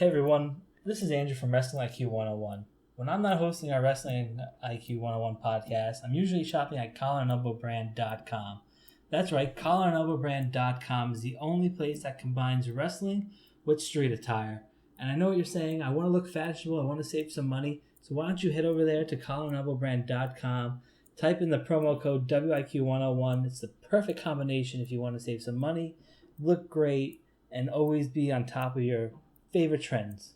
Hey everyone, this is Andrew from Wrestling IQ 101. When I'm not hosting our Wrestling IQ 101 podcast, I'm usually shopping at collarandelbowbrand.com. That's right, collarandelbowbrand.com is the only place that combines wrestling with street attire. And I know what you're saying, I want to look fashionable, I want to save some money, so why don't you head over there to collarandelbowbrand.com, type in the promo code WIQ101. It's the perfect combination if you want to save some money, look great, and always be on top of your favorite trends.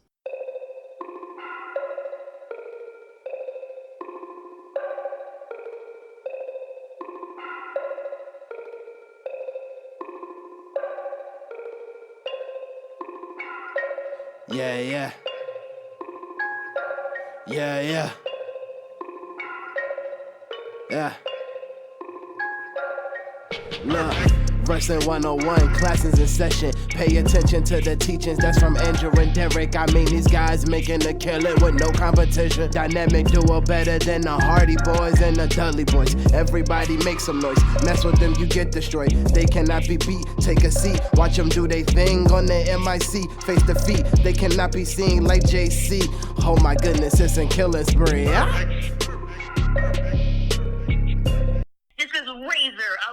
Yeah. Look, Wrestling 101, classes in session. Pay attention to the teachings, that's from Andrew and Derek. I mean, these guys making a killing with no competition. Dynamic duo better than the Hardy Boys and the Dudley Boys. Everybody make some noise, mess with them, you get destroyed. They cannot be beat, take a seat. Watch them do their thing on the MIC. Face defeat, they cannot be seen like JC. Oh my goodness, it's a killing spree.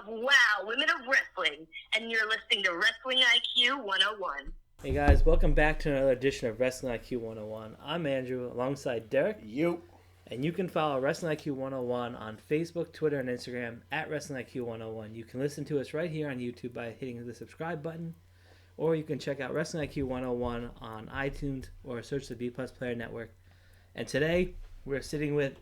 Wow, Women of Wrestling, and you're listening to Wrestling IQ 101. Hey guys, welcome back to another edition of Wrestling IQ 101. I'm Andrew, alongside Derek. You. And you can follow Wrestling IQ 101 on Facebook, Twitter, and Instagram at Wrestling IQ 101. You can listen to us right here on YouTube by hitting the subscribe button, or you can check out Wrestling IQ 101 on iTunes or search the B Plus Player Network. And today, we're sitting with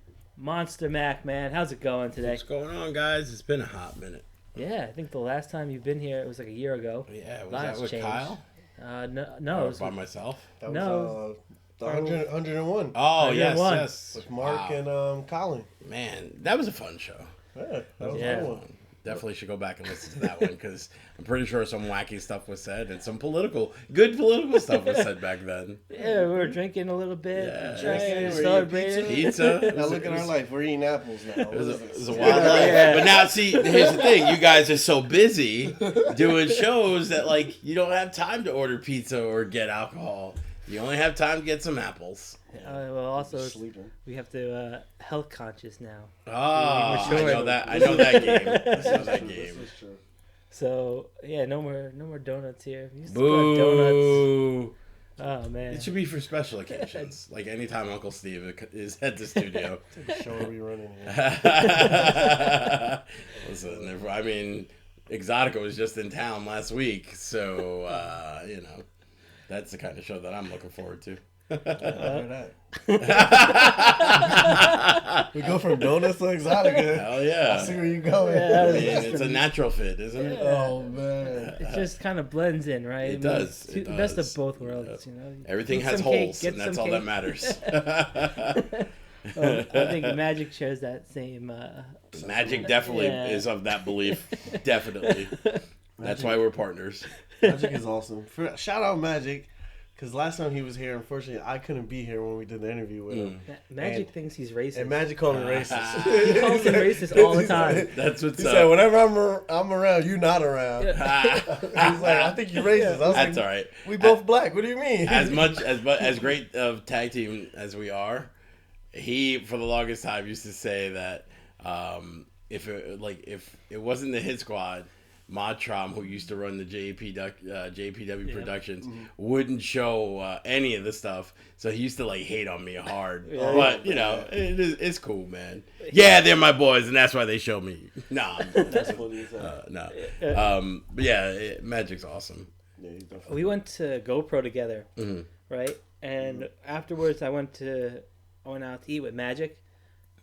Monsta Mack, man. How's it going today? What's going on, guys? It's been a hot minute. Yeah, I think the last time you've been here, it was like a year ago. Yeah, was that with changed. Kyle? No. It was by myself? That was, the 101. Oh, yes. With Mark and Colin. Man, that was a fun show. Yeah, that was a good one. Definitely should go back and listen to that one because I'm pretty sure some wacky stuff was said and some good political stuff was said back then. Yeah, we were drinking a little bit, celebrating. Pizza. Now look at our life. We're eating apples now. It was a wild life. Yeah. But now, see, here's the thing. You guys are so busy doing shows that, like, you don't have time to order pizza or get alcohol. You only have time to get some apples. Well, also, we have to health conscious now. Oh, I know that game. So, yeah, no more donuts here. Boo. Donuts. Oh, man. It should be for special occasions. Like anytime Uncle Steve is at the studio. What show are we running here? Listen, I mean, Exotica was just in town last week. So, that's the kind of show that I'm looking forward to. We go from donuts to Exotica. Hell yeah. I see where you're going. Yeah, I mean, it's a natural fit, isn't it? Oh, man. It just kind of blends in, right? It does. The best of both worlds, you know. Everything has holes, and that's all that matters. I think Magic shares that same... Magic definitely is of that belief. Definitely. That's why we're partners. Magic is awesome. Shout out Magic. Because last time he was here, unfortunately, I couldn't be here when we did the interview with him. Magic thinks he's racist. And Magic called him racist. He calls him racist all the time. That's what's he up. He said, whenever I'm around, you're not around. He's like, I think you're racist. I was That's like, all right. We both black. What do you mean? As great of tag team as we are, he, for the longest time, used to say that if it wasn't the Hit Squad, Modtrom, who used to run the JPW Productions, wouldn't show any of the stuff. So he used to hate on me hard. But it's cool, man. Yeah, they're my boys, and that's why they show me. Nah, That's funny as hell. But yeah, Magic's awesome. Yeah, we went to GoPro together, right? And afterwards, I went out to eat with Magic,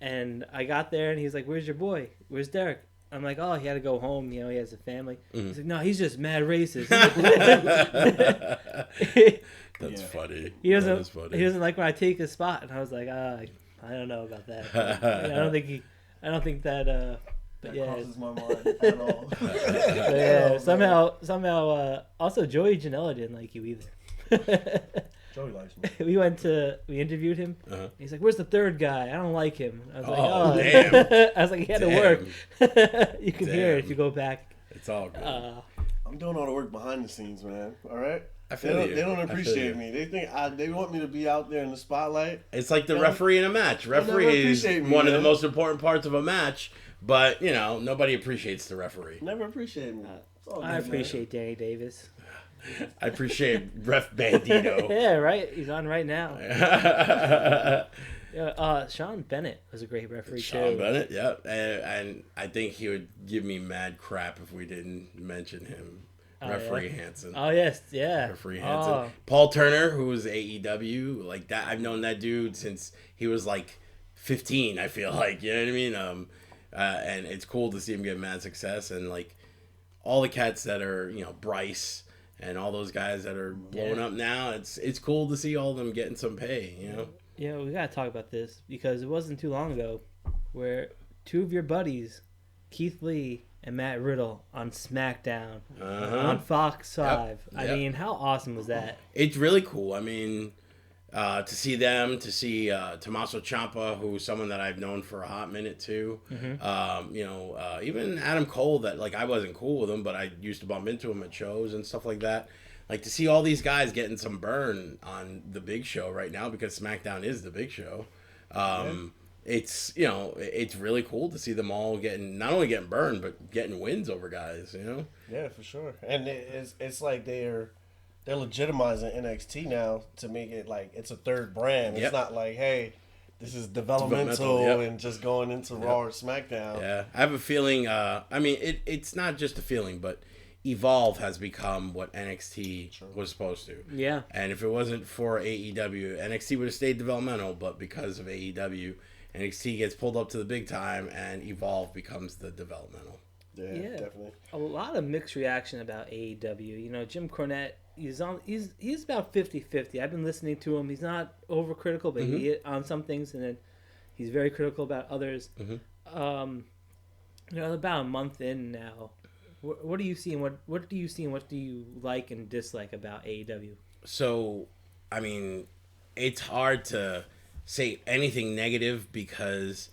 and I got there, and he's like, "Where's your boy? Where's Derek?" I'm like, oh, he had to go home. He has a family. He's like, no, he's just mad racist. That's funny. He doesn't like when I take his spot, and I was like, I don't know about that. I don't think that. That crosses my mind at all. Somehow, also Joey Janela didn't like you either. Joey likes me. We interviewed him. He's like, "Where's the third guy? I don't like him." I was like, damn. I was like, "He had to work." You can hear it if you go back. It's all good. I'm doing all the work behind the scenes, man. All right. They don't appreciate me. They think they want me to be out there in the spotlight. It's like the referee in a match. Referee is one of the most important parts of a match, but nobody appreciates the referee. Never appreciate me. I appreciate Danny Davis. I appreciate Ref Bandito. Yeah, right. He's on right now. Sean Bennett was a great referee too. Sean Bennett, yeah, and I think he would give me mad crap if we didn't mention him. Referee Hansen. Oh yes, yeah. Referee Hansen. Paul Turner, who was AEW, like that. I've known that dude since he was like 15. I feel like, you know what I mean. And it's cool to see him get mad success, and like all the cats that are Bryce and all those guys that are blowing up now. It's cool to see all of them getting some pay. Yeah, we gotta talk about this because it wasn't too long ago where two of your buddies, Keith Lee and Matt Riddle, on SmackDown on Fox 5. Yep. I mean, how awesome was that? It's really cool. I mean, to see them, to see Tommaso Ciampa, who's someone that I've known for a hot minute too. Mm-hmm. Even Adam Cole, that like I wasn't cool with him, but I used to bump into him at shows and stuff like that. Like to see all these guys getting some burn on the big show right now because SmackDown is the big show. It's it's really cool to see them all not only getting burned but getting wins over guys. Yeah, for sure. And it's like they're legitimizing NXT now to make it like it's a third brand. It's not like, hey, this is developmental and just going into Raw or SmackDown. Yeah, I have a feeling. I mean, it's not just a feeling, but Evolve has become what NXT was supposed to. Yeah. And if it wasn't for AEW, NXT would have stayed developmental, but because of AEW, NXT gets pulled up to the big time and Evolve becomes the developmental. Yeah, definitely. A lot of mixed reaction about AEW. Jim Cornette, he's about 50-50. I've been listening to him. He's not overcritical, but he is on some things, and then he's very critical about others. Mm-hmm. About a month in now. What do you see and what do you like and dislike about AEW? So, I mean, it's hard to say anything negative because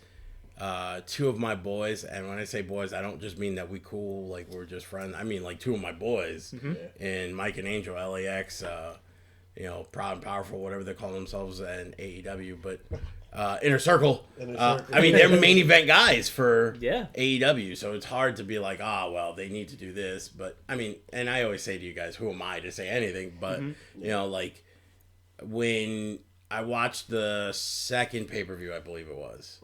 two of my boys, and when I say boys, I don't just mean that we cool, like we're just friends. I mean like two of my boys, and Mike and Angel, LAX, Proud and Powerful, whatever they call themselves, and AEW, but Inner Circle. I mean, they're main event guys for AEW, so it's hard to be like, well, they need to do this. But I mean, and I always say to you guys, who am I to say anything? But like when I watched the second pay-per-view, I believe it was.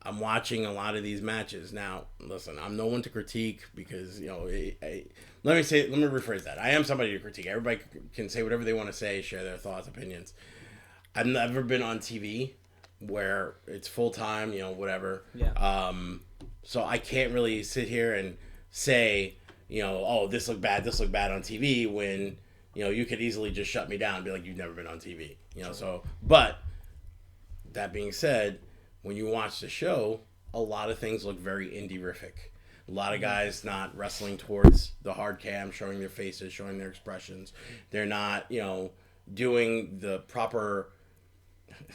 I'm watching a lot of these matches now. Listen, I'm no one to critique because let me rephrase that. I am somebody to critique. Everybody can say whatever they want to say, share their thoughts, opinions. I've never been on TV where it's full time, whatever. Yeah. So I can't really sit here and say, this looked bad on TV when you could easily just shut me down and be like, you've never been on TV. So, but that being said, when you watch the show, a lot of things look very indie-rific. A lot of guys not wrestling towards the hard cam, showing their faces, showing their expressions. They're not, doing the proper...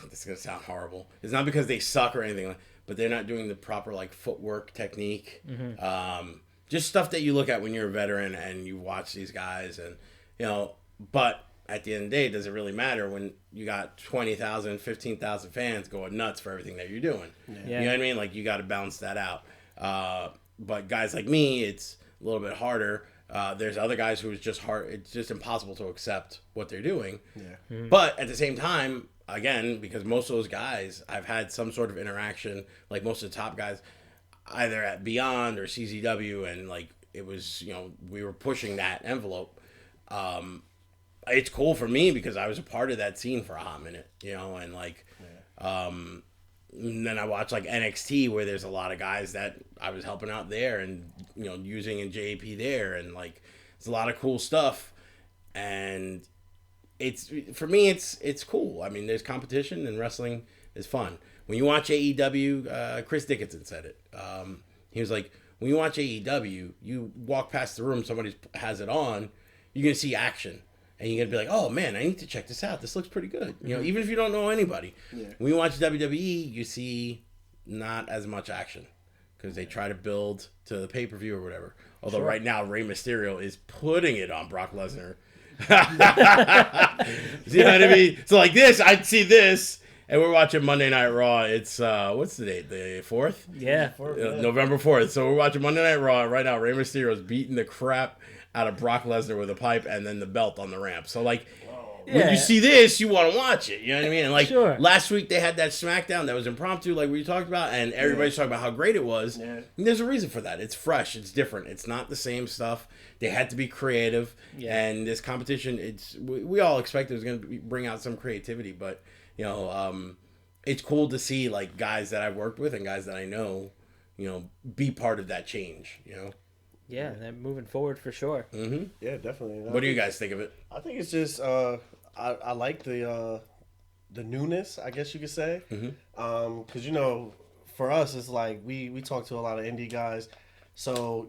This is going to sound horrible. It's not because they suck or anything, but they're not doing the proper, footwork technique. Just stuff that you look at when you're a veteran and you watch these guys. And, but at the end of the day, does it really matter when you got 20,000, 15,000 fans going nuts for everything that you're doing? Yeah. You know what I mean? Like, you got to balance that out. But guys like me, it's a little bit harder. There's other guys who it's just hard. It's just impossible to accept what they're doing. Yeah. But at the same time, again, because most of those guys, I've had some sort of interaction, like most of the top guys, either at Beyond or CZW, and it was, we were pushing that envelope. It's cool for me because I was a part of that scene for a hot minute, and and then I watch NXT where there's a lot of guys that I was helping out there and, using in JAP there, and it's a lot of cool stuff. And for me, it's cool. I mean, there's competition and wrestling is fun. When you watch AEW, Chris Dickinson said it. He was like, when you watch AEW, you walk past the room, somebody has it on, you're going to see action. And you're going to be like, oh, man, I need to check this out. This looks pretty good. Even if you don't know anybody. Yeah. When you watch WWE, you see not as much action because they try to build to the pay-per-view or whatever. Although right now, Rey Mysterio is putting it on Brock Lesnar. You know what I mean? So like this, I'd see this, and we're watching Monday Night Raw. It's what's the date? The 4th? Yeah. November 4th. So we're watching Monday Night Raw right now. Rey Mysterio's beating the crap out of Brock Lesnar with a pipe and then the belt on the ramp. So like. When you see this, you want to watch it. You know what I mean? And like last week, they had that SmackDown that was impromptu, like we talked about, and everybody's talking about how great it was. Yeah. And there's a reason for that. It's fresh. It's different. It's not the same stuff. They had to be creative. Yeah. And this competition, we all expect it was going to bring out some creativity, but it's cool to see like guys that I've worked with and guys that I know, be part of that change. Yeah, they're moving forward for sure. Mm-hmm. Yeah, definitely. What do you guys think of it? I think it's just I like the newness, I guess you could say. Mm-hmm. 'Cause for us it's like we talk to a lot of indie guys, so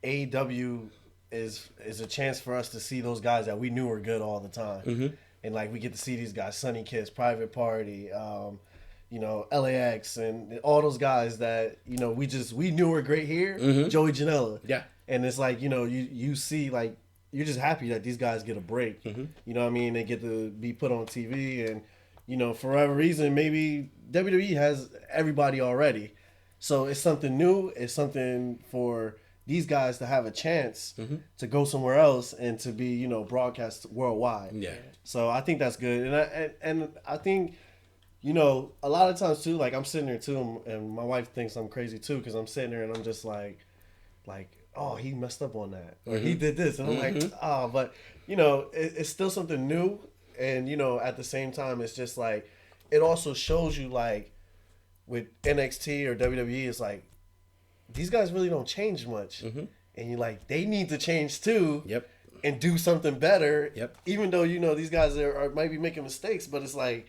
AEW is a chance for us to see those guys that we knew were good all the time. Mm-hmm. And like we get to see these guys, Sonny Kiss, Private Party, LAX, and all those guys that we knew were great here. Mm-hmm. Joey Janela, yeah. And it's like you see like you're just happy that these guys get a break. Mm-hmm. You know what I mean? They get to be put on TV, and for whatever reason, maybe WWE has everybody already, so it's something new. It's something for these guys to have a chance to go somewhere else and to be broadcast worldwide. Yeah. So I think that's good, and I think. A lot of times too, like I'm sitting there too, and my wife thinks I'm crazy too, because I'm sitting there and I'm just like, oh, he messed up on that, or he did this, and I'm like, oh, but it's still something new, and at the same time, it's just like, it also shows you like, with NXT or WWE, it's like, these guys really don't change much, and you're like, they need to change too, and do something better, even though these guys are might be making mistakes, but it's like.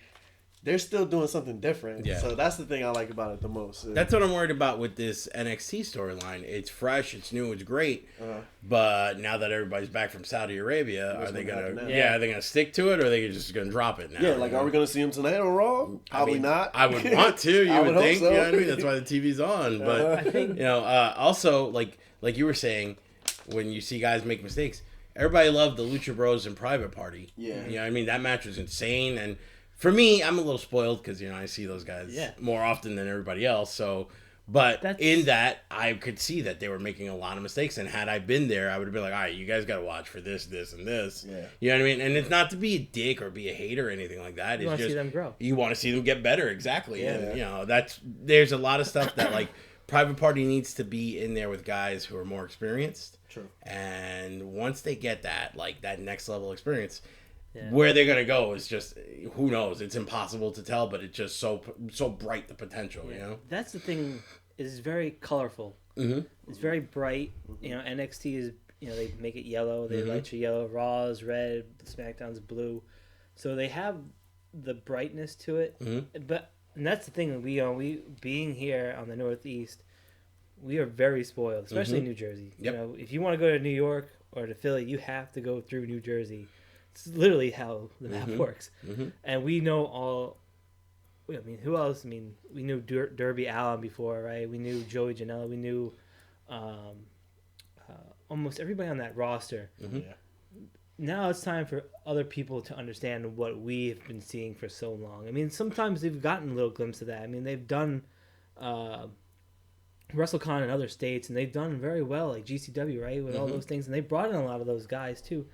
They're still doing something different. Yeah. So that's the thing I like about it the most. That's what I'm worried about with this NXT storyline. It's fresh, it's new, it's great. But now that everybody's back from Saudi Arabia, are they gonna stick to it, or are they just gonna drop it now? Yeah, like are we gonna see them tonight on Raw? Probably not. I would want to. You would think. So. You know what I mean? That's why the TV's on. But I think also like you were saying, when you see guys make mistakes, everybody loved the Lucha Bros and Private Party. Yeah. You know what I mean? That match was insane, and for me, I'm a little spoiled because I see those guys more often than everybody else. So, but in that, I could see that they were making a lot of mistakes. And had I been there, I would have been like, all right, you guys got to watch for this, this, and this. Yeah. You know what I mean? And it's not to be a dick or be a hater or anything like that. You want to see them grow. You want to see them get better, exactly. Yeah. And there's a lot of stuff that like Private Party needs to be in there with guys who are more experienced. True. And once they get that, like that next level experience. Yeah. Where they're gonna go is just who knows. It's impossible to tell, but it's just so bright, the potential. That's the thing. It's very colorful. Mm-hmm. It's very bright. NXT is they make it yellow. They light you yellow. Raw is red. SmackDown's blue. So they have the brightness to it. Mm-hmm. And that's the thing. We being here on the Northeast, we are very spoiled, especially in New Jersey. Yep. If you want to go to New York or to Philly, you have to go through New Jersey. It's literally how the map works. Mm-hmm. And we know all... I mean, who else? I mean, we knew Derby Allen before, right? We knew Joey Janela. We knew almost everybody on that roster. Mm-hmm. Yeah. Now it's time for other people to understand what we've been seeing for so long. I mean, sometimes they've gotten a little glimpse of that. I mean, they've done WrestleCon in other states, and they've done very well, like GCW, right? With all those things. And they brought in a lot of those guys, too.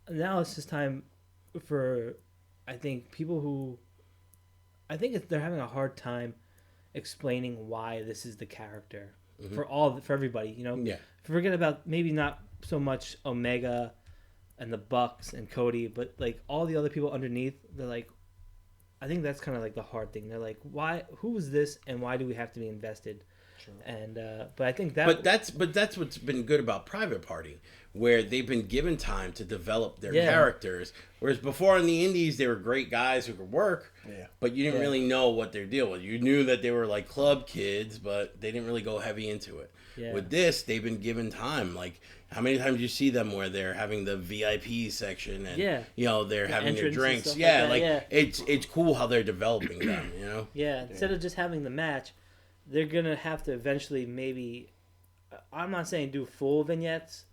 Now it's just time for, I think, people who... I think they're having a hard time explaining why this is the character for everybody, Yeah. Forget about maybe not so much Omega and the Bucks and Cody, but like all the other people underneath. They're like, I think that's kind of like the hard thing. They're like, why? Who is this, and why do we have to be invested? True. And but I think that. But that's what's been good about Private Party, where they've been given time to develop their characters. Whereas before in the indies, they were great guys who could work, but you didn't really know what their deal was. You knew that they were like club kids, but they didn't really go heavy into it. Yeah. With this, they've been given time. Like, how many times you see them where they're having the VIP section and they're having their drinks. It's cool how they're developing them. Yeah, instead of just having the match, they're gonna have to eventually maybe. I'm not saying do full vignettes,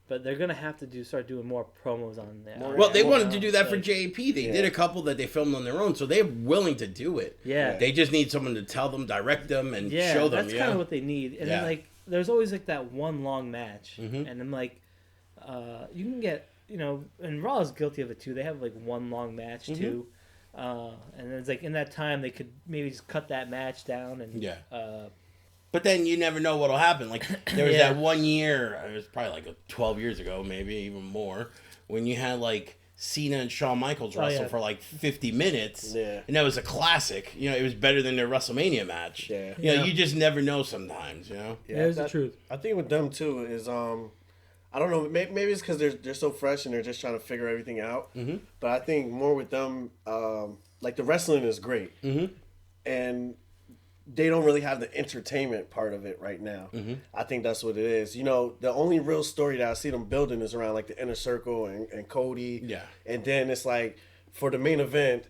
but they're gonna have to start doing more promos on there. Well, they wanted to do that for JP. They did a couple that they filmed on their own, so they're willing to do it. Yeah. They just need someone to tell them, direct them, and show them. That's kind of what they need. And then like, there's always like that one long match, and I'm like, you can get, and Raw is guilty of it too. They have like one long match too, and it's like in that time they could maybe just cut that match down and But then you never know what'll happen. Like, there was that 1 year, it was probably like 12 years ago, maybe even more, when you had like Cena and Shawn Michaels wrestle for like 50 minutes. Yeah. And that was a classic. It was better than their WrestleMania match. Yeah. You just never know sometimes, Yeah, there's the truth. I think with them too is I don't know, maybe it's because they're so fresh and they're just trying to figure everything out. Mm-hmm. But I think more with them, like the wrestling is great, and they don't really have the entertainment part of it right now. Mm-hmm. I think that's what it is. The only real story that I see them building is around like the Inner Circle and Cody. Yeah. And then it's like for the main event,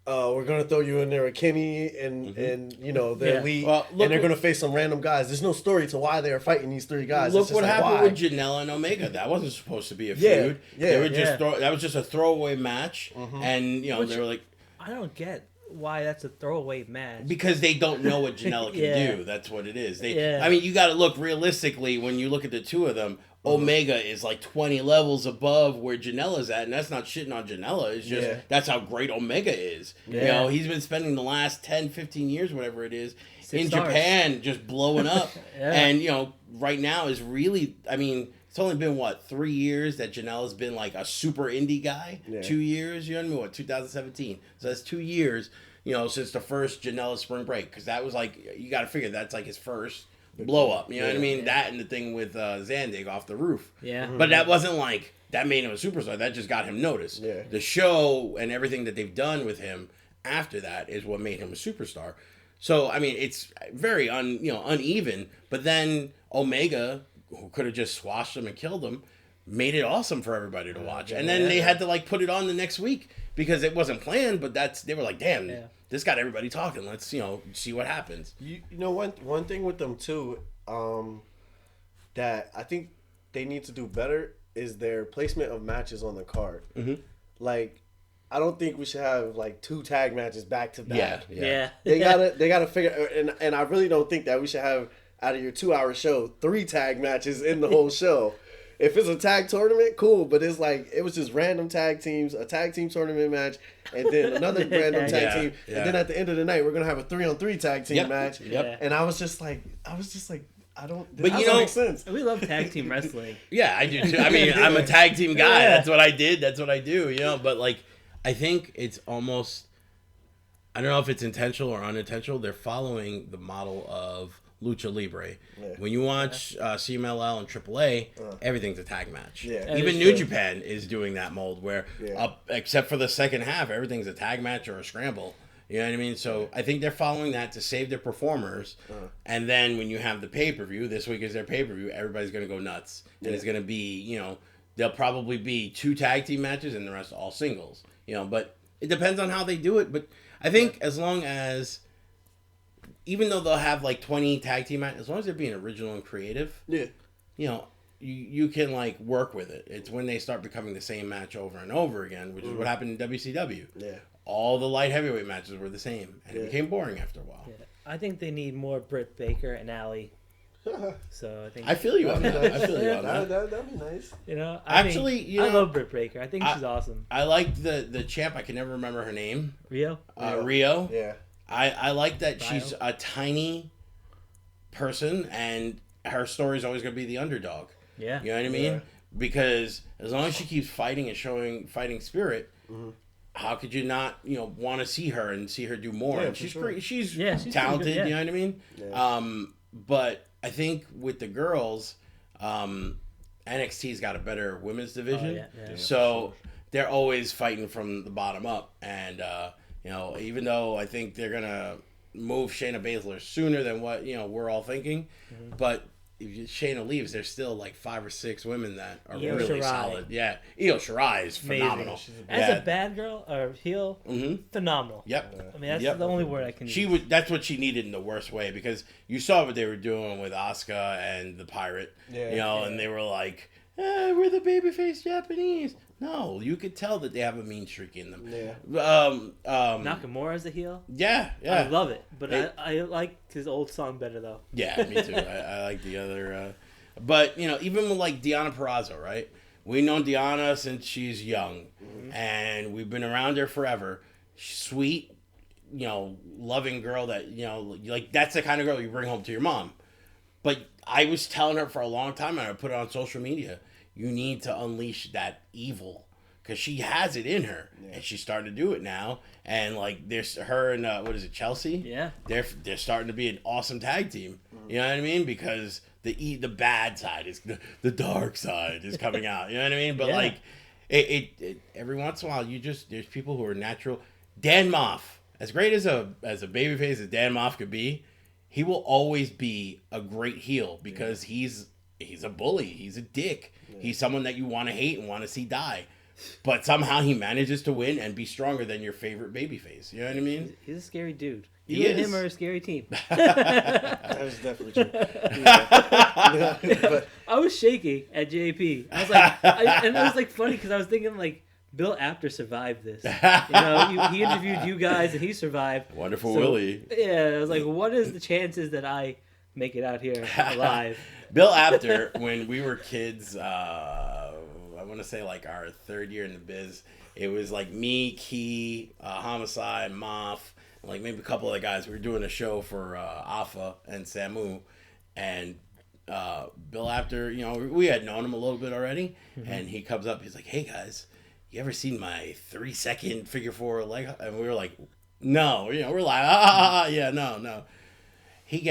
we're gonna throw you in there with Kenny and the Elite, and they're gonna face some random guys. There's no story to why they are fighting these three guys. Look what happened with Janela and Omega. That wasn't supposed to be a feud. They were just that was just a throwaway match, and they were like, I don't get why that's a throwaway match. Because they don't know what Janela can do. That's what it is. I mean, you got to look realistically when you look at the two of them. Omega is like 20 levels above where Janela's at, and that's not shitting on Janela. It's just that's how great Omega is. He's been spending the last 10, 15 years, whatever it is, in Japan just blowing up. And, right now is really, I mean, it's only been, 3 years that Janela's been like a super indie guy? 2 years? You know what I mean? 2017. So that's 2 years, since the first Janela Spring Break. Because that was like, you got to figure that's like his first blow up. You know what I mean? That and the thing with Zandig off the roof. Yeah. But that wasn't like, that made him a superstar. That just got him noticed. Yeah. The show and everything that they've done with him after that is what made him a superstar. So, I mean, it's very uneven. But then Omega, who could have just squashed him and killed him, made it awesome for everybody to watch. And then they had to like put it on the next week because it wasn't planned, but they were like, damn, this got everybody talking. Let's, see what happens. One thing with them too, that I think they need to do better is their placement of matches on the card. Mm-hmm. Like, I don't think we should have like 2 tag matches back to back. Yeah. They gotta figure, and I really don't think that we should have, out of your 2-hour show, 3 tag matches in the whole show. If it's a tag tournament, cool, but it's like, it was just random tag teams, a tag team tournament match, and then another random tag team, and then at the end of the night, we're gonna have a 3-on-3 tag team match. Yep. And I was just like, I don't. But that doesn't make sense. We love tag team wrestling. Yeah, I do too. I mean, I'm a tag team guy. That's what I did. That's what I do. But like, I think it's almost, I don't know if it's intentional or unintentional. They're following the model of Lucha Libre. Yeah. When you watch CMLL and AAA, everything's a tag match. Yeah. Even New Japan is doing that mold where, except for the second half, everything's a tag match or a scramble. You know what I mean? So I think they're following that to save their performers. And then when you have the pay-per-view, this week is their pay-per-view, everybody's going to go nuts. And it's going to be, there'll probably be 2 tag team matches and the rest all singles. But it depends on how they do it. But I think as long as, even though they'll have like 20 tag team matches, as long as they're being original and creative, you can like work with it. It's when they start becoming the same match over and over again, which is what happened in WCW. Yeah. All the light heavyweight matches were the same, and it became boring after a while. Yeah. I think they need more Britt Baker and Allie. So I think I feel you on that. I feel you on that. That'd be nice. I love Britt Baker. I think she's awesome. I like the champ. I can never remember her name. Rio. Rio. Yeah. I like that she's a tiny person, and her story is always going to be the underdog. Yeah. You know what I mean? Yeah. Because as long as she keeps fighting and showing fighting spirit, how could you not, want to see her and see her do more? And she's pretty, she's talented. You know what I mean? Yeah. But I think with the girls, NXT's got a better women's division, so they're always fighting from the bottom up. And even though I think they're gonna move Shayna Baszler sooner than what we're all thinking, but if Shayna leaves, there's still like 5 or 6 women that are really solid. Yeah, Io Shirai is phenomenal. As a bad girl or heel, phenomenal. Yep. I mean, that's the only word I can use. That's what she needed in the worst way, because you saw what they were doing with Asuka and the Pirate. And they were like, we're the babyface Japanese. No, you could tell that they have a mean streak in them. Yeah. Nakamura's a heel. Yeah. I love it, but I like his old song better though. Yeah, me too. I like the other, but even with like Deonna Purrazzo, right? We've known Deonna since she's young, and we've been around her forever. Sweet, loving girl that like that's the kind of girl you bring home to your mom. But I was telling her for a long time, and I put it on social media. You need to unleash that evil because she has it in her, and she's starting to do it now. And like, there's her and what is it, Chelsea? Yeah, they're starting to be an awesome tag team. You know what I mean? Because the bad side is the dark side is coming out. You know what I mean? But like, it every once in a while, there's people who are natural. Dan Moff, as great as a babyface as Dan Moff could be, he will always be a great heel because he's a bully. He's a dick. He's someone that you want to hate and want to see die. But somehow he manages to win and be stronger than your favorite babyface. You know what I mean? He's a scary dude. He You and is. him are a scary team. That is definitely true. Yeah. But I was shaking at JP. I was like, and it was like funny because I was thinking like, Bill Apter survived this. He interviewed you guys and he survived. Wonderful Willie. Yeah, I was like, what is the chances that I make it out here alive? Bill Apter, when we were kids, I want to say like our third year in the biz, it was like me, Key, Homicide, Moff, and like maybe a couple other guys. We were doing a show for Alpha and Samu, and Bill Apter, we had known him a little bit already, and he comes up, he's like, "Hey guys, you ever seen my 3-second figure 4 leg?" And we were like, "No," we're like, yeah, no. He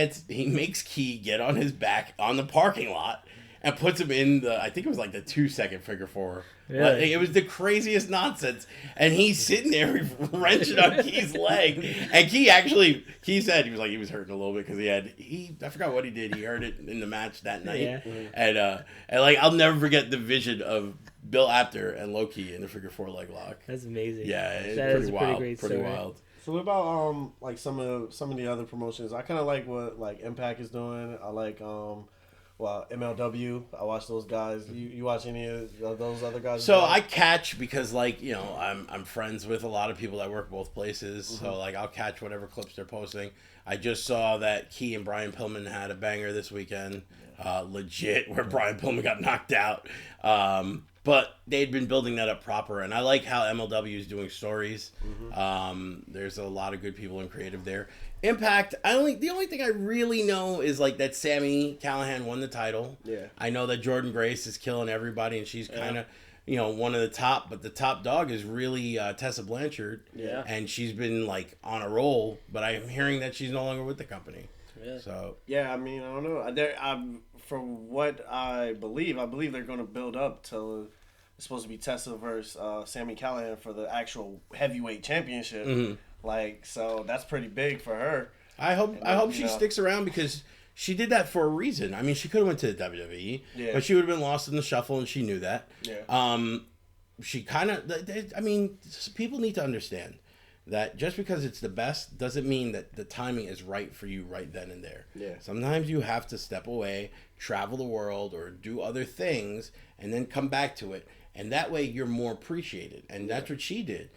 makes Key get on his back on the parking lot and puts him in I think it was like the 2-second figure 4. Really? Like, it was the craziest nonsense. And he's sitting there wrenching on Key's leg. And Key said he was hurting a little bit because I forgot what he did. He heard it in the match that night. Yeah. And like, I'll never forget the vision of Bill Apter and Loki in the figure 4 leg lock. That's amazing. Yeah, it's That pretty is a wild. great Pretty story. wild. so what about like some of the other promotions? I kind of like what like Impact is doing. I like MLW. I watch those guys. You watch any of those other guys? So I catch because like I'm friends with a lot of people that work both places. So like I'll catch whatever clips they're posting. I just saw that Key and Brian Pillman had a banger this weekend, legit, where Brian Pillman got knocked out. But they'd been building that up proper, and I like how MLW is doing stories. There's a lot of good people and creative there. Impact, the only thing I really know is like that Sami Callihan won the title. Yeah. I know that Jordan Grace is killing everybody, and she's kind of one of the top, but the top dog is really Tessa Blanchard. Yeah. And she's been like on a roll, but I'm hearing that she's no longer with the company. Really? So Yeah, I mean, I don't know. From what I believe they're going to build up till it's supposed to be Tessa versus Sami Callihan for the actual heavyweight championship. Like, so that's pretty big for her. I hope she sticks around because she did that for a reason. I mean, she could have went to the WWE, but she would have been lost in the shuffle, and she knew that. Yeah. She kind of, I mean, people need to understand that just because it's the best doesn't mean that the timing is right for you right then and there. Yeah. Sometimes you have to step away, travel the world, or do other things, and then come back to it. And that way you're more appreciated. And that's what she did.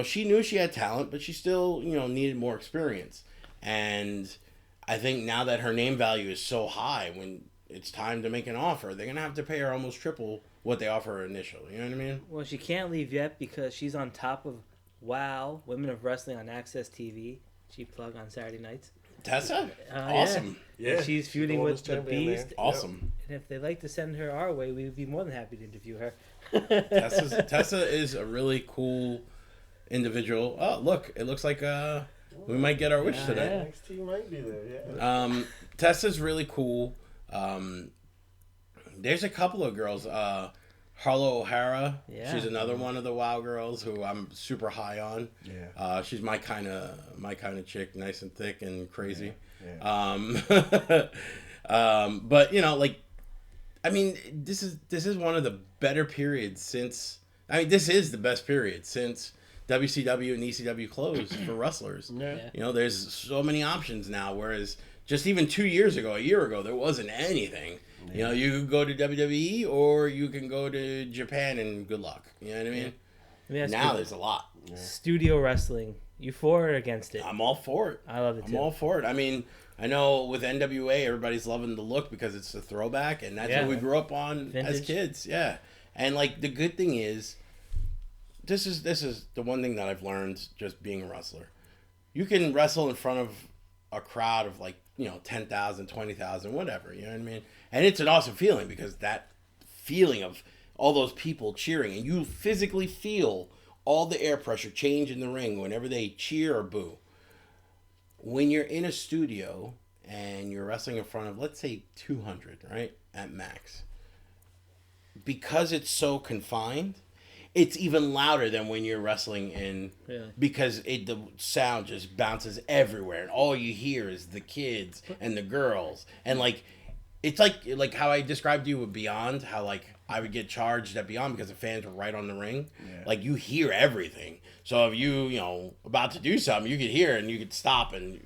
She knew she had talent, but she still, needed more experience. And I think now that her name value is so high, when it's time to make an offer, they're going to have to pay her almost triple what they offer her initially. You know what I mean? Well, she can't leave yet because she's on top of WOW, Women of Wrestling on Access TV. Cheap plug on Saturday nights. Tessa? Yeah. Awesome. Yeah. She's feuding with the Beast. Awesome. And if they'd like to send her our way, we would be more than happy to interview her. Tessa is a really cool individual. Oh, look. It looks like we might get our wish today. NXT might be there, yeah. Tessa's really cool. There's a couple of girls. Harlow O'Hara. Yeah. She's another one of the WoW girls who I'm super high on. Yeah. She's my kind of chick, nice and thick and crazy. Yeah. But I mean, this is one of the better periods since. I mean, this is the best period since WCW and ECW closed for wrestlers. Yeah. There's so many options now, whereas just even 2 years ago, a year ago, there wasn't anything. Yeah. You know, you can go to WWE or you can go to Japan and good luck. You know what I mean? Now there's a lot. Yeah. Studio wrestling. You for or against it? I'm all for it. I love it too. I'm all for it. I mean, I know with NWA, everybody's loving the look because it's a throwback, and that's what we grew up on as kids. Yeah, and like the good thing is, this is the one thing that I've learned just being a wrestler. You can wrestle in front of a crowd of 10,000, 20,000, whatever. You know what I mean? And it's an awesome feeling because that feeling of all those people cheering, and you physically feel all the air pressure change in the ring whenever they cheer or boo. When you're in a studio and you're wrestling in front of, let's say, 200, right, at max, because it's so confined, it's even louder than when you're wrestling in, because the sound just bounces everywhere, and all you hear is the kids and the girls, and it's like how I described to you with Beyond, how I would get charged at Beyond because the fans were right on the ring. Yeah. You hear everything. So if you about to do something, you could hear it and you could stop and,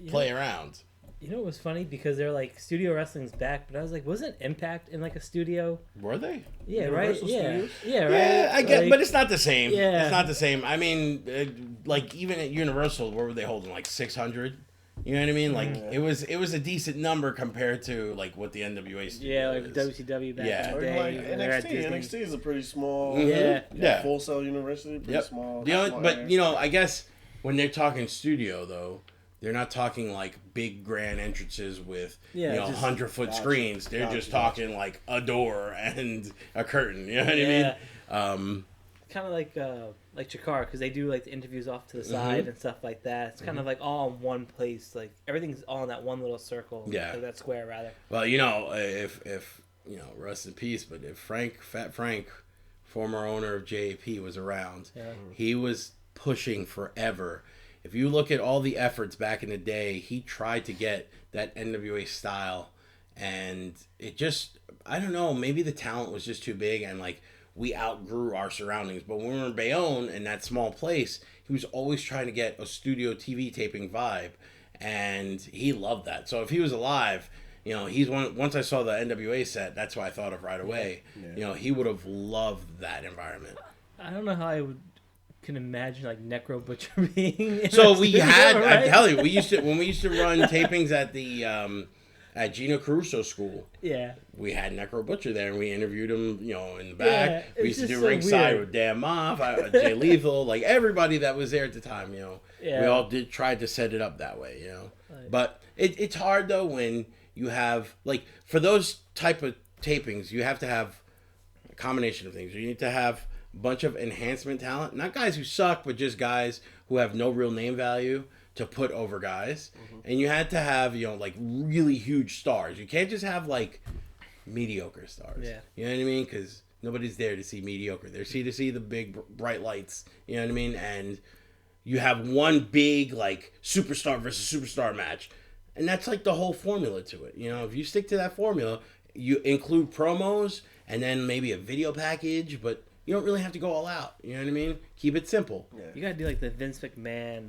play around. You know what was funny? Because they're studio wrestling's back, but I was wasn't Impact in a studio? Were they? Yeah, Universal right? Studios? Yeah, right. Yeah, I get, but it's not the same. Yeah. It's not the same. I mean, even at Universal, what were they holding? 600? You know what I mean? It was a decent number compared to what the NWA studio is. WCW back in the day. NXT is a pretty small, Full Sail University, pretty small. I guess when they're talking studio though, they're not talking big grand entrances with 100-foot screens. They're just talking a door and a curtain. You know what I mean? Kind of like Chikara, because they do the interviews off to the side and stuff like that. It's kind of all in one place. Everything's all in that one little circle. Yeah, that square rather. Well, if rest in peace, but if Fat Frank, former owner of JAP, was around, he was pushing forever. If you look at all the efforts back in the day, he tried to get that NWA style, and it just, I don't know, maybe the talent was just too big, and we outgrew our surroundings. But when we were in Bayonne, in that small place, he was always trying to get a studio TV taping vibe, and he loved that. So if he was alive, he's one. Once I saw the NWA set, that's what I thought of right away. Yeah. He would have loved that environment. I don't know how I can imagine Necro Butcher being in so we studio, had right? I'm telling you, when we used to run tapings at the at Gina Caruso School. Yeah. We had Necro Butcher there, and we interviewed him, in the back. Yeah, we used to do ringside with Dan Moff, Jay Lethal, everybody that was there at the time, Yeah. We all tried to set it up that way, Right. But it's hard, though, when you have, for those type of tapings, you have to have a combination of things. You need to have a bunch of enhancement talent. Not guys who suck, but just guys who have no real name value to put over guys. And you had to have, really huge stars. You can't just have, mediocre stars. Yeah. You know what I mean? Because nobody's there to see mediocre. They're to see the big, bright lights. You know what I mean? And you have one big, superstar versus superstar match. And that's, the whole formula to it. If you stick to that formula, you include promos and then maybe a video package, but you don't really have to go all out. You know what I mean? Keep it simple. Yeah. You gotta do the Vince McMahon,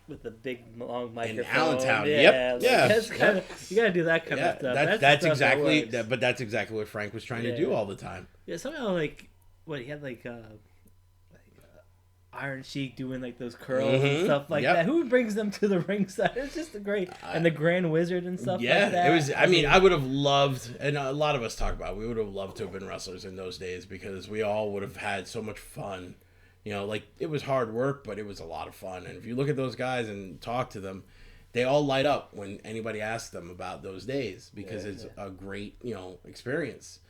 with the big long microphone. In Allentown, yeah. That's kinda, you gotta do that kind of stuff. That's exactly. But that's exactly what Frank was trying to do all the time. Yeah, somehow he had Iron Sheik doing those curls and stuff that. Who brings them to the ringside? It's just and the Grand Wizard and stuff like that. It was. I mean, I would have loved, and a lot of us talk about, we would have loved to have been wrestlers in those days because we all would have had so much fun. It was hard work, but it was a lot of fun. And if you look at those guys and talk to them, they all light up when anybody asks them about those days because it's a great, experience.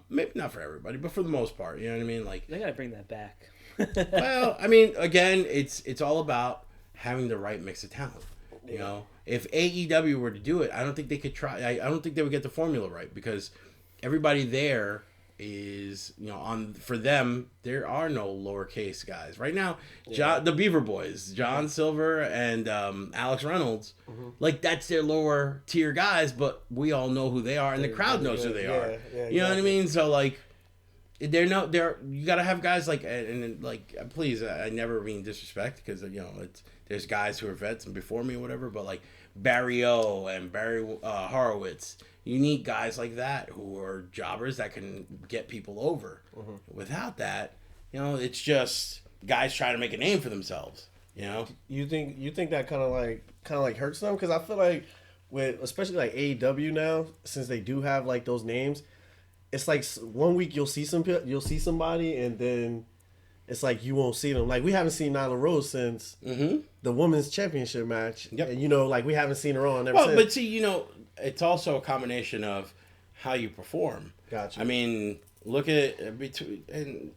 Maybe not for everybody, but for the most part, you know what I mean? They gotta bring that back. Well, I mean, again, it's all about having the right mix of talent. If AEW were to do it, I don't think they could try. I don't think they would get the formula right because everybody there is, for them, there are no lowercase guys right now. The Beaver Boys, John Silver and Alex Reynolds, that's their lower tier guys, but we all know who they are, and the crowd knows who they are. Yeah, you know what I mean? So you gotta have guys please, I never mean disrespect because there's guys who are vets and before me or whatever, but Barry O and Barry Horowitz, you need guys like that who are jobbers that can get people over. Without that, it's just guys trying to make a name for themselves. You think that kind of like hurts them? Because I feel like with especially like AEW now, since they do have like those names, it's like 1 week you'll see somebody, and then it's like you won't see them. Like we haven't seen Nyla Rose since the women's championship match. Yep. And like we haven't seen her on ever since. But see, it's also a combination of how you perform. Gotcha. I mean, look at and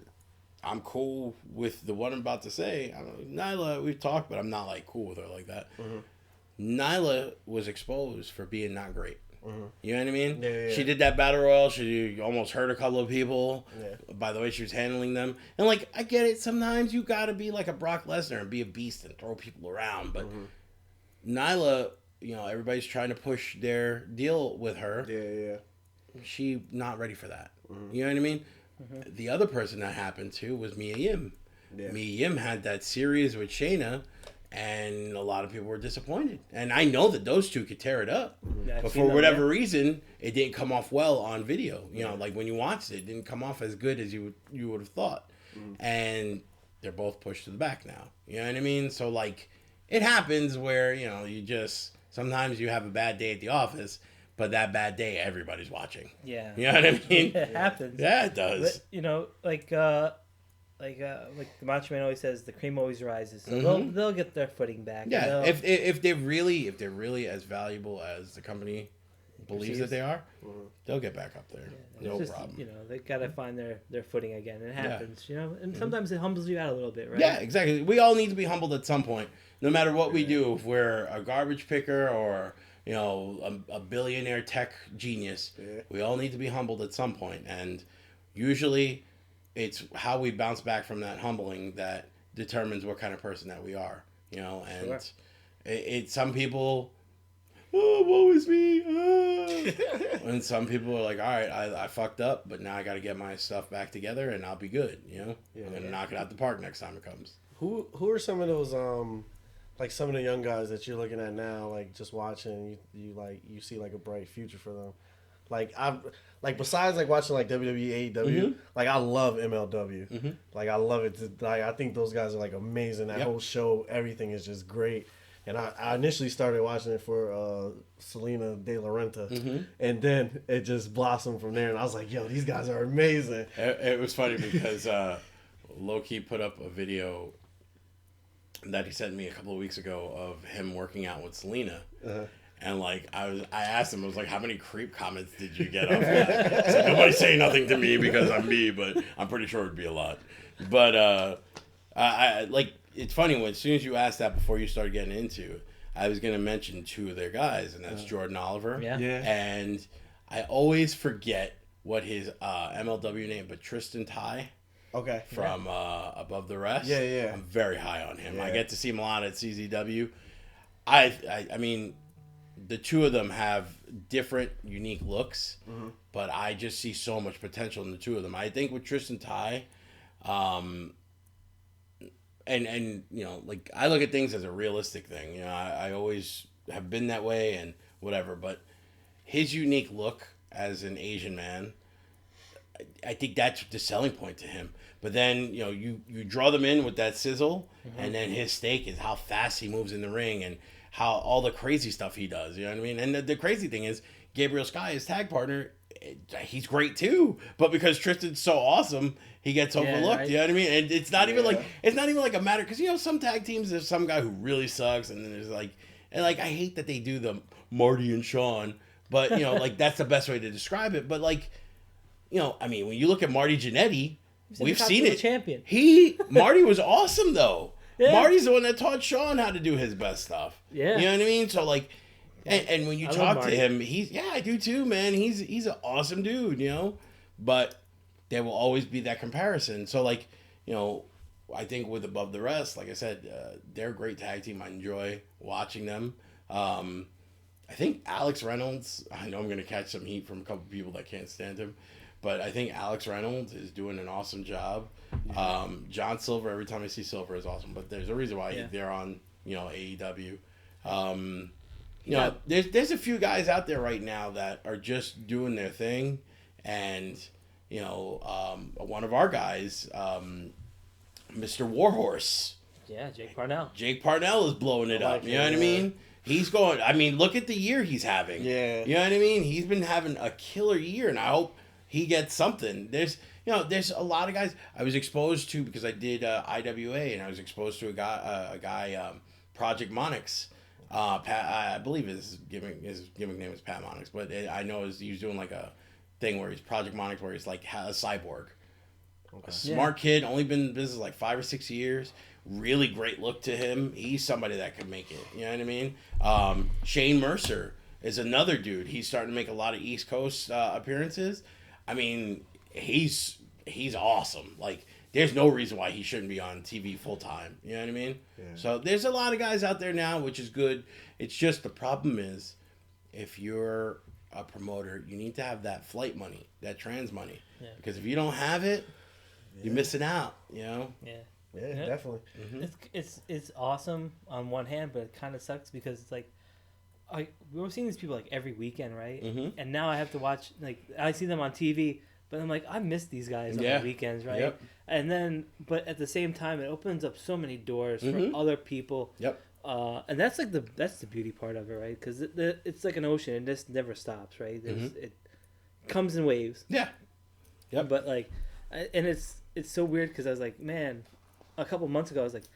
I'm cool with the one I'm about to say. Nyla, we've talked, but I'm not like cool with her like that. Nyla was exposed for being not great. You know what I mean? Yeah. She did that battle royal. She almost hurt a couple of people by the way she was handling them. And like, I get it. Sometimes you got to be like a Brock Lesnar and be a beast and throw people around. But Nyla, everybody's trying to push their deal with her. Yeah. She not ready for that. You know what I mean? The other person that happened to was Mia Yim. Yeah. Mia Yim had that series with Shayna, and a lot of people were disappointed. And I know that those two could tear it up. Yeah, But for whatever reason, it didn't come off well on video. Like when you watched it, it didn't come off as good as you would have thought. And they're both pushed to the back now. You know what I mean? So like, it happens where, you just, sometimes you have a bad day at the office, but that bad day, everybody's watching. Yeah. You know what I mean? It happens. Yeah, it does. But, like the Macho Man always says, the cream always rises. So they'll get their footing back. Yeah, if they're really as valuable as the company believes that they are, they'll get back up there. No problem. They gotta find their footing again. It happens. And sometimes it humbles you out a little bit, right? Yeah, exactly. We all need to be humbled at some point, no matter what we do. If we're a garbage picker or a billionaire tech genius, we all need to be humbled at some point. And usually, it's how we bounce back from that humbling that determines what kind of person that we are. And it some people, woe is me. And some people are like, all right, I fucked up, but now I got to get my stuff back together and I'll be good. I'm gonna knock it out the park next time it comes. Who are some of those like some of the young guys that you're looking at now, like just watching, you see like a bright future for them? Like besides like watching like WWE, AEW, like I love MLW. Like I love it. I think those guys are like amazing. That whole show, everything is just great. And I initially started watching it for Selena De La Renta, and then it just blossomed from there. And I was like, yo, these guys are amazing. It was funny because Loki put up a video that he sent me a couple of weeks ago of him working out with Selena. And like I asked him, I was like, how many creep comments did you get off of that? So nobody's saying nothing to me because I'm me, but I'm pretty sure it'd be a lot. But I like, it's funny when as soon as you asked that before you started getting into it, I was gonna mention two of their guys, and that's Jordan Oliver. Yeah. And I always forget what his MLW name, but Tristan Ty. Okay. From Above the Rest. Yeah. I'm very high on him. I get to see him a lot at CZW. I mean, the two of them have different, unique looks, but I just see so much potential in the two of them. I think with Tristan Ty, and like I look at things as a realistic thing. I always have been that way and whatever, but his unique look as an Asian man, I think that's the selling point to him. But then, you draw them in with that sizzle, and then his stake is how fast he moves in the ring and how all the crazy stuff he does. You know what I mean? And the crazy thing is, Gabriel Sky, his tag partner, he's great too. But because Tristan's so awesome, he gets overlooked. Right. You know what I mean? And it's not even like a matter, because some tag teams, there's some guy who really sucks, and then there's I hate that they do the Marty and Sean, but like that's the best way to describe it. But I mean, when you look at Marty Jannetty, we've seen it. Champion. Marty was awesome though. Yeah. Marty's the one that taught Sean how to do his best stuff. Yeah. You know what I mean? So and when you talk to him, I do too, man. He's an awesome dude, But there will always be that comparison. So I think with Above the Rest, like I said, they're a great tag team. I enjoy watching them. I think Alex Reynolds, I know I'm going to catch some heat from a couple people that can't stand him, but I think Alex Reynolds is doing an awesome job. John Silver, every time I see Silver, is awesome, but there's a reason why they're on, AEW. you know, there's a few guys out there right now that are just doing their thing, and you know, one of our guys, Mr. Warhorse. Yeah, Jake Parnell. Jake Parnell is blowing it up. Like You know what I mean? He's going. I mean, look at the year he's having. Yeah. You know what I mean? He's been having a killer year, and I hope he gets something. There's a lot of guys I was exposed to because I did IWA, and I was exposed to a guy, Project Monix. I believe his gimmick name is Pat Monix, but I know he's doing like a thing where he's Project Monix, where he's like a cyborg. Okay. A smart kid, only been in business like 5 or 6 years. Really great look to him. He's somebody that could make it. You know what I mean? Shane Mercer is another dude. He's starting to make a lot of East Coast appearances. I mean, he's awesome. Like, there's no reason why he shouldn't be on TV full time. You know what I mean? Yeah. So there's a lot of guys out there now, which is good. It's just the problem is, if you're a promoter, you need to have that flight money, that trans money. Yeah. Because if you don't have it, you're missing out. You know? Yeah. Yeah, definitely. Mm-hmm. It's awesome on one hand, but it kind of sucks because it's like, we were seeing these people like every weekend, right? Mm-hmm. And now I have to watch, like, I see them on TV, but I'm like, I miss these guys on the weekends, right? Yep. And then, but at the same time, it opens up so many doors for other people. Yep. And that's like that's the beauty part of it, right? Because it's like an ocean, and this never stops, right? It comes in waves. Yeah. Yep. But like, and it's so weird because I was like, man, a couple months ago, I was like,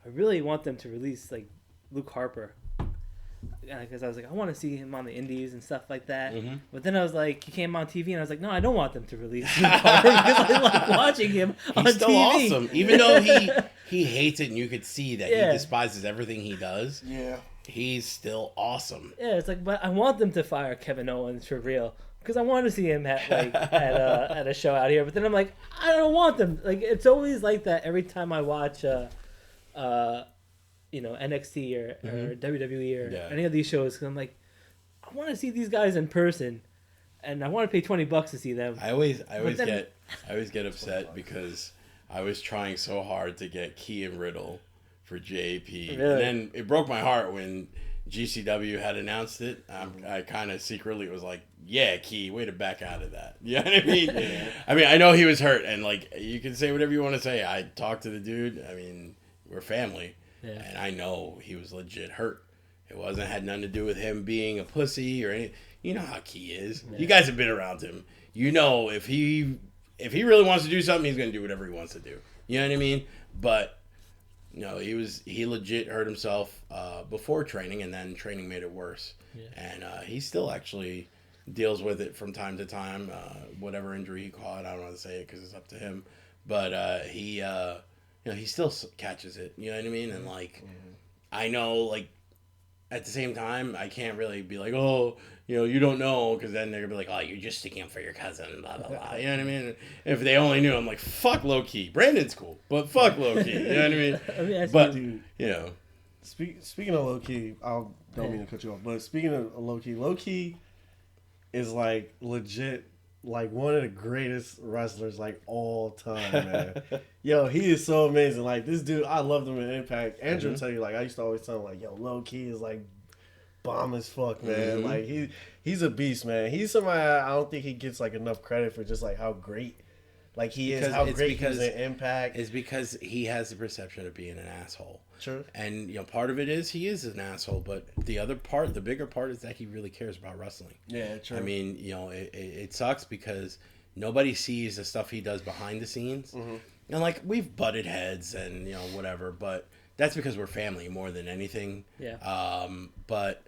I really want them to release like Luke Harper, because I was like, I want to see him on the Indies and stuff like that. Mm-hmm. But then I was like, he came on TV, and I was like, no, I don't want them to release Luke Harper because I like watching him on TV. He's still awesome, even though he hates it, and you could see that he despises everything he does. Yeah, he's still awesome. Yeah, it's like, but I want them to fire Kevin Owens for real. Because I want to see him at a show out here, but then I'm like, I don't want them. Like, it's always like that every time I watch, NXT or WWE or any of these shows. Because I'm like, I want to see these guys in person, and I want to pay $20 to see them. I always get upset because I was trying so hard to get Key and Riddle for JP, and then it broke my heart when GCW had announced it. I kind of secretly was like, yeah, Key, way to back out of that. You know what I mean? I mean, I know he was hurt, and like, you can say whatever you want to say. I talked to the dude. I mean, we're family, and I know he was legit hurt. It had nothing to do with him being a pussy or anything. You know how Key is. Yeah. You guys have been around him. You know, if he really wants to do something, he's going to do whatever he wants to do. You know what I mean? But no, he legit hurt himself before training, and then training made it worse. Yeah. And he still actually deals with it from time to time. Whatever injury he caught, I don't want to say it because it's up to him. But he still catches it. You know what I mean? And like, I know, like, at the same time, I can't really be like, oh, you don't know, because then they're gonna be like, oh, you're just sticking up for your cousin, blah blah blah. You know what I mean? If they only knew, I'm like, fuck low key. Brandon's cool, but fuck low key. You know what I mean? But dude, Speaking of low key, I don't mean to cut you off, but speaking of low key is like legit, like one of the greatest wrestlers like all time, man. Yo, he is so amazing. Like, this dude, I loved him in Impact. Andrew will tell you, like, I used to always tell him, like, yo, low key is like bomb as fuck, man. Like, he's a beast, man. He's somebody I don't think he gets like enough credit for just like how great like he is, how great he is in Impact. It's because he has the perception of being an asshole. True. And part of it is he is an asshole, but the other part, the bigger part, is that he really cares about wrestling. Yeah, true. I mean, it sucks because nobody sees the stuff he does behind the scenes. Mm-hmm. And like, we've butted heads and whatever, but that's because we're family more than anything. Yeah. But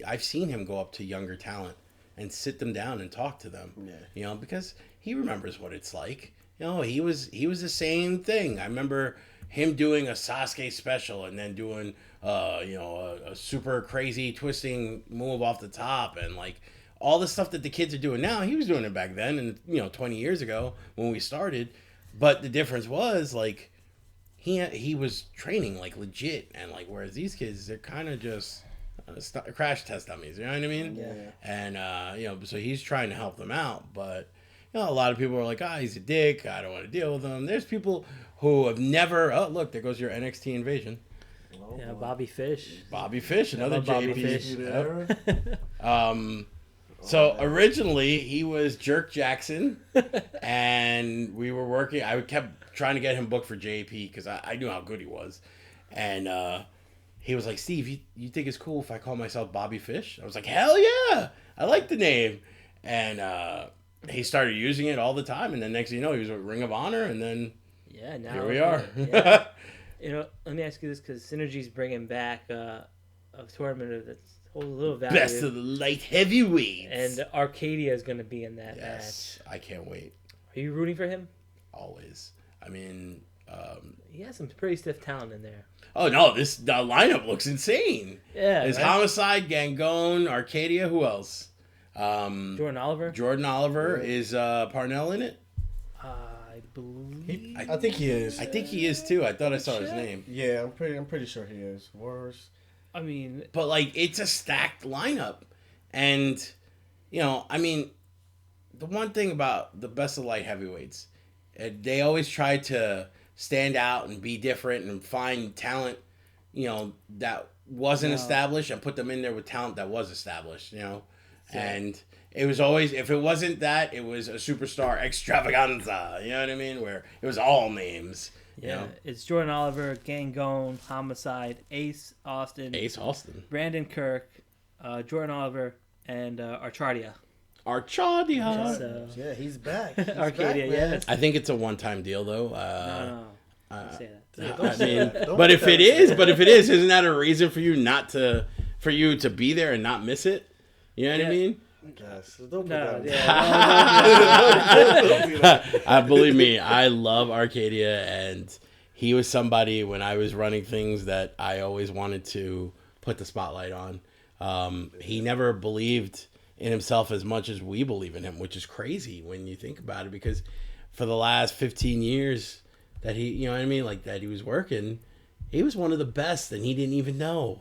I've seen him go up to younger talent and sit them down and talk to them. Yeah. Because he remembers what it's like. He was the same thing. I remember him doing a Sasuke special and then doing a super crazy twisting move off the top, and like all the stuff that the kids are doing now, he was doing it back then, and 20 years ago when we started. But the difference was, like, he was training like legit, and like, whereas these kids, they're kind of just crash test dummies. You know what I mean? Yeah. And so he's trying to help them out, but a lot of people are like, he's a dick, I don't want to deal with him. There's people who have never, oh, look, there goes your NXT invasion. Oh, Yeah, boy. Bobby Fish. Bobby Fish, another Bobby JP. Fish. You Yep. there? So originally he was Jerk Jackson, and we were working. I kept trying to get him booked for JP because I knew how good he was, and he was like, "Steve, you think it's cool if I call myself Bobby Fish?" I was like, "Hell yeah, I like the name," and he started using it all the time. And then next thing you know, he was with Ring of Honor, and then Yeah, now here we are. Yeah. Let me ask you this because Synergy's bringing back a tournament that's holds a little value. Best of the light heavyweights. And Arcadia is going to be in that Yes, I can't wait. match. Are you rooting for him? Always. I mean, He has some pretty stiff talent in there. oh no, the lineup looks insane. Yeah, It's right? Homicide, Gangone, Arcadia. Who else? Jordan Oliver. Jordan Oliver. Is Parnell in it? I believe. I think he is. I think he is too. I thought I saw his Check. name. Yeah, I'm pretty sure he is. Worse. I mean, But like, it's a stacked lineup, and I mean, the one thing about the best of light heavyweights, they always try to stand out and be different and find talent, that wasn't established and put them in there with talent that was established, and it was always, if it wasn't that, it was a superstar extravaganza, you know what I mean, where it was all names. yeah, it's Jordan Oliver, Gangone, Homicide, Ace Austin, Brandon Kirk, Jordan Oliver, and Arcadia. Arcadia. So, Yeah, he's back. He's Arcadia, back, man. yes. I think it's a one-time deal though. No. Don't say that. I mean, Don't but put if that it is, isn't that a reason for you to be there and not miss it? You know what I mean? Yes. Don't put No, that. yeah. Believe me, I love Arcadia, and he was somebody when I was running things that I always wanted to put the spotlight on. He never believed in himself as much as we believe in him, which is crazy when you think about it, because for the last 15 years that he, you know what I mean, like that he was working, he was one of the best, and he didn't even know,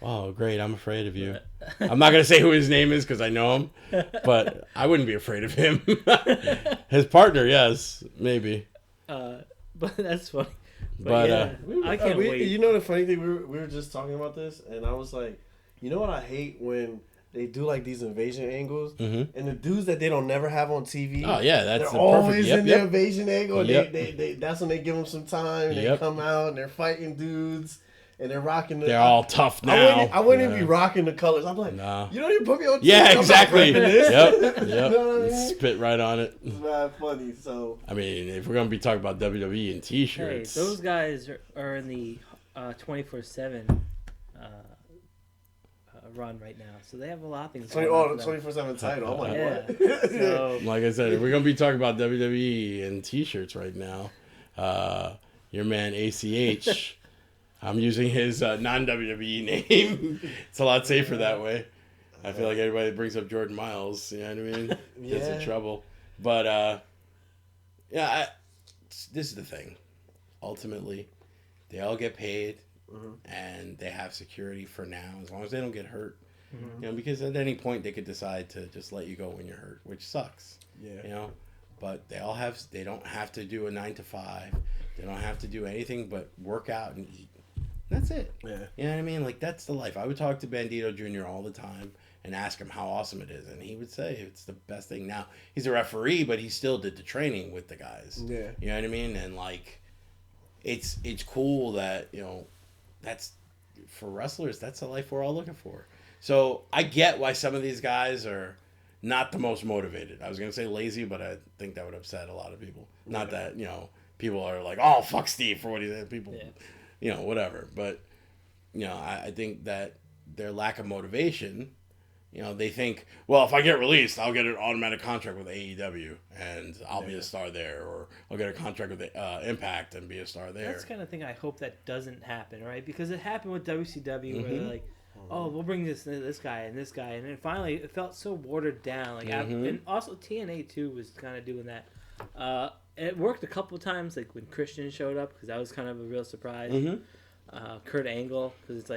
Oh, great. I'm afraid of you. I'm not going to say who his name is because I know him, but I wouldn't be afraid of him. His partner, yes, maybe. But that's funny. But, yeah, I can't wait. You know the funny thing, we were just talking about this, and I was like, you know what I hate when they do like these invasion angles, and the dudes that they don't never have on TV. Oh yeah, that's they're the always perfect. in the invasion angle. And Yep. they that's when they give them some time. And They come out and they're fighting dudes. And they're rocking the. They're all tough now. I wouldn't even be rocking the colors. I'm like, you don't even put me on. Yeah, TV. exactly. I'm not repping this. Yep. You know what I mean? Spit right on it. It's mad funny. So I mean, if we're gonna be talking about WWE and Hey, T-shirts, those guys are in the 24/7 run right now, so they have a lot of things. the 24/7 title. I'm like, Yeah. what? So, like I said, if we're gonna be talking about WWE and T-shirts right now, your man ACH. I'm using his non-WWE name. It's a lot safer that way. I feel like everybody that brings up Jordan Miles, you know what I mean? Gets in trouble. But, this is the thing. Ultimately, they all get paid, and they have security for now, as long as they don't get hurt. Because at any point, they could decide to just let you go when you're hurt, which sucks. Yeah. But they don't have to do a 9 to 5. They don't have to do anything but work out and eat. That's it. Yeah. You know what I mean? Like, that's the life. I would talk to Bandito Jr. all the time and ask him how awesome it is. And he would say it's the best thing. Now, he's a referee, but he still did the training with the guys. Yeah. You know what I mean? And, like, it's cool that, that's, for wrestlers, that's the life we're all looking for. So, I get why some of these guys are not the most motivated. I was going to say lazy, but I think that would upset a lot of people. Not that, people are like, oh, fuck Steve for what he did. People... Yeah. Whatever. But, I think that their lack of motivation, they think, well, if I get released, I'll get an automatic contract with AEW and I'll be a star there. Or I'll get a contract with Impact and be a star there. that's the kind of thing I hope that doesn't happen, right? Because it happened with WCW where they're like, oh, we'll bring this guy and this guy. And then finally it felt so watered down. Like, and also TNA, too, was kind of doing that. It worked a couple of times, like when Christian showed up, because that was kind of a real surprise. Kurt Angle, because it's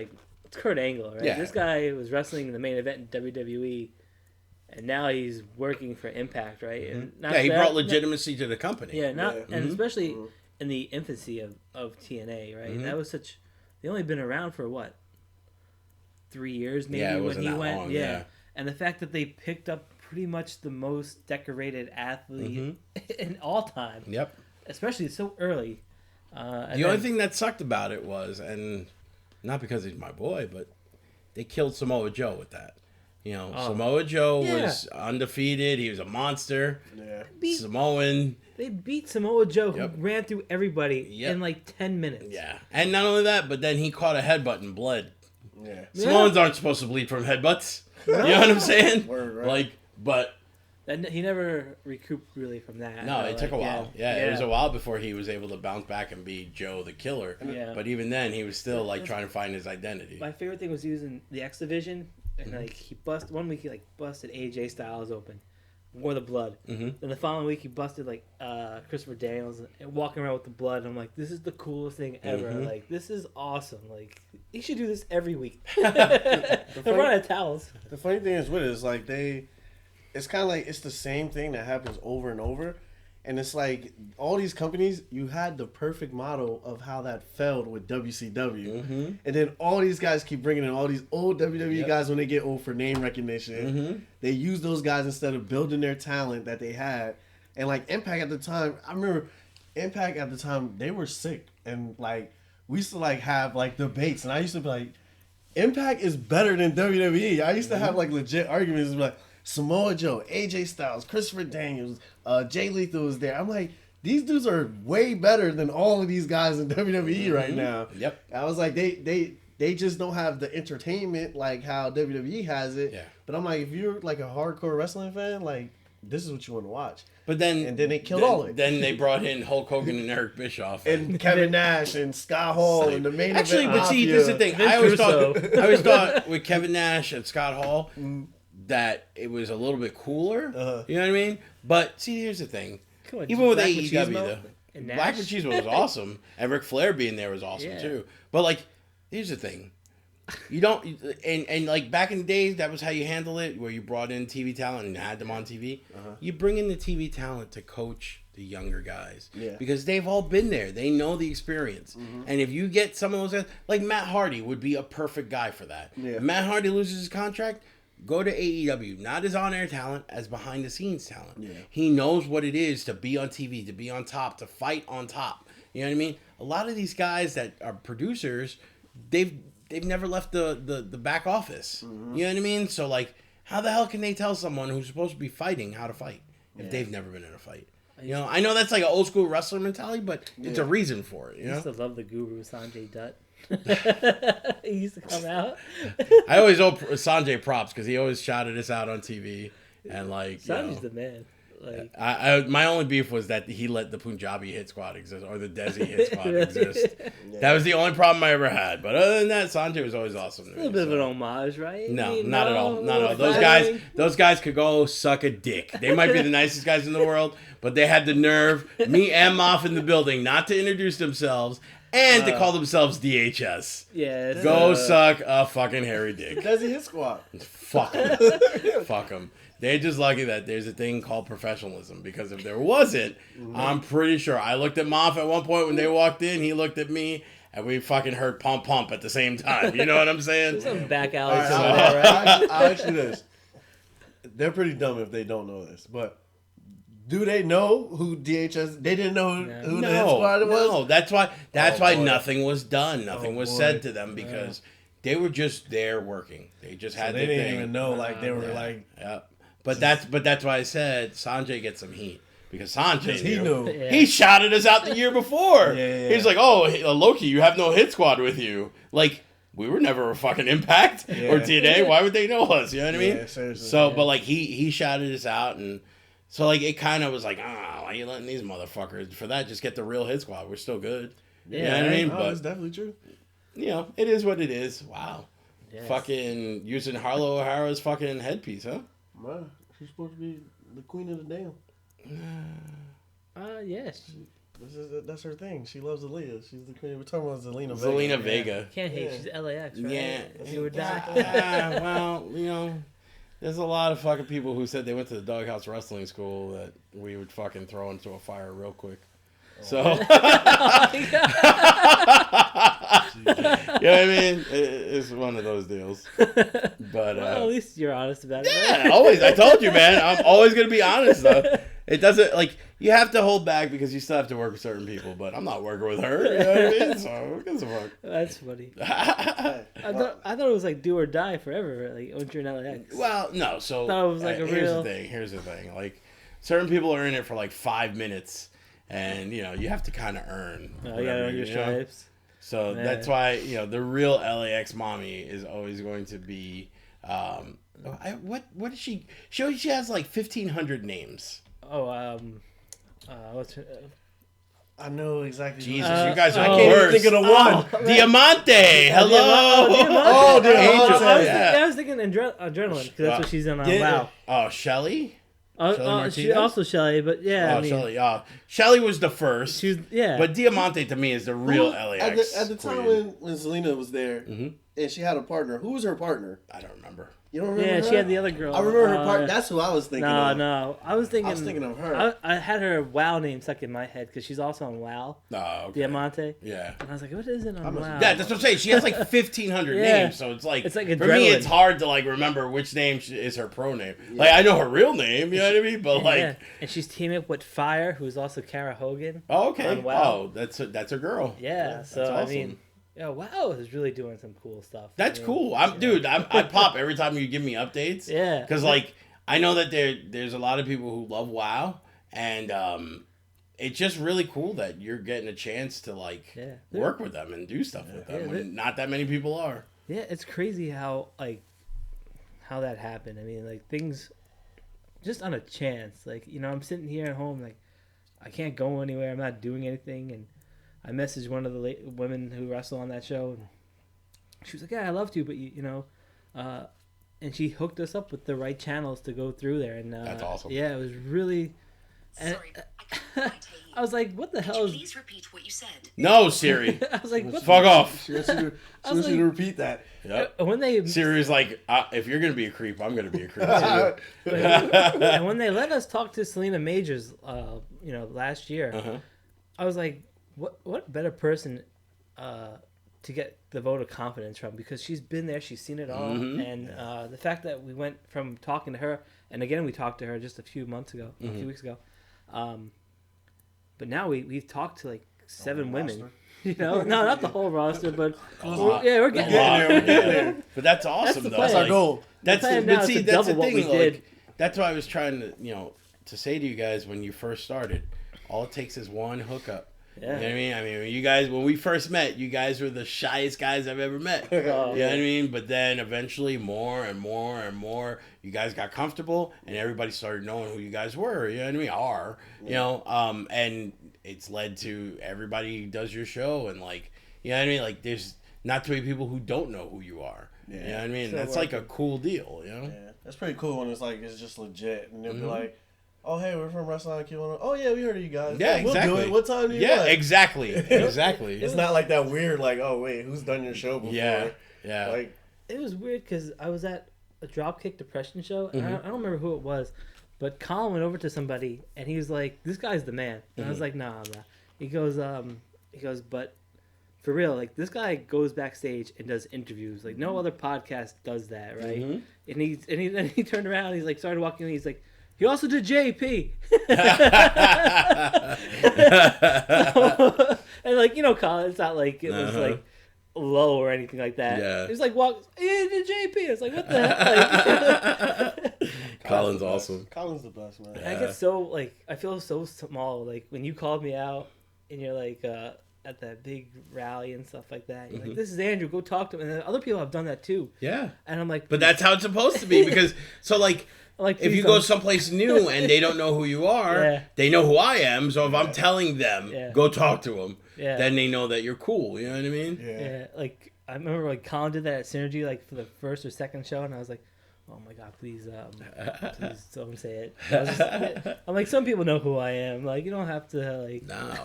Kurt Angle, right? Yeah. This guy was wrestling in the main event in WWE, and now he's working for Impact, right? And He brought legitimacy to the company. and especially in the infancy of TNA, right? Mm-hmm. That was such. They only been around for what? 3 years, maybe Yeah, it when wasn't he that went. long, yeah. yeah. And the fact that they picked up pretty much the most decorated athlete in all time, Yep. especially so early. The only thing that sucked about it was, and not because he's my boy, but they killed Samoa Joe with that. You know, Samoa Joe was undefeated. He was a monster. Yeah. Samoan. They beat Samoa Joe, who ran through everybody in like 10 minutes. Yeah. And not only that, but then he caught a headbutt and bled. Yeah. Samoans aren't supposed to bleed from headbutts. You know what I'm saying? Word, right. Like, but... And he never recouped really from that. No, it took a while. Yeah, it was a while before he was able to bounce back and be Joe the Killer. Yeah. But even then, he was still like trying to find his identity. My favorite thing was using the X Division, and like he busted 1 week. He like busted AJ Styles open, wore the blood. Then the following week he busted like Christopher Daniels and walking around with the blood. And I'm like, this is the coolest thing ever. Like this is awesome. Like he should do this every week. They're running out of towels. The funny thing is with it is like it's kind of like it's the same thing that happens over and over, and it's like all these companies, you had the perfect model of how that failed with WCW, and then all these guys keep bringing in all these old WWE guys when they get old for name recognition. They use those guys instead of building their talent that they had, and like Impact at the time, I remember Impact at the time they were sick, and like we used to like have like debates, and I used to be like, Impact is better than WWE. I used to have like legit arguments like. Samoa Joe, AJ Styles, Christopher Daniels, Jay Lethal was there. I'm like, these dudes are way better than all of these guys in WWE right now. Yep. I was like, they just don't have the entertainment like how WWE has it. Yeah. But I'm like, if you're like a hardcore wrestling fan, like this is what you want to watch. But then, and then they killed all of it. Then they brought in Hulk Hogan and Eric Bischoff and Kevin Nash and Scott Hall and the main Actually, event. but see, this is the thing. I always thought with Kevin Nash and Scott Hall that it was a little bit cooler. You know what I mean? But see, here's the thing. On, even with Black AEW, though, Black Machismo was awesome, and Ric Flair being there was awesome too. But like, here's the thing. You don't, and like back in the days, that was how you handle it, where you brought in TV talent and had them on TV. You bring in the TV talent to coach the younger guys, because they've all been there. They know the experience, and if you get some of those guys, like Matt Hardy would be a perfect guy for that. If Matt Hardy loses his contract, go to AEW, not as on-air talent, as behind-the-scenes talent. He knows what it is to be on TV, to be on top, to fight on top. You know what I mean? A lot of these guys that are producers, they've never left the back office. You know what I mean? So, like, how the hell can they tell someone who's supposed to be fighting how to fight if they've never been in a fight? You know, I know that's like an old-school wrestler mentality, but it's a reason for it, you know? I used to love the guru, Sanjay Dutt. He used to come out. I always owe Sanjay props because he always shouted us out on TV, and like Sanjay's the man. Like, my only beef was that he let the Punjabi hit squad exist or the Desi hit squad exist. That was the only problem I ever had. But other than that, Sanjay was always awesome. To me, a little bit of an homage, right? No, not at all. Not at all. Those guys could go suck a dick. They might be the nicest guys in the world, but they had the nerve, me and Moff in the building, not to introduce themselves. And to call themselves DHS. Yeah. Go suck a fucking hairy dick. Desi hit squad. Fuck them. Fuck them. They're just lucky that there's a thing called professionalism. Because if there wasn't, I'm pretty sure. I looked at Moff at one point when they walked in. He looked at me. And we fucking heard pump pump at the same time. You know what I'm saying? Some back alley Right, somewhere, right? I'll ask you this. They're pretty dumb if they don't know this. But do they know who DHS? They didn't know who the hit squad was? No, that's why nothing was done. Nothing was said to them because they were just there working. They just had they their didn't thing. even know like they were like. Yeah. But that's why I said Sanjay gets some heat. Because Sanjay he knew. Yeah. He shouted us out the year before. He's like, "Oh, Loki, you have no hit squad with you." Like, we were never a fucking Impact or TNA. Why would they know us? You know what I mean? Yeah, seriously. So, but like he shouted us out, and so like it kind of was like, why are you letting these motherfuckers for that? Just get the real hit squad. We're still good. Yeah, you know what I mean? No, But it's definitely true. you know, it is what it is. Wow. Yes. Fucking using Harlow O'Hara's fucking headpiece, huh? Wow, she's supposed to be the queen of the damn. Yes. That's her thing. She loves Aaliyah. She's the queen. We're talking about Zelina Vega. Zelina Vega. Can't hate. She's LAX, right? Yeah. You would die. Well, you know, there's a lot of fucking people who said they went to the Doghouse Wrestling School that we would fucking throw into a fire real quick. So, you know what I mean? It's one of those deals. But well, at least you're honest about it. yeah, always. I told you, man. I'm always gonna be honest, though. It doesn't like you have to hold back because you still have to work with certain people. But I'm not working with her. You know what I mean? So who gives a fuck? That's funny. I thought it was like do or die forever. Like once you're in LAX. Well, no. So I thought it was like a real. Here's the thing. Like certain people are in it for like 5 minutes, and you know you have to kind of earn. Oh, you gotta earn your stripes. So that's why the real LAX mommy is always going to be. What is she? She has like 1,500 names. Oh, what's her? I know exactly. Jesus, you guys are I can't worse. even think of the one. Diamante, hello. Diamante. I was thinking adrenaline because that's what she's in on. Wow. Oh, Shelly. She also Shelly, but yeah. Shelly. Shelly was the first. She was, yeah. But Diamante to me is the real LAX. At the time when Selena was there, and she had a partner. Who was her partner? I don't remember. You don't remember? Yeah, her? she had the other girl. I remember her partner. That's who I was thinking of. No. I was thinking of her. I had her WoW name stuck in my head because she's also on WoW. Oh, okay. Diamante. Yeah. And I was like, what is it on WoW? Yeah, that's what I'm saying. She has like 1,500 names, so it's like for adrenaline. me, it's hard to like remember which name is her pro name. Yeah. Like I know her real name, you know what I mean? But like, and she's teaming up with Fire, who's also Kara Hogan. Oh, okay. On WoW. Oh, that's a girl. Yeah. So awesome. I mean. Yeah, WoW is really doing some cool stuff. That's cool. I pop every time you give me updates. Yeah. Because like I know that there's a lot of people who love WoW, and it's just really cool that you're getting a chance to like work with them and do stuff with them when not that many people are. Yeah, it's crazy how that happened. I mean, like things just on a chance. Like I'm sitting here at home, like I can't go anywhere. I'm not doing anything, and I messaged one of the women who wrestle on that show, and she was like, "Yeah, I love to, but and she hooked us up with the right channels to go through there, and that's awesome. Yeah, it was really. Sorry, I can't quite hear you. I was like, "What the hell?" Please repeat what you said. No, Siri. I was like, what "Fuck off." She wants you to repeat that. Yep. When they Siri's like, if you're gonna be a creep, I'm gonna be a creep too. And when they let us talk to Selena Majors, last year, I was like, what better person to get the vote of confidence from, because she's been there, she's seen it all, and the fact that we went from talking to her, and again we talked to her just a few weeks ago, but now we've talked to like 7 women. No, not the whole roster, but we're getting there. But that's awesome, though. That's our goal. That's the thing. Did. That's why I was trying to say to you guys when you first started. All it takes is one hookup. Yeah. You know what I mean? I mean, when we first met, you guys were the shyest guys I've ever met. You know what I mean? But then eventually more and more and more, you guys got comfortable and everybody started knowing who you guys were. You know what I mean? And it's led to everybody does your show, and like, you know what I mean? Like there's not too many people who don't know who you are. Yeah. You know what I mean? So that's like a cool deal, you know? Yeah. That's pretty cool when it's just legit, and they'll be like, "Oh, hey, we're from Wrestling IQ. Oh, yeah, we heard of you guys. Yeah, exactly. We'll do it. What time do you Yeah, want?" exactly. It's not like that weird, like, "Oh, wait, who's done your show before?" Yeah. Like, it was weird because I was at a Dropkick Depression show, and I don't remember who it was, but Colin went over to somebody, and he was like, "This guy's the man." And I was like, "Nah, I'm not." He goes, "But for real, like this guy goes backstage and does interviews. Like no other podcast does that, right?" And he turned around, and he's like, started walking, and he's like, he also did JP. And like, Colin, it's not like it was like low or anything like that. Yeah. It was like, he did JP. It's like, what the hell? Colin's awesome. Colin's the best, man. I get so, I feel so small. Like, when you called me out and you're like, at that big rally and stuff like that, you're like, this is Andrew, go talk to him. And then other people have done that too. Yeah. And I'm like, but that's how it's supposed to be, because, if you go someplace new and they don't know who you are, they know who I am. So if I'm telling them, go talk to them, then they know that you're cool. You know what I mean? Yeah. Like, I remember Colin did that at Synergy, for the first or second show, and I was like, oh my God, please don't say it. I'm like, some people know who I am. Like, you don't have to, Nah,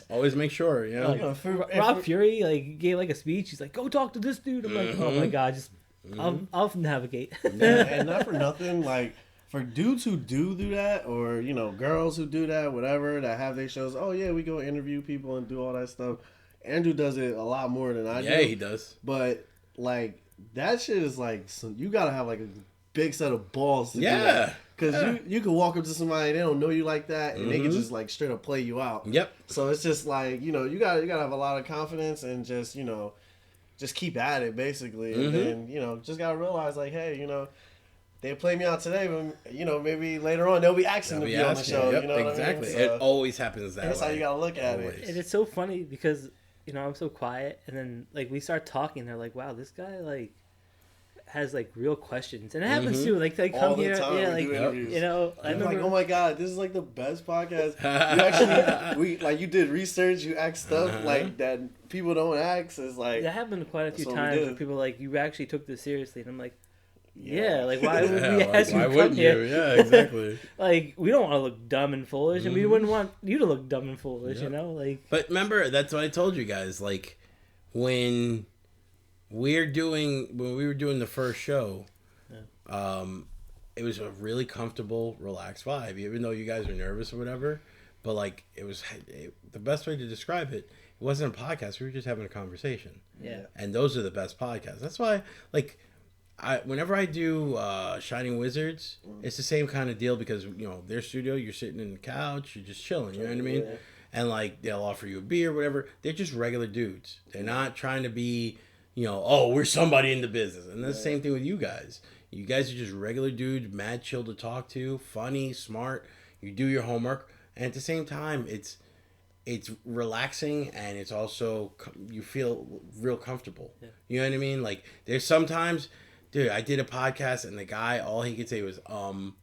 always make sure, you know. Rob Fury, gave, a speech. He's like, go talk to this dude. I'm like, oh my God, just, I'll navigate. And not for nothing, for dudes who do that, or girls who do that, whatever, that have their shows. Oh yeah, we go interview people and do all that stuff. Andrew does it a lot more than I do. Yeah, he does. But like that shit is like, so you gotta have like a big set of balls to do Yeah. that. Because you can walk up to somebody, they don't know you like that, and they can just like straight up play you out. Yep. So it's just like, you gotta have a lot of confidence and just just keep at it basically, and then just gotta realize like, hey, they play me out today, but maybe later on they'll be asking to be on the show. Yep, You know what exactly. I mean? So It always happens that that's way. how you gotta look at Always. it. And it's so funny because I'm so quiet, and then like we start talking, they're like, "Wow, this guy like has like real questions," and it happens too. Like they come All the here, time yeah, we do interviews. I I'm remember. like, oh my god, this is like the best podcast. You actually, you did research, you asked stuff like that people don't ask. It's like That happened quite a few That's what we times do. where people like, you actually took this seriously, and I'm like, yeah, like why would we Yeah, ask you why to come wouldn't here? you? Yeah, exactly. Like we don't want to look dumb and foolish, and we wouldn't want you to look dumb and foolish, like. But remember, that's what I told you guys. Like when we were doing the first show, it was a really comfortable, relaxed vibe. Even though you guys are nervous or whatever, but like the best way to describe it. It wasn't a podcast. We were just having a conversation. Yeah. And those are the best podcasts. That's why, like, whenever I do Shining Wizards, it's the same kind of deal because their studio, you're sitting in the couch, you're just chilling. You know what I mean? Yeah. And like they'll offer you a beer, whatever. They're just regular dudes. They're not trying to be, oh, we're somebody in the business. And that's the same thing with you guys. You guys are just regular dudes, mad chill to talk to, funny, smart. You do your homework, and at the same time, it's relaxing, and it's also you feel real comfortable. Yeah. You know what I mean? Like there's sometimes, dude, I did a podcast and the guy, all he could say was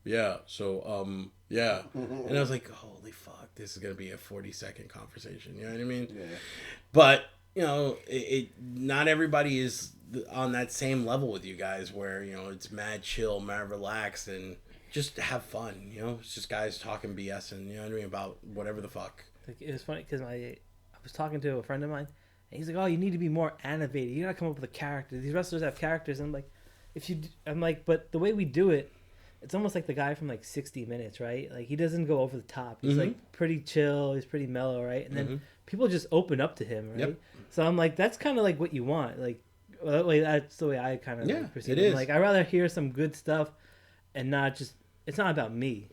yeah, so yeah, and I was like, holy fuck, this is gonna be a 40-second conversation. You know what I mean? Yeah. But not everybody is on that same level with you guys where it's mad chill, mad relaxed, and just have fun. It's just guys talking BS and what I mean, about whatever the fuck. Like, it was funny because I was talking to a friend of mine, and he's like, "Oh, you need to be more animated. You gotta come up with a character. These wrestlers have characters." And I'm like, but the way we do it, it's almost like the guy from like 60 Minutes, right? Like he doesn't go over the top. He's like pretty chill. He's pretty mellow, right? And then people just open up to him, right? Yep. So I'm like, that's kind of like what you want. Like, that's the way I kind of perceive it. Like, I'd rather hear some good stuff, and not just. It's not about me.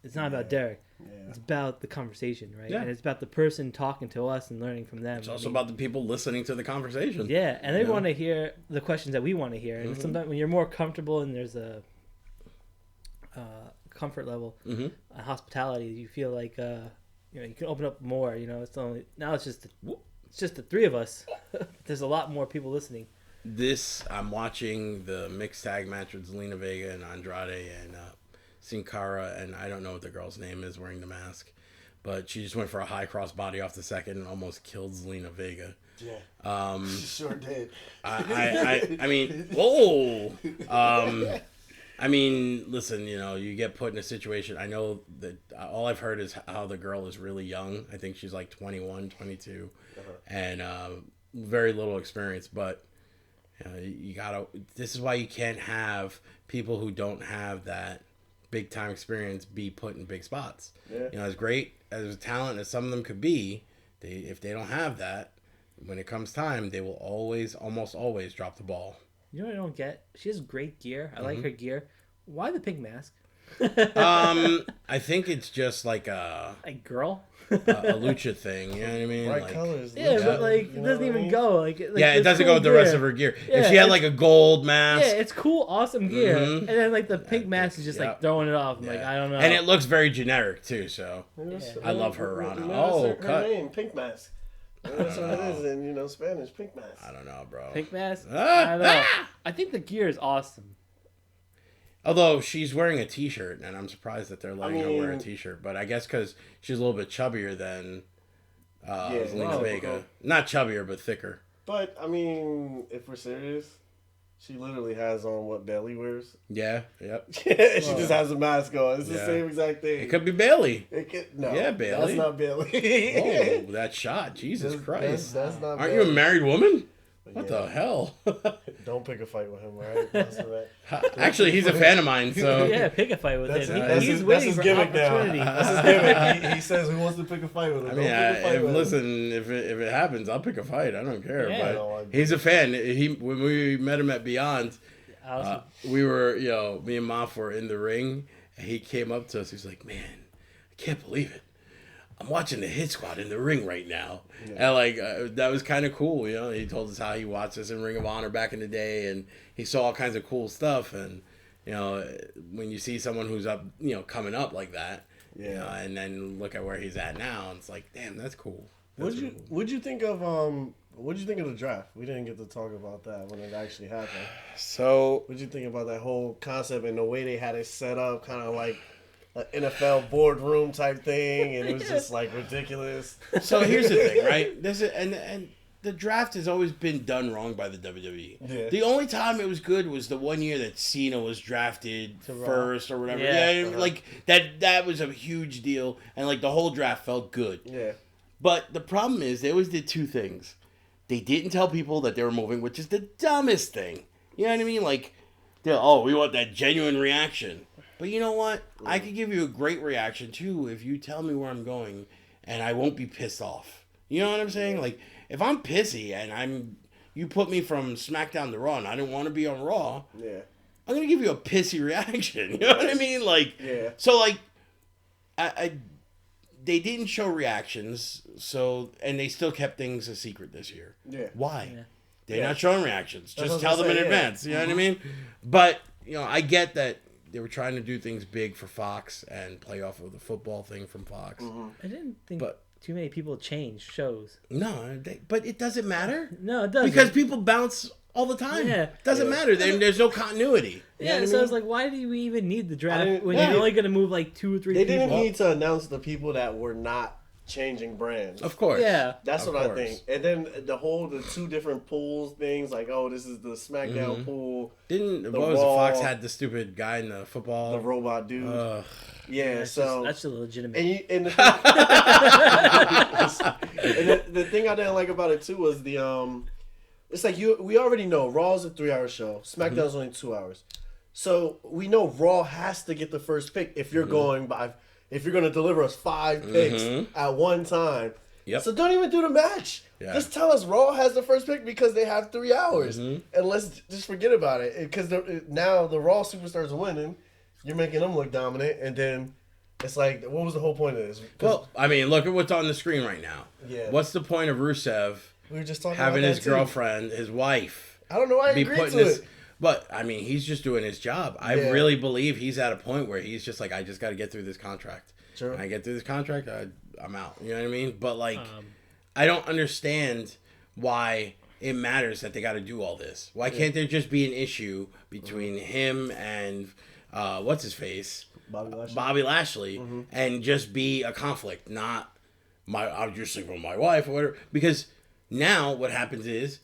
It's not about Derek. Yeah. It's about the conversation, right? Yeah. And it's about the person talking to us and learning from them. It's also about the people listening to the conversation. Yeah, and they want to hear the questions that we want to hear. And sometimes when you're more comfortable and there's a comfort level, hospitality, you feel like you can open up more. It's just the three of us. There's a lot more people listening. I'm watching the mixed tag match with Zelina Vega and Andrade and Sin Cara, and I don't know what the girl's name is wearing the mask, but she just went for a high cross body off the second and almost killed Zelina Vega. Yeah, she sure did. I mean, whoa. I mean, listen, you get put in a situation. I know that all I've heard is how the girl is really young. I think she's like 21, 22, and very little experience, but you gotta. This is why you can't have people who don't have that big time experience be put in big spots. Yeah. As great as a talent as some of them could be, if they don't have that, when it comes time, they will almost always drop the ball. You know what I don't get? She has great gear. I like her gear. Why the pink mask? I think it's just like a girl. a lucha thing, you know what I mean? Bright colors. Yeah, but it doesn't even go. It doesn't go with the rest of her gear. Yeah, if she had like a gold mask, yeah, it's cool, awesome gear, and then like the pink mask is just like throwing it off. I'm like, I don't know, and it looks very generic too. So I love her on it. Oh, her name, Pink Mask. That's what it is in Spanish, Pink Mask. I don't know, bro. Pink mask. I don't know. I think the gear is awesome. Although she's wearing a t-shirt, and I'm surprised that they're letting her wear a t-shirt. But I guess because she's a little bit chubbier than Zelina Vega. Not chubbier, but thicker. But, I mean, if we're serious, she literally has on what Bailey wears. Yeah, yep. She just has a mask on. It's the same exact thing. It could be Bailey. No. Yeah, Bailey. That's not Bailey. Oh, that shot. Jesus Christ. That's not Aren't Bailey. you a married woman? What the hell? Don't pick a fight with him, right? Monsta Mack. Actually, he's a fan of mine, so Yeah, pick a fight with That's, him. that's, He's his, that's waiting his for gimmick now. opportunity. That's his gimmick. He says he wants to pick a fight with him. I mean, Don't pick a fight with him. listen, if it happens, I'll pick a fight. I don't care. Yeah. But he's a fan. When we met him at Beyond, we were, me and Moff were in the ring, and he came up to us. He's like, "Man, I can't believe it. I'm watching the Hit Squad in the ring right now." Yeah. And that was kind of cool. He told us how he watched us in Ring of Honor back in the day, and he saw all kinds of cool stuff. And when you see someone who's up, coming up like that, and then look at where he's at now, and it's like, damn, that's cool. What'd you think of the draft? We didn't get to talk about that when it actually happened. So what'd you think about that whole concept and the way they had it set up, kind of like an NFL boardroom type thing, and it was just like ridiculous. So here's the thing, right? And the draft has always been done wrong by the WWE. Yeah. The only time it was good was the one year that Cena was drafted first or whatever. Yeah, like that was a huge deal, and like the whole draft felt good. Yeah. But the problem is they always did two things. They didn't tell people that they were moving, which is the dumbest thing. You know what I mean? Like, we want that genuine reaction. But you know what? I could give you a great reaction, too, if you tell me where I'm going, and I won't be pissed off. You know what I'm saying? Like, if I'm pissy and you put me from SmackDown to Raw, and I didn't want to be on Raw, I'm going to give you a pissy reaction. You know what I mean? Like, so, like, they didn't show reactions, and they still kept things a secret this year. Yeah. Why? Yeah. They're not showing reactions. Just tell them in advance. You know what I mean? But, I get that they were trying to do things big for Fox and play off of the football thing from Fox. I didn't think too many people changed shows. No, but it doesn't matter. No, it doesn't. Because people bounce all the time. Yeah. It doesn't matter. There's no continuity. Yeah, so it's like, why do we even need the draft when you're only going to move like 2 or 3 people? They didn't need to announce the people that were not changing brands. Of course. Yeah. That's what I think. And then the 2 different pools things, like, this is the SmackDown pool. What was it? Fox had the stupid guy in the football. The robot dude. Yeah, that's a legitimate. And the thing I didn't like about it, too, was it's like we already know Raw's a 3-hour show. SmackDown's only 2 hours. So we know Raw has to get the first pick if you're if you're going to deliver us 5 picks at one time. Yep. So don't even do the match. Yeah. Just tell us Raw has the first pick because they have 3 hours. And let's just forget about it. Because now the Raw superstars are winning. You're making them look dominant. And then it's like, what was the whole point of this? Well, I mean, look at what's on the screen right now. Yeah. What's the point of Rusev we were just talking having about his girlfriend, his wife? I don't know why I agreed to it. But, I mean, he's just doing his job. I really believe he's at a point where he's just like, I just got to get through this contract. Sure. When I get through this contract, I'm out. You know what I mean? But, like, I don't understand why it matters that they got to do all this. Why can't there just be an issue between him and, what's his face? Bobby Lashley. And just be a conflict, not I'm just sleeping with my wife or whatever. Because now what happens is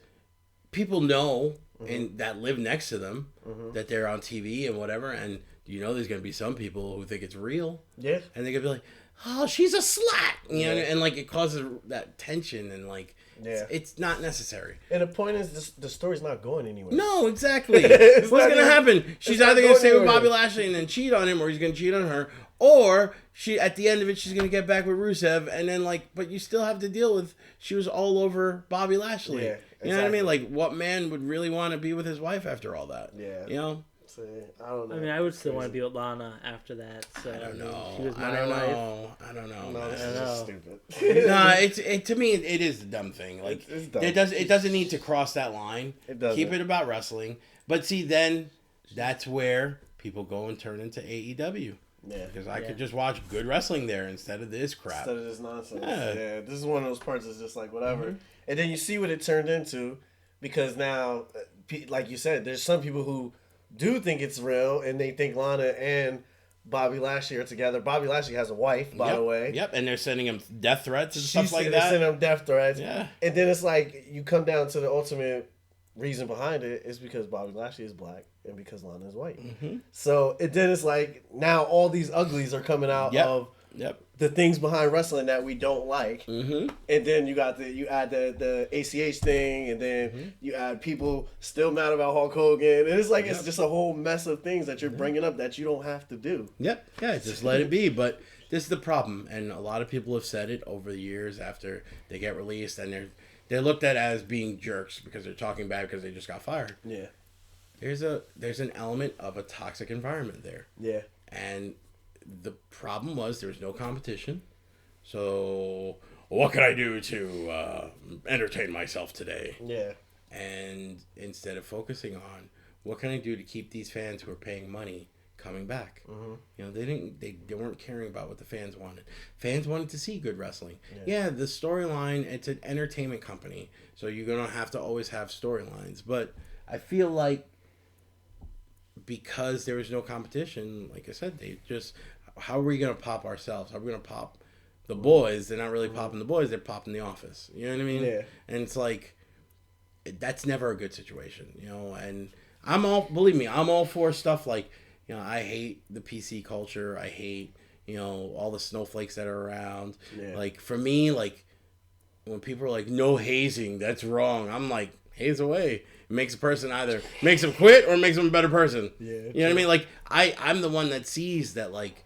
people know and that live next to them that they're on TV and whatever, and there's gonna be some people who think it's real. Yeah. And they're gonna be like, "Oh, she's a slut," and like it causes that tension and like it's not necessary. And the point is, the story's not going anywhere. No, exactly. What's gonna happen? She's either gonna stay with Bobby Lashley and then cheat on him, or he's gonna cheat on her, or she at the end of it she's gonna get back with Rusev, and then but you still have to deal with she was all over Bobby Lashley. Yeah. You know what I mean? Like, what man would really want to be with his wife after all that? Yeah. See, I don't know. I mean, I would still want to be with Lana after that. So I don't know. She was my wife. I don't know. No, this is just stupid. No, to me, it is a dumb thing. Like, it's dumb. It doesn't need to cross that line. It doesn't. Keep it about wrestling. But see, then that's where people go and turn into AEW. Yeah. Because I could just watch good wrestling there instead of this crap. Instead of this nonsense. Yeah. This is one of those parts that's just like, whatever. And then you see what it turned into, because now, like you said, there's some people who do think it's real, and they think Lana and Bobby Lashley are together. Bobby Lashley has a wife, by the way. Yep, and they're sending him death threats and stuff like that. They're sending him death threats. Yeah. And then it's like, you come down to the ultimate reason behind it is because Bobby Lashley is black and because Lana is white. So then it's like, now all these uglies are coming out of the things behind wrestling that we don't like, Mm-hmm. and then you add the ACH thing, and then you add people still mad about Hulk Hogan, and it's like it's just a whole mess of things that you're bringing up that you don't have to do. Yep. Yeah, just let it be. But this is the problem, and a lot of people have said it over the years after they get released, and they're looked at as being jerks because they're talking bad because they just got fired. Yeah. There's an element of a toxic environment there. Yeah. And the problem was there was no competition. So what can I do to entertain myself today? Yeah. And instead of focusing on what can I do to keep these fans who are paying money coming back, you know, they weren't caring about what the fans wanted. Fans wanted to see good wrestling. Yeah, the storyline, it's an entertainment company, so you're gonna have to always have storylines. But I feel like because there was no competition, like I said, they just, how are we gonna pop ourselves? How are we gonna pop the boys? They're not really popping the boys, they're popping the office. You know what I mean? Yeah. And it's like, that's never a good situation, you know. And I'm all for stuff like, you know, I hate the PC culture. I hate, you know, all the snowflakes that are around. Yeah. Like, for me, like, when people are like, no hazing, that's wrong. I'm like, haze away. It makes a person either makes them quit or makes them a better person. Yeah. You know what I mean? Like, I'm the one that sees that, like,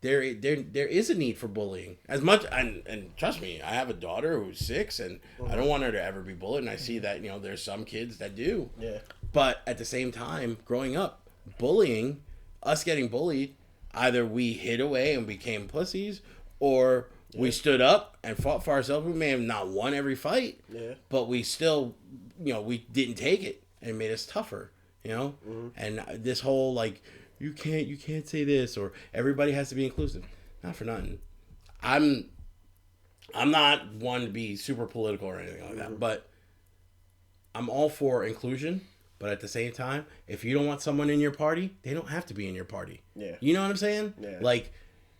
there is a need for bullying. As much, and trust me, I have a daughter who's 6, and I don't want her to ever be bullied, and I see that, you know, there's some kids that do. Yeah. But at the same time, growing up, bullying, us getting bullied, either we hid away and became pussies, or we stood up and fought for ourselves. We may have not won every fight, but we still, you know, we didn't take it, and it made us tougher, you know? And this whole, like, you can't say this, or everybody has to be inclusive. Not for nothing. I'm not one to be super political or anything like that, but I'm all for inclusion. But at the same time, if you don't want someone in your party, they don't have to be in your party. Yeah. You know what I'm saying? Yeah. Like,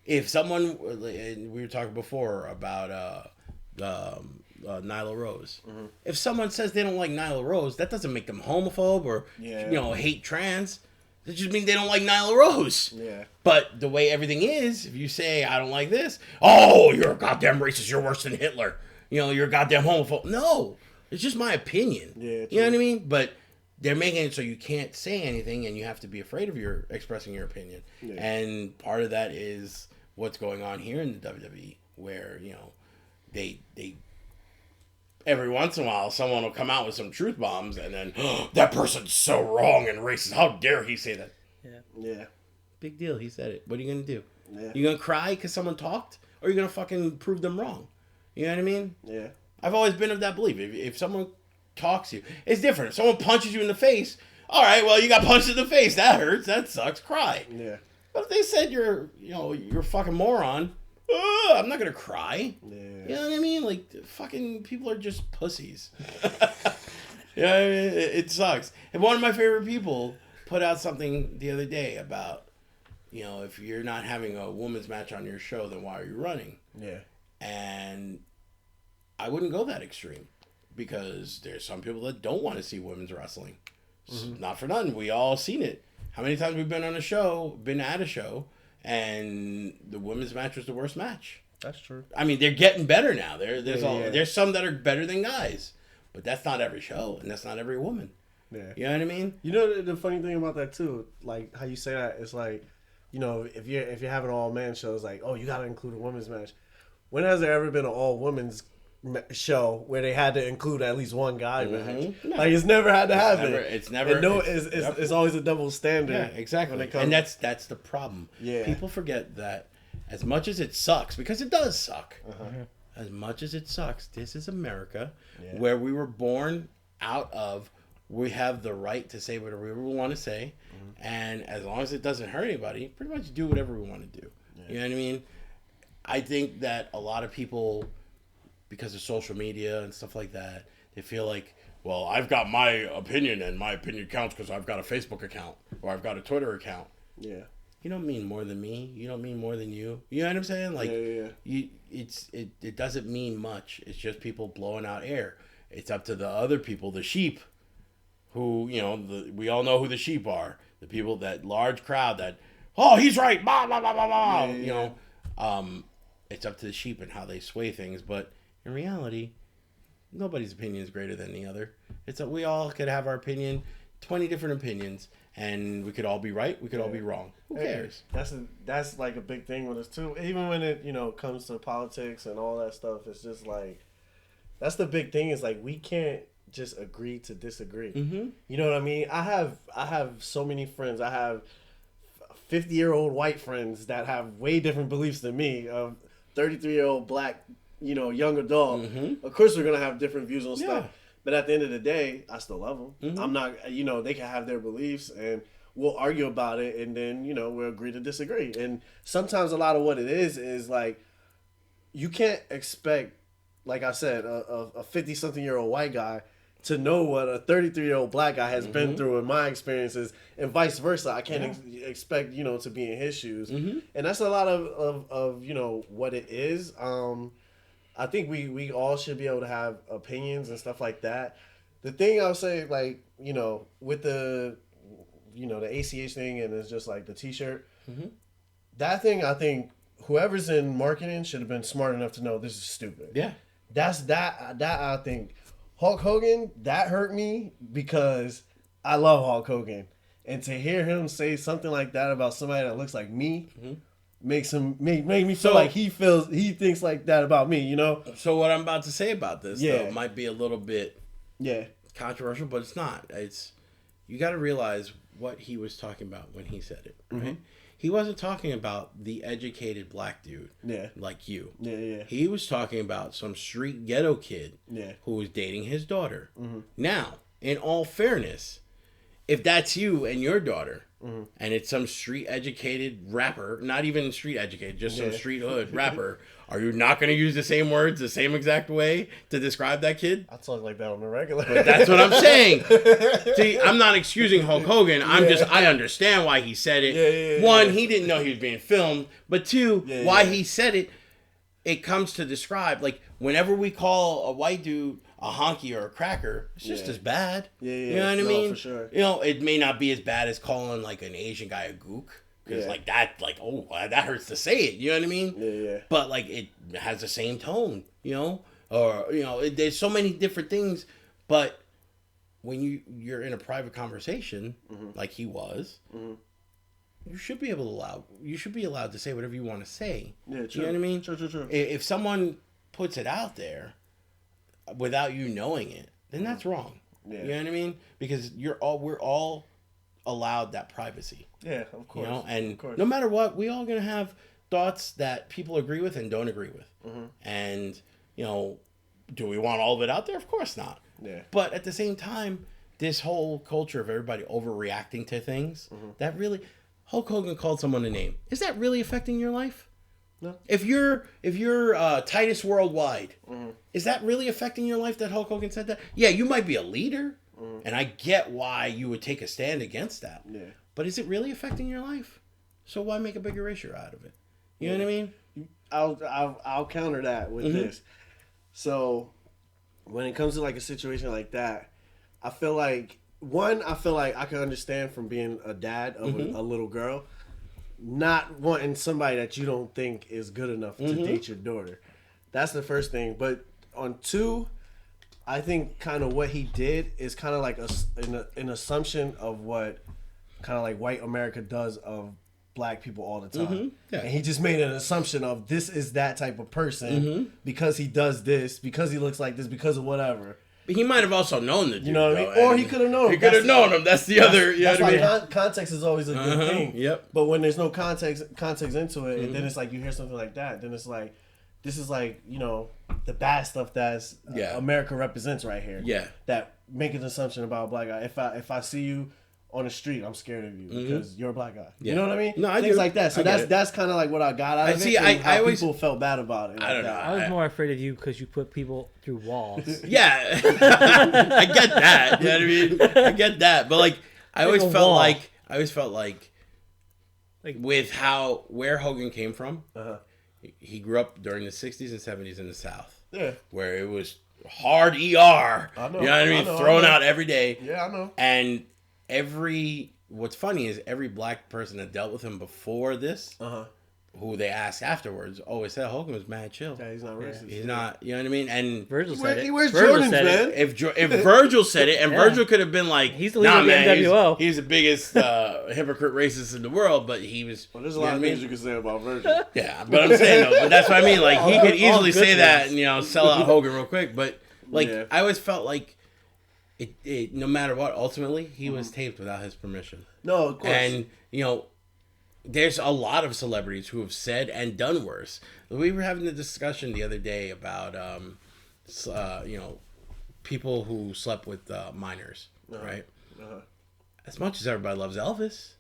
if someone, we were talking before about Nyla Rose. If someone says they don't like Nyla Rose, that doesn't make them homophobe or, you know, hate trans. That just means they don't like Nyla Rose. Yeah. But the way everything is, if you say, I don't like this, oh, you're a goddamn racist, you're worse than Hitler. You know, you're a goddamn homophobe. No, it's just my opinion. Yeah. You know what I mean? But they're making it so you can't say anything and you have to be afraid of expressing your opinion. Yeah. And part of that is what's going on here in the WWE, where, you know, they every once in a while someone will come out with some truth bombs and then, oh, that person's so wrong and racist. How dare he say that? Yeah. Big deal. He said it. What are you going to do? Yeah. You going to cry because someone talked? Or are you going to fucking prove them wrong? You know what I mean? Yeah. I've always been of that belief. If someone talks to you, it's different. If someone punches you in the face, all right, well, you got punched in the face. That hurts. That sucks. Cry. Yeah. But if they said you're a fucking moron, I'm not going to cry. Yeah. You know what I mean? Like, fucking people are just pussies. Yeah, I mean, it sucks. And one of my favorite people put out something the other day about, you know, if you're not having a women's match on your show, then why are you running? Yeah. And I wouldn't go that extreme, because there's some people that don't want to see women's wrestling. Not for nothing. We all seen it. How many times we've been on a show, been at a show, and the women's match was the worst match. That's true. I mean, they're getting better now. There's some that are better than guys, but that's not every show, and that's not every woman. Yeah. You know what I mean? You know the funny thing about that too, like how you say that, it's like, you know, if you're having all man shows, like, oh, you got to include a women's match. When has there ever been an all women's show where they had to include at least one guy match? No. Like, it's never had to happen. It's never. It's always a double standard. Yeah, exactly. And that's the problem. Yeah. People forget that as much as it sucks, because it does suck. As much as it sucks, this is America, where we were born out of. We have the right to say whatever we want to say, and as long as it doesn't hurt anybody, pretty much do whatever we want to do. Yeah. You know what I mean? I think that a lot of people, because of social media and stuff like that, they feel like, well, I've got my opinion, and my opinion counts because I've got a Facebook account or I've got a Twitter account. Yeah. You don't mean more than me. You don't mean more than you. You know what I'm saying? Like, it doesn't mean much. It's just people blowing out air. It's up to the other people, the sheep, who, you know, we all know who the sheep are. The people, that large crowd that, oh, he's right, blah, blah, blah, blah, blah. You know, it's up to the sheep and how they sway things. But in reality, nobody's opinion is greater than the other. We all could have our opinion, 20 different opinions, and we could all be right. We could all be wrong. Who cares? That's like a big thing with us too. Even when it comes to politics and all that stuff, it's just like that's the big thing. Is like we can't just agree to disagree. Mm-hmm. You know what I mean? I have so many friends. I have 50-year-old white friends that have way different beliefs than me. 33-year-old black, young adult. Mm-hmm. Of course, we're gonna have different views on Yeah. stuff. But at the end of the day, I still love them. Mm-hmm. I'm not, they can have their beliefs and we'll argue about it and then, we'll agree to disagree. And sometimes a lot of what it is like, you can't expect, like I said, a 50-something-year-old white guy to know what a 33-year-old black guy has been through in my experiences and vice versa. I can't expect, to be in his shoes. Mm-hmm. And that's a lot of what it is. I think we all should be able to have opinions and stuff like that. The thing I'll say, like, with the, the ACH thing and it's just like the T-shirt, that thing, I think whoever's in marketing should have been smart enough to know this is stupid. Yeah. That I think Hulk Hogan, that hurt me because I love Hulk Hogan. And to hear him say something like that about somebody that looks like me, make me feel like he thinks like that about me, So what I'm about to say about this, though, might be a little bit controversial, but it's not. You got to realize what he was talking about when he said it, right? He wasn't talking about the educated black dude like you. Yeah. He was talking about some street ghetto kid who was dating his daughter. Now, in all fairness, if that's you and your daughter, and it's some street educated rapper, not even street educated, just some street hood rapper, are you not going to use the same words the same exact way to describe that kid? I talk like that on the regular. But that's what I'm saying. See, I'm not excusing Hulk Hogan. I understand why he said it. One, he didn't know he was being filmed. But two, why he said it, it comes to describe, like, whenever we call a white dude a honky or a cracker, it's just as bad. You know what I mean? For sure. It may not be as bad as calling, like, an Asian guy a gook. Because, that hurts to say it. You know what I mean? Yeah. But, like, it has the same tone, Or, there's so many different things. But when you're in a private conversation, like he was, you should be allowed to say whatever you want to say. Yeah, true. You know what I mean? True. If someone puts it out there without you knowing it, then that's wrong. Yeah. You know what I mean? Because we're all allowed that privacy. Yeah, of course. And no matter what, we all gonna have thoughts that people agree with and don't agree with. And do we want all of it out there? Of course not. Yeah. But at the same time, this whole culture of everybody overreacting to things, that really, Hulk Hogan called someone a name. Is that really affecting your life? No. If you're Titus Worldwide, is that really affecting your life that Hulk Hogan said that? Yeah, you might be a leader, and I get why you would take a stand against that. Yeah. But is it really affecting your life? So why make a big erasure out of it? You know what I mean? I'll counter that with this. So when it comes to like a situation like that, I feel like I can understand from being a dad of a little girl, not wanting somebody that you don't think is good enough to date your daughter. That's the first thing. But on two, I think kind of what he did is kind of like an assumption of what kind of like white America does of black people all the time. Yeah. And he just made an assumption of this is that type of person because he does this, because he looks like this, because of whatever. But he might have also known the dude. You know what I mean? Or he could have known him. He could have known him. That's the other. You That's know what why I mean? context is always a good thing. Yep. But when there's no context into it, and then it's like you hear something like that, then it's like, this is like, the bad stuff that's America represents right here. Yeah. That make an assumption about a black guy. If I see you on the street, I'm scared of you because you're a black guy. Yeah. You know what I mean? No, I Things do. like that. So that's kind of like what I got out of it. I always people felt bad about it. I don't know. I was more afraid of you because you put people through walls. Yeah, I get that. You know what I mean? I get that, but like I always felt like with where Hogan came from. He grew up during the 60s and 70s in the South. Yeah, where it was hard ER. I know. You know what I mean? Thrown out every day. Yeah, I know. And what's funny is every black person that dealt with him before this who they asked afterwards, always said Hogan was mad chill. Yeah, he's not racist. He's not, you know what I mean? And Virgil said it. He wears Virgil Jordans, said man. it. if Virgil said it, and Yeah. Virgil could have been like, He's the leader of the man, NWO. he's the biggest hypocrite racist in the world, but he was. Well, there's a you know lot of what I things mean? you can say about Virgil. Yeah, but I'm saying though, but that's what I mean. Like he could easily good say that things. and sell out Hogan real quick. But like Yeah. I always felt like it no matter what, ultimately he was taped without his permission. No, of course. And there's a lot of celebrities who have said and done worse. We were having a discussion the other day about people who slept with minors, right? As much as everybody loves Elvis.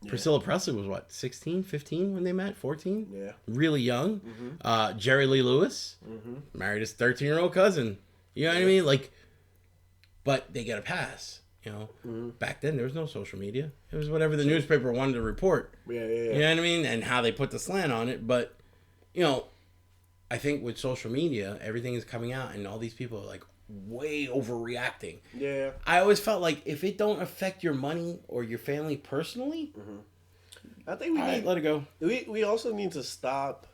Priscilla Presley was what, 16, 15 when they met? 14? Yeah. Really young. Jerry Lee Lewis married his 13-year-old cousin. You know what I mean? Like, but they get a pass. Back then there was no social media. It was whatever the newspaper wanted to report. Yeah. You know what I mean? And how they put the slant on it. But, I think with social media, everything is coming out and all these people are like way overreacting. Yeah. I always felt like if it don't affect your money or your family personally, I think we need let it go. we also need to stop.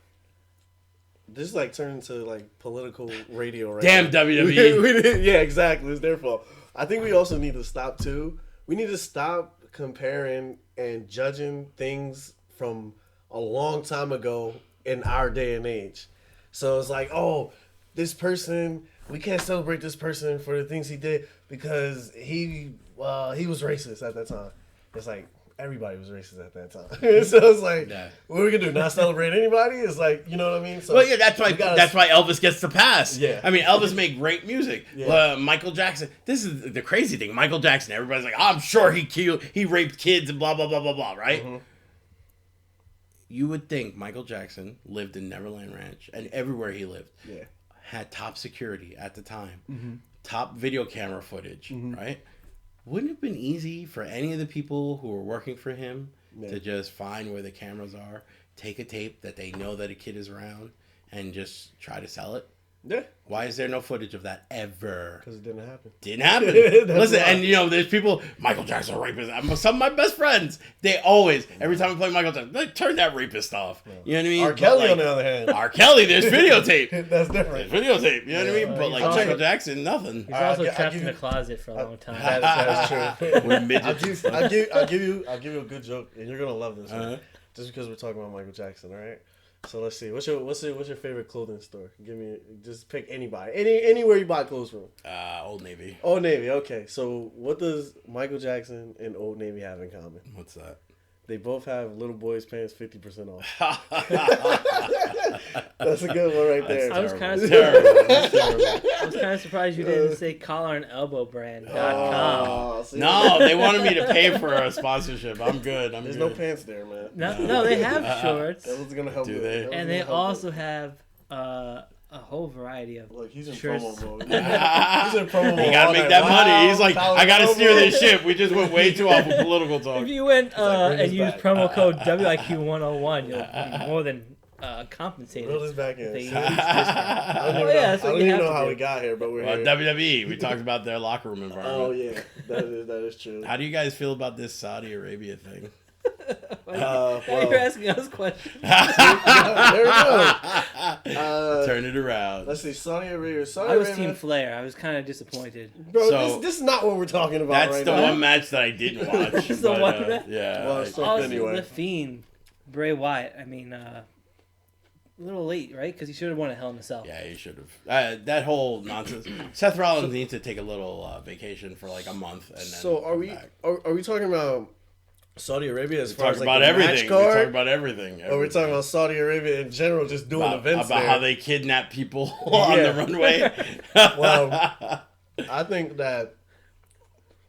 This is like turning into like political radio right Damn now. WWE. Yeah, exactly. It's their fault. I think we also need to stop too. We need to stop comparing and judging things from a long time ago in our day and age. So it's like, oh, this person, we can't celebrate this person for the things he did because he was racist at that time. It's like everybody was racist at that time. So it's like, what are we gonna do? Not celebrate anybody? It's like, you know what I mean? So Well, yeah, that's why Elvis gets the pass. Yeah. I mean, Elvis made great music. Yeah. Michael Jackson. This is the crazy thing. Michael Jackson. Everybody's like, I'm sure he raped kids and blah blah blah blah blah. Right? You would think Michael Jackson lived in Neverland Ranch, and everywhere he lived had top security at the time, top video camera footage. Right? Wouldn't it have been easy for any of the people who were working for him to just find where the cameras are, take a tape that they know that a kid is around, and just try to sell it? Yeah. Why is there no footage of that ever? Because it didn't happen. Didn't happen. That's Listen, why. and there's people, Michael Jackson a rapist. Some of my best friends, they always, every time I play Michael Jackson, they turn that rapist off. You know what I mean? R. Kelly, on the other hand. R. Kelly, there's videotape. That's different. There's videotape. You know what I mean? But like I'll Michael check- Jackson, nothing. He's also I'll trapped give in the you- closet for a long time. That's true. With midgets. I'll give you a good joke, and you're gonna love this one. Just because we're talking about Michael Jackson, all right? So let's see. What's your favorite clothing store? Just pick anybody. Anywhere you buy clothes from. Old Navy. Old Navy, okay. So what does Michael Jackson and Old Navy have in common? What's that? They both have little boys' pants 50% off. That's a good one right there. I was kind of terrible. I was kind of surprised you didn't say collarandelbowbrand.com. Oh, see? No, they wanted me to pay for a sponsorship. I'm good. There's good. no pants there, man. No, they have shorts, That was gonna help. Do you. they? That was and gonna they help also have a whole variety of you. Look, he's in shirts. promo mode. He's in promo mode. You gotta all make night. that money. Wow, He's like, Tyler I gotta promo. steer this ship. We just went way too off of political talk. If you went bring and this used back. promo code WIQ101, you'll be more than compensated. Reel this back in. with a huge I discount. don't even Oh, yeah, know, that's I what don't you even have know to how do. we got here, but we're Well, here. WWE, we talked about their locker room environment. Oh yeah, that is true. How do you guys feel about this Saudi Arabia thing? Now well, you're asking us questions. there we go. Turn it around. Let's see, Saudi Arabia. I was Team Flair. I was kind of disappointed. Bro, So- this is not what we're talking about That's right the now. one match that I didn't watch. That's the but, one match? Yeah. Well, so Also, anyway. the Fiend, Bray Wyatt. I mean, a little late, right? Because he should have won a Hell in a Cell. Yeah, he should have. That whole nonsense. Seth Rollins needs to take a little vacation for like a month. And then So are come we back. are we talking about Saudi Arabia as far Talk as like about the everything. match We talk card? about everything. Or we're talking about Saudi Arabia in general, just doing events about there. how they kidnap people on Yeah. the runway. Well, I think that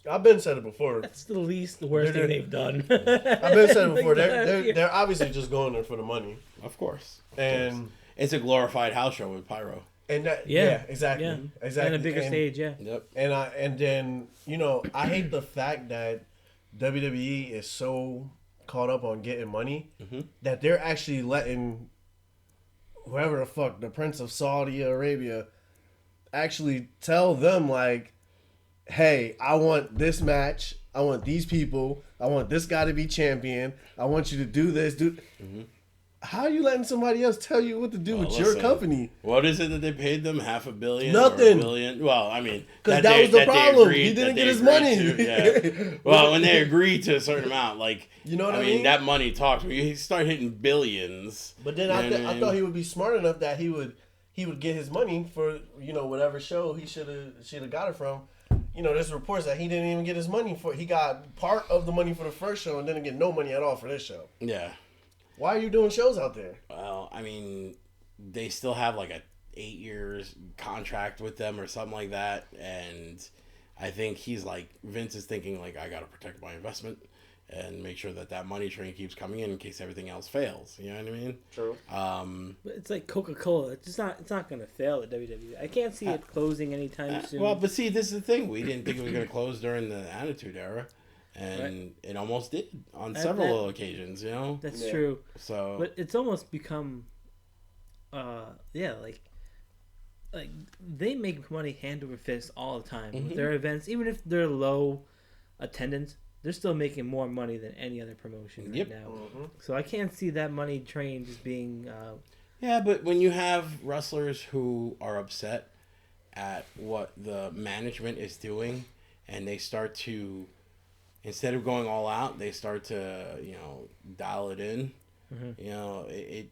I've been said it before. That's the worst thing they've done. I've been said it before. They're obviously just going there for the money, Of course. and It's a glorified house show with pyro. Yeah. exactly, Yeah. exactly, And a bigger stage, yeah. Yep. And then I hate the fact that WWE is so caught up on getting money that they're actually letting whoever the fuck the Prince of Saudi Arabia actually tell them like, hey, I want this match, I want these people, I want this guy to be champion, I want you to do this, How are you letting somebody else tell you what to do with your company? What is it that they paid them? $500 million? Nothing. Or $1 billion? Well, I mean, because that was the problem. He didn't get his money. Yeah. Well, when they agreed to a certain amount, like, you know what I mean? That money talks. You start hitting billions. But then I thought he would be smart enough that he would get his money for whatever show he should have got it from. There's reports that he didn't even get his money for. He got part of the money for the first show and didn't get no money at all for this show. Yeah. Why are you doing shows out there? Well, I mean, they still have like a 8 years contract with them or something like that, and I think he's like, Vince is thinking like, I got to protect my investment and make sure that money train keeps coming in case everything else fails. You know what I mean? True. But it's like Coca-Cola. It's not going to fail at WWE. I can't see it closing anytime soon. Well, but see, this is the thing. We didn't think it was going to close during the Attitude Era. And it almost did on several occasions, That's true. So, but it's almost become, like they make money hand over fist all the time with their events. Even if they're low attendance, they're still making more money than any other promotion right now. Mm-hmm. So I can't see that money train just being. Yeah, but when you have wrestlers who are upset at what the management is doing, and they start to. Instead of going all out, they start to, dial it in. Mm-hmm.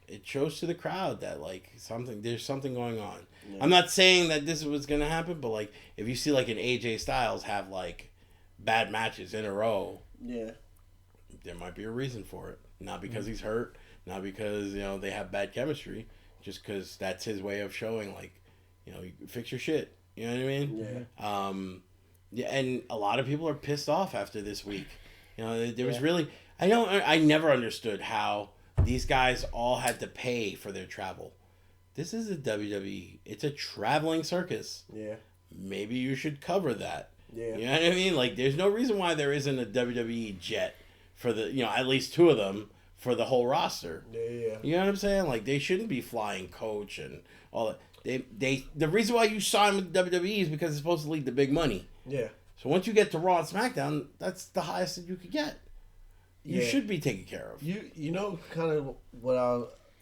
It shows to the crowd that like there's something going on. Yeah. I'm not saying that this was gonna happen, but like if you see like an AJ Styles have like bad matches in a row, there might be a reason for it. Not because he's hurt, not because they have bad chemistry, just because that's his way of showing like, you fix your shit. You know what I mean? Yeah. Yeah, and a lot of people are pissed off after this week. There was really... I never understood how these guys all had to pay for their travel. This is a WWE. It's a traveling circus. Yeah. Maybe you should cover that. Yeah. You know what I mean? Like, there's no reason why there isn't a WWE jet for the... at least 2 of them for the whole roster. Yeah. You know what I'm saying? Like, they shouldn't be flying coach and all that. The reason why you sign with WWE is because it's supposed to lead to big money. Yeah. So once you get to Raw and SmackDown, that's the highest that you could get. You should be taken care of. Kind of what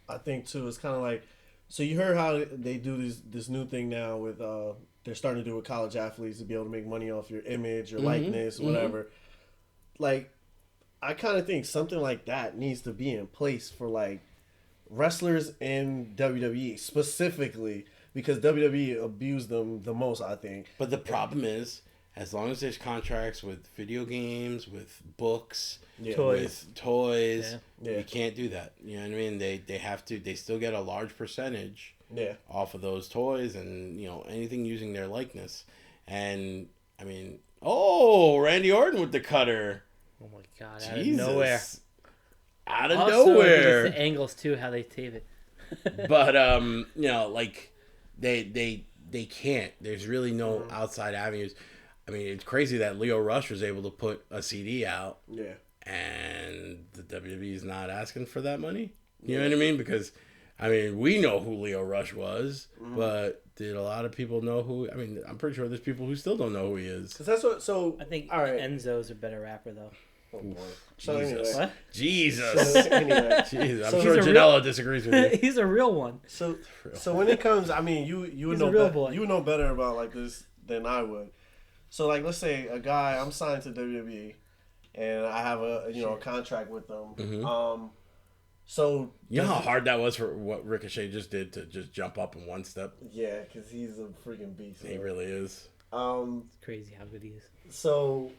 I think too is kind of like, so you heard how they do this new thing now with they're starting to do with college athletes to be able to make money off your image, your likeness, whatever. Like, I kind of think something like that needs to be in place for like wrestlers in WWE specifically. Because WWE abused them the most, I think. But the problem is, as long as there's contracts with video games, with books, with toys, you can't do that. You know what I mean? They have to. They still get a large percentage off of those toys and anything using their likeness. And I mean, Randy Orton with the cutter. Oh my God! Jesus. Out of nowhere. Out of nowhere. It's the angles too, how they tape it. But like. They can't. There's really no outside avenues. I mean, it's crazy that Leo Rush was able to put a CD out. Yeah. And the WWE is not asking for that money. You know what I mean? Because, I mean, we know who Leo Rush was, but did a lot of people know who? I mean, I'm pretty sure there's people who still don't know who he is. Because that's what. So I think Enzo's a better rapper though. Oh boy. So Jesus. Anyway. What? Jesus. So anyway. Jesus. I'm sure Janela disagrees with you. He's a real one. So when it comes, I mean, you would know you would know better about like this than I would. So like, let's say a guy, I'm signed to WWE, and I have a contract with them. Mm-hmm. So you know how hard that was for what Ricochet just did to just jump up in one step. Yeah, because he's a freaking beast. He really is. It's crazy how good he is. So,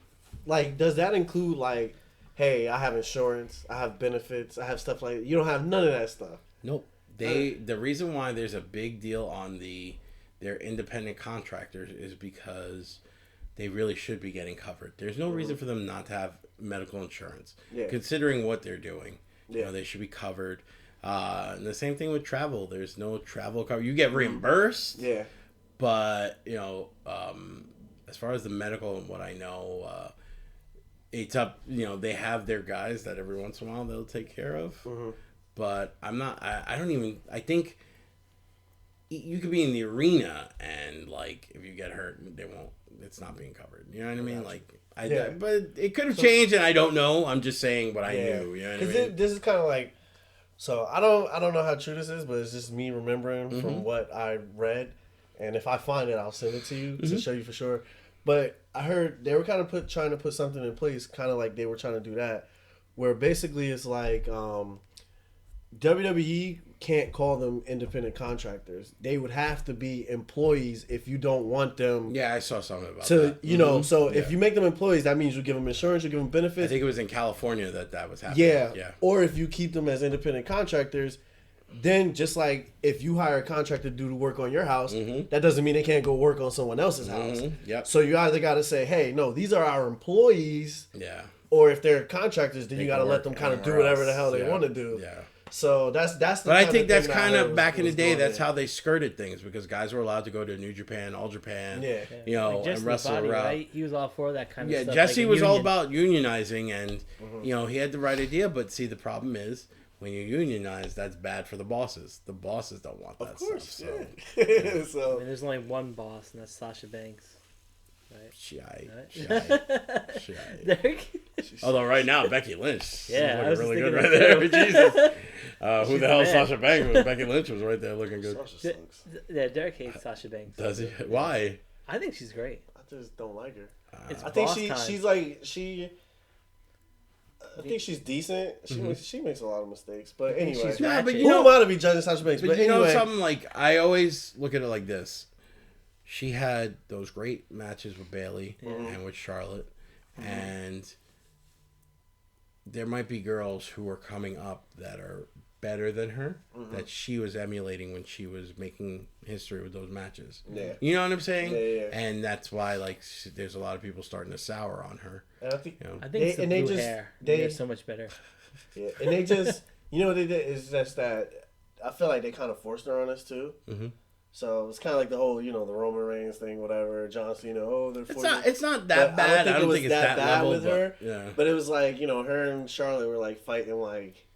like, does that include like, hey, I have insurance, I have benefits, I have stuff like that? You don't have none of that stuff. Nope. The reason why there's a big deal on their independent contractors is because they really should be getting covered. There's no reason for them not to have medical insurance, considering what they're doing. Yeah. They should be covered. And the same thing with travel. There's no travel cover. You get reimbursed. Yeah. But, as far as the medical and what I know, it's up, they have their guys that every once in a while they'll take care of. Mm-hmm. But I think you could be in the arena and, like, if you get hurt, it's not being covered. You know what I mean? Like, but it could have changed and I don't know. I'm just saying what I knew. You know what I mean? This is kind of like, So I don't know how true this is, but it's just me remembering from what I read. And if I find it, I'll send it to you to show you for sure. But I heard they were kind of trying to put something in place, kind of like they were trying to do that, where basically it's like WWE can't call them independent contractors. They would have to be employees if you don't want them. Yeah, I saw something about to that. you know. So if you make them employees, that means you give them insurance, you give them benefits. I think it was in California that was happening. Yeah. Or if you keep them as independent contractors, then just like if you hire a contractor to do the work on your house, that doesn't mean they can't go work on someone else's house. Yep. So you either got to say, hey, no, these are our employees. Yeah. Or if they're contractors, then They you got can to let work them kind of do anywhere whatever the else. hell they Yeah. want to do. Yeah. So that's the. But I kind think of that's thing that kind I of was- back in the was day. going That's in. how they skirted things because guys were allowed to go to New Japan, All Japan. Yeah. You know, Like Jesse and wrestle Body, around. right? He was all for that kind of Yeah, stuff. Jesse like a was all union. about unionizing, and you know he had the right idea. But see, the problem is when you unionize, that's bad for the bosses. The bosses don't want that Of course, stuff. So, yeah. I So mean, there's only one boss, and that's Sasha Banks. Right? shy. Derek? Although right now Becky Lynch, Yeah, I is was looking just really good thinking right that there. too. Jesus, who She's the hell the is man. Sasha Banks? Becky Lynch was right there looking good. Sasha stinks. Yeah, Derek hates Sasha Banks. Does he? Why? I think she's great. I just don't like her. It's I think boss time. she's like she. I think she's decent. She makes a lot of mistakes, but anyway. she's Yeah, but ratchet. you Who know, am I to be judging Sasha Banks? but But you know anyway, something like I always look at it like this. She had those great matches with Bailey and with Charlotte, and there might be girls who are coming up that are better than her that she was emulating when she was making history with those matches. Yeah. You know what I'm saying? Yeah. And that's why like there's a lot of people starting to sour on her. and I think, You know? I think it's the and they blue just- hair. they- They're so much better. yeah, and they just, you know what they did is just that. I feel like they kind of forced her on us too. Mhm. So it's kind of like the whole, the Roman Reigns thing, whatever. John Cena, they're It's not that bad. I don't think it's that bad level, with her. but, yeah. But it was like, her and Charlotte were like fighting like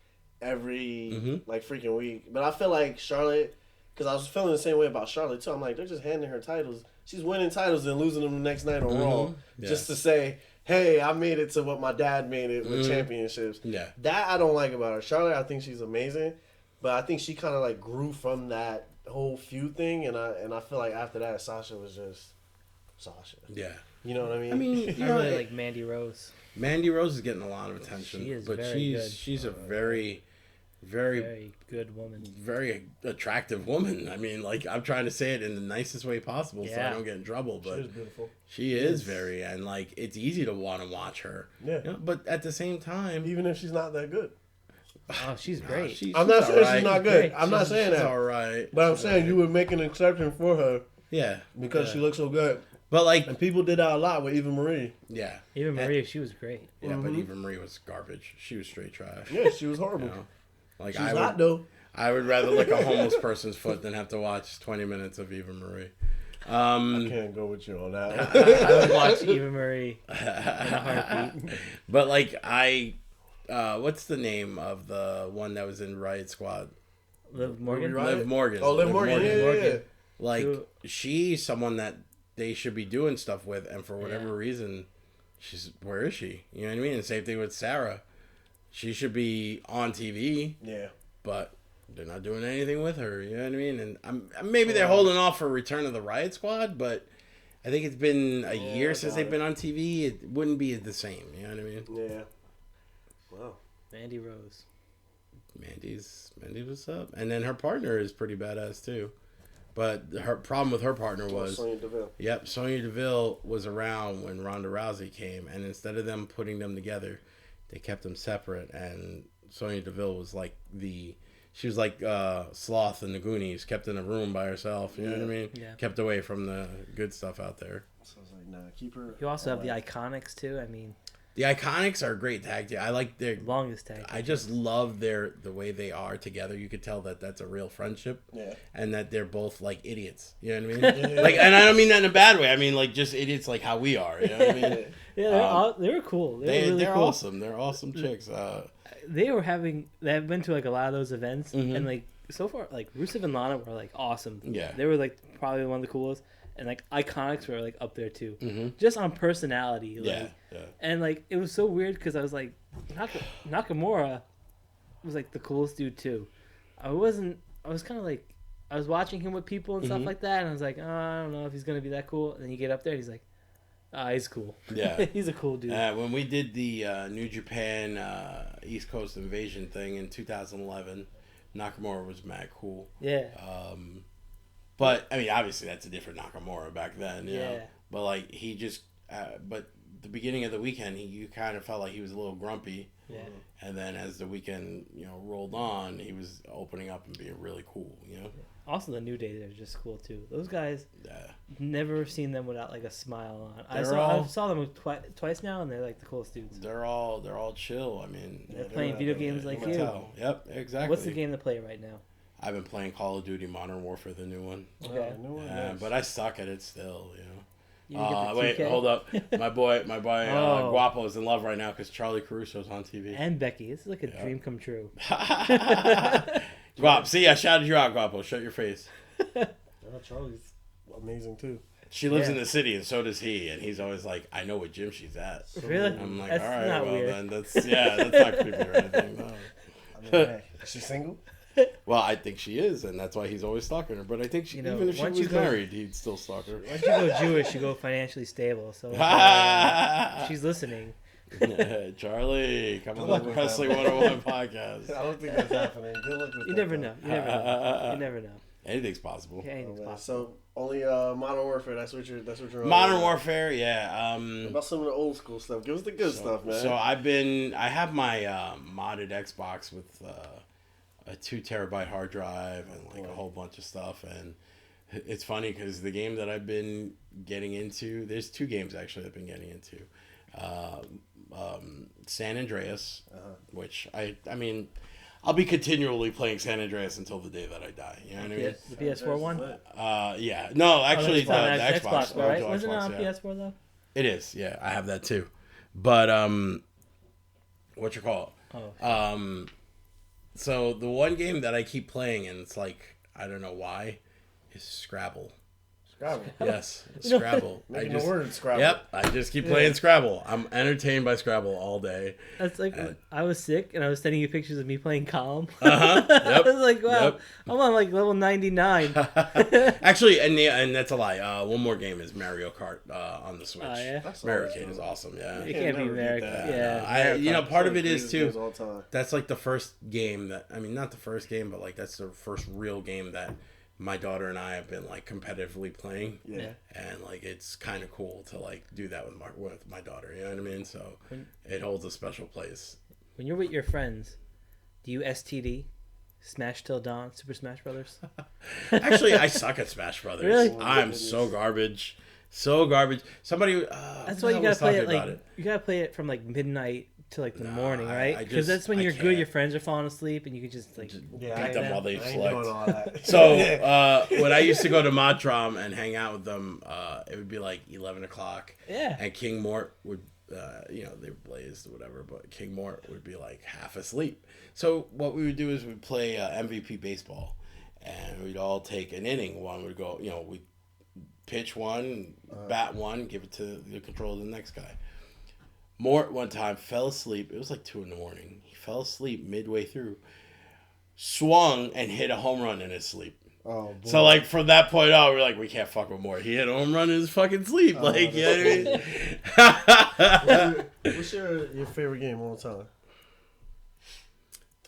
every like freaking week. But I feel like Charlotte, because I was feeling the same way about Charlotte too. I'm like, they're just handing her titles. She's winning titles and losing them the next night on Raw, Yeah. just to say, hey, I made it to what my dad made it with championships. Yeah. That I don't like about her. Charlotte, I think she's amazing, but I think she kind of like grew from that whole feud thing, and I feel like after that, Sasha was just Sasha. Yeah. You know what I mean? I mean, I really like Mandy Rose. Mandy Rose is getting a lot of attention, She is but very good. she's a very, very, Very good woman. very attractive woman. I mean, like I'm trying to say it in the nicest way possible, so I Yeah. don't get in trouble. But she was beautiful. she is very, and like it's easy to want to watch her. Yeah. You know, but at the same time, Even if she's not that good. Oh, she's great. I'm not saying alright. she's not good. I'm not saying She's that. all right. But I'm saying you would make an exception for her Yeah, because she looks so good. but like, And people did that a lot with Eva Marie. yeah, Even Maria, she was great. yeah. But Eva Marie was garbage. She was straight trash. Yeah, she was horrible. You know? Like She's I hot would, though. I would rather lick a homeless person's foot than have to watch 20 minutes of Eva Marie. Can't go with you on that. I would watch Eva Marie in a heartbeat. But like what's the name of the one that was in Riot Squad? Liv Morgan. Right? Liv Morgan. Oh, Liv Morgan. Yeah. Like Who- she's someone that they should be doing stuff with, and for whatever reason, where is she? You know what I mean? And same thing with Sarah. She should be on TV, Yeah. but they're not doing anything with her. You know what I mean? And maybe they're holding off for Return of the Riot Squad, but I think it's been a year since they've been on TV. It wouldn't be the same. You know what I mean? Yeah. Wow. Mandy Rose. Mandy, what's up? And then her partner is pretty badass too. But her problem with her partner was, Sonya Deville. yep, Sonya Deville was around when Ronda Rousey came, and instead of them putting them together, they kept them separate. And Sonya Deville was like she was like Sloth in the Goonies, kept in a room by herself. You know what I mean? Yeah. Kept away from the good stuff out there. So I was like, nah, keep her. You also have the alive. Iconics too. I mean, The Iconics are a great tag team. I like their. longest tag. I just love the way they are together. You could tell that that's a real friendship. Yeah. And that they're both like idiots. You know what I mean? Like, and I don't mean that in a bad way. I mean like just idiots, like how we are. You know what I mean? Yeah, they were cool. They were really They're cool. awesome. They're awesome chicks. They've been to like a lot of those events, and like so far, like Rusev and Lana were like awesome. Yeah. They were like probably one of the coolest, and like Iconics were like up there too, just on personality. Like, Yeah. And like it was so weird because I was like, Nakamura was like the coolest dude too. I was kind of like, I was watching him with people and stuff like that, and I was like, oh, I don't know if he's gonna be that cool. And then you get up there, and he's like, he's cool. Yeah. He's a cool dude. When we did the New Japan East Coast Invasion thing in 2011, Nakamura was mad cool. Yeah. But I mean, obviously that's a different Nakamura back then. You know? Yeah. But like he just, but the beginning of the weekend, you kind of felt like he was a little grumpy. Yeah. And then as the weekend, rolled on, he was opening up and being really cool. Also, the New Day, they're just cool too. Those guys, Yeah. never seen them without like a smile on. I They're saw them twice now, and they're like the coolest dudes. They're all chill. I mean, They're playing video games like you. tell. Yep, exactly. What's the game to play right now? I've been playing Call of Duty Modern Warfare, the new one. Okay. But I suck at it still. You get the Wait, 2K? hold up. My boy, Oh. Guapo is in love right now because Charlie Caruso's on TV. And Becky. This is like a dream come true. Guap, see, I shouted you out, Guapo. Shut your face. Charlie's amazing too. She lives Yeah. in the city, and so does he. And he's always like, "I know what gym she's at." Really? I'm like, That's "All right, not well weird. then, that's not creepy or anything." No. I mean, hey, is she single? Well, I think she is, and that's why he's always stalking her. But I think she, even if she once was you go- married, he'd still stalk her. Once you go Jewish, you go financially stable. So she's listening. Charlie, come on luck the with Wrestling that. 101 podcast. I don't think that's happening. Good luck with You that, never though. know. You never know. You never know. Anything's possible. Yeah, anything's Man, possible. so only Modern Warfare. That's what you're. on. Modern Warfare, yeah. What about some of the old school stuff? Give us the good stuff, man. So I have my modded Xbox with a 2 terabyte hard drive and like a whole bunch of stuff. And it's funny because the game that I've been getting into, there's 2 games actually I've been getting into. San Andreas, which I mean, I'll be continually playing San Andreas until the day that I die. You know what I mean? The PS4 one? Yeah. No, actually, Oh, that's the on Xbox. right? the Wasn't it Xbox, on yeah. PS4 though? It is, yeah. I have that too. But what you call it? Oh. So the one game that I keep playing, and it's like I don't know why, is Scrabble. Scrabble. Yes, Scrabble. Making the word Scrabble. Yep, I just keep playing Scrabble. I'm entertained by Scrabble all day. That's like I was sick and I was sending you pictures of me playing Column. Yep. I was like, wow, Yep. I'm on like level 99. Actually, and that's a lie. One more game is Mario Kart on the Switch. Oh, yeah? That's Mario always Kart fun. is awesome. Yeah. It can't be never beat American. that. Yeah. Part of Some it is the greatest too. games all time. That's like the first game that not the first game, but like that's the first real game that my daughter and I have been like competitively playing. Yeah. And like it's kind of cool to like do that with my daughter. You know what I mean? So it holds a special place. When you're with your friends, do you STD? Smash Till Dawn, Super Smash Brothers? Actually, I suck at Smash Brothers. Really? I'm so garbage. So garbage. Somebody. That's why you gotta was play talking it about like you gotta play it from like midnight to like the morning, I right? just- Because that's when I you're good. can't. Your friends are falling asleep, and you can just like Yeah, Beat them while they I ain't select. doing all that. So when I used to go to Montrom and hang out with them, it would be like 11 o'clock. Yeah. And King Mort would, they blazed or whatever, but King Mort would be like half asleep. So what we would do is we'd play MVP baseball, and we'd all take an inning. One would go, we'd pitch one, bat one, give it to the control of the next guy. Mort one time fell asleep. It was like 2 a.m. He fell asleep midway through, swung and hit a home run in his sleep. Oh, boy. So like from that point on, we're like, we can't fuck with Mort. He hit a home run in his fucking sleep. Like, you know what I mean? What's your favorite game all the time?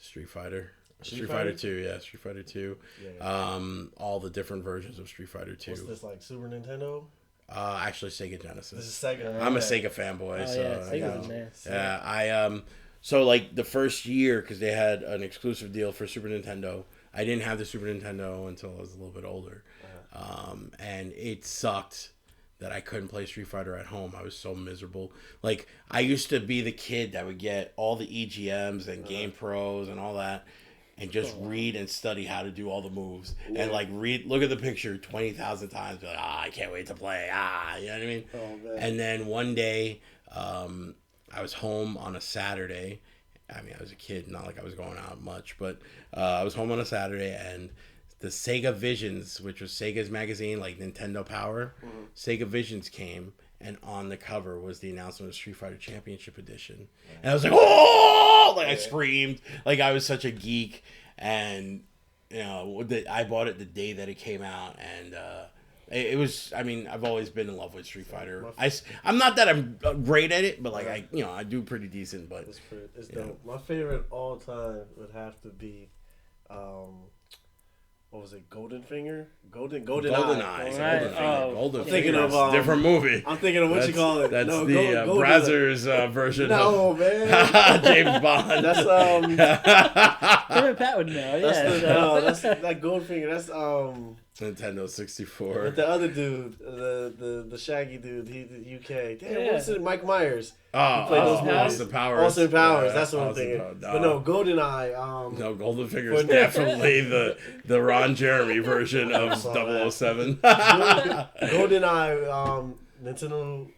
Street Fighter. Street Street Fighter Fighter? 2, yeah, Street Fighter 2. All the different versions of Street Fighter 2. What's this, like Super Nintendo? Actually, Sega This Genesis. is Sega. I'm a Okay. Sega fanboy, Oh so yeah, you Sega's know. a man. Yeah, so like the first year, because they had an exclusive deal for Super Nintendo, I didn't have the Super Nintendo until I was a little bit older, and it sucked that I couldn't play Street Fighter at home. I was so miserable. Like I used to be the kid that would get all the EGMs and Game Pros and all that, and just read and study how to do all the moves, and like look at the picture 20,000 times, be like, I can't wait to play. You know what I mean? Oh, man. And then one day, I was home on a Saturday. I mean, I was a kid, not like I was going out much, but I was home on a Saturday, and the Sega Visions, which was Sega's magazine, like Nintendo Power, Sega Visions came, and on the cover was the announcement of Street Fighter Championship Edition. And I was like, oh! Like, I screamed. Like, I was such a geek. And, I bought it the day that it came out. And it was, I mean, I've always been in love with Street Fighter. I'm not that I'm great at it, but, like, I do pretty decent. But it's dope. My favorite all time would have to be... what was it? Golden Eye. Golden Eye. I'm thinking of different movie. I'm thinking of what you call it. That's the Brazzers version. No, of man. James Bond. That's Him and Pat would know. Yeah. that's that Goldfinger. That's Nintendo 64. With the other dude, the shaggy dude, he the UK. Damn, what's it? Mike Myers. Oh, Austin Powers. Austin Powers. Yeah, that's what I'm thinking. But no, GoldenEye. No, Goldenfinger is definitely the Ron Jeremy version of 007. GoldenEye, Nintendo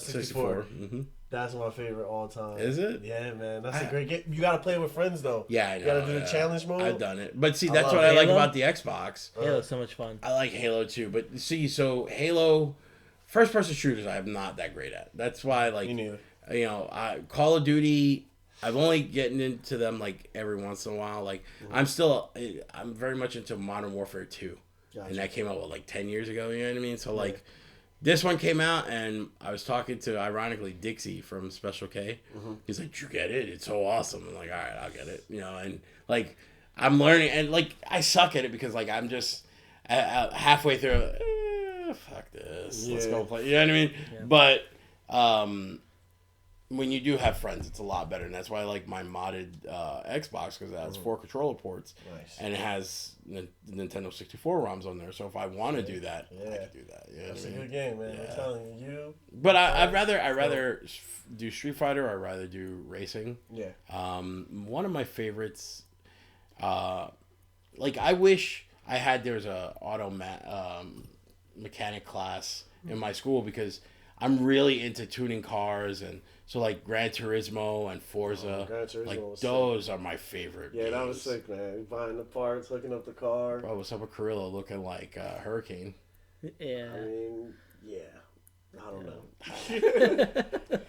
64. Mm-hmm. That's my favorite all time. Is it? Yeah, man. That's a great game. You gotta play it with friends though. Yeah, I know. You gotta do the challenge mode. I've done it. But see, that's what I like about the Xbox. Halo's so much fun. I like Halo too. But see, so Halo, first person shooters, I'm not that great at. That's why, like, Me neither. Call of Duty, I've only getting into them like every once in a while. Like, I'm very much into Modern Warfare 2. Gotcha. And that came out, like 10 years ago, you know what I mean? So, like, this one came out, and I was talking to, ironically, Dixie from Special K. Mm-hmm. He's like, "Did you get it? It's so awesome." I'm like, "All right, I'll get it." And, like, I'm learning, and, like, I suck at it because, like, I'm just halfway through, fuck this. Let's go play. You know what I mean? Yeah. But when you do have friends, it's a lot better, and that's why I like my modded Xbox, because it has 4 controller ports, and it has Nintendo 64 ROMs on there. So if I want to do that, I can do that. You know That's a good game, man. I'm telling you. But I'd rather do Street Fighter. Or I'd rather do racing. Yeah. One of my favorites, like, I wish I had, there's a auto mechanic class in my school, because I'm really into tuning cars, and so, like, Gran Turismo and Forza, like, those are my favorite games. That was sick, man. Buying the parts, hooking up the car. Bro, what's up with Carrillo looking like Hurricane? Yeah. I mean, I don't know.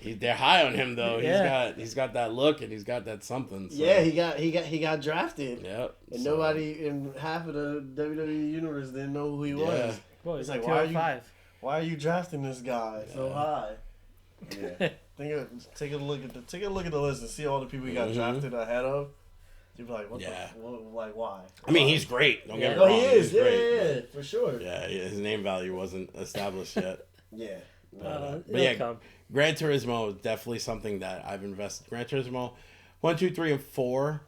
They're high on him though. Yeah. He's got that look, and he's got that something. So. Yeah, he got drafted. Yep. And nobody in half of the WWE universe didn't know who he was. Well, it's like, why are you drafting this guy so high? Yeah. Take a look at the list and see all the people he got drafted ahead of. You'd be like, why? I mean, he's great. Don't get me wrong. He is. He's great, yeah, for sure. Yeah, his name value wasn't established yet. Yeah. But yeah, Gran Turismo is definitely something that I've invested. Gran Turismo 1, 2, 3, and 4.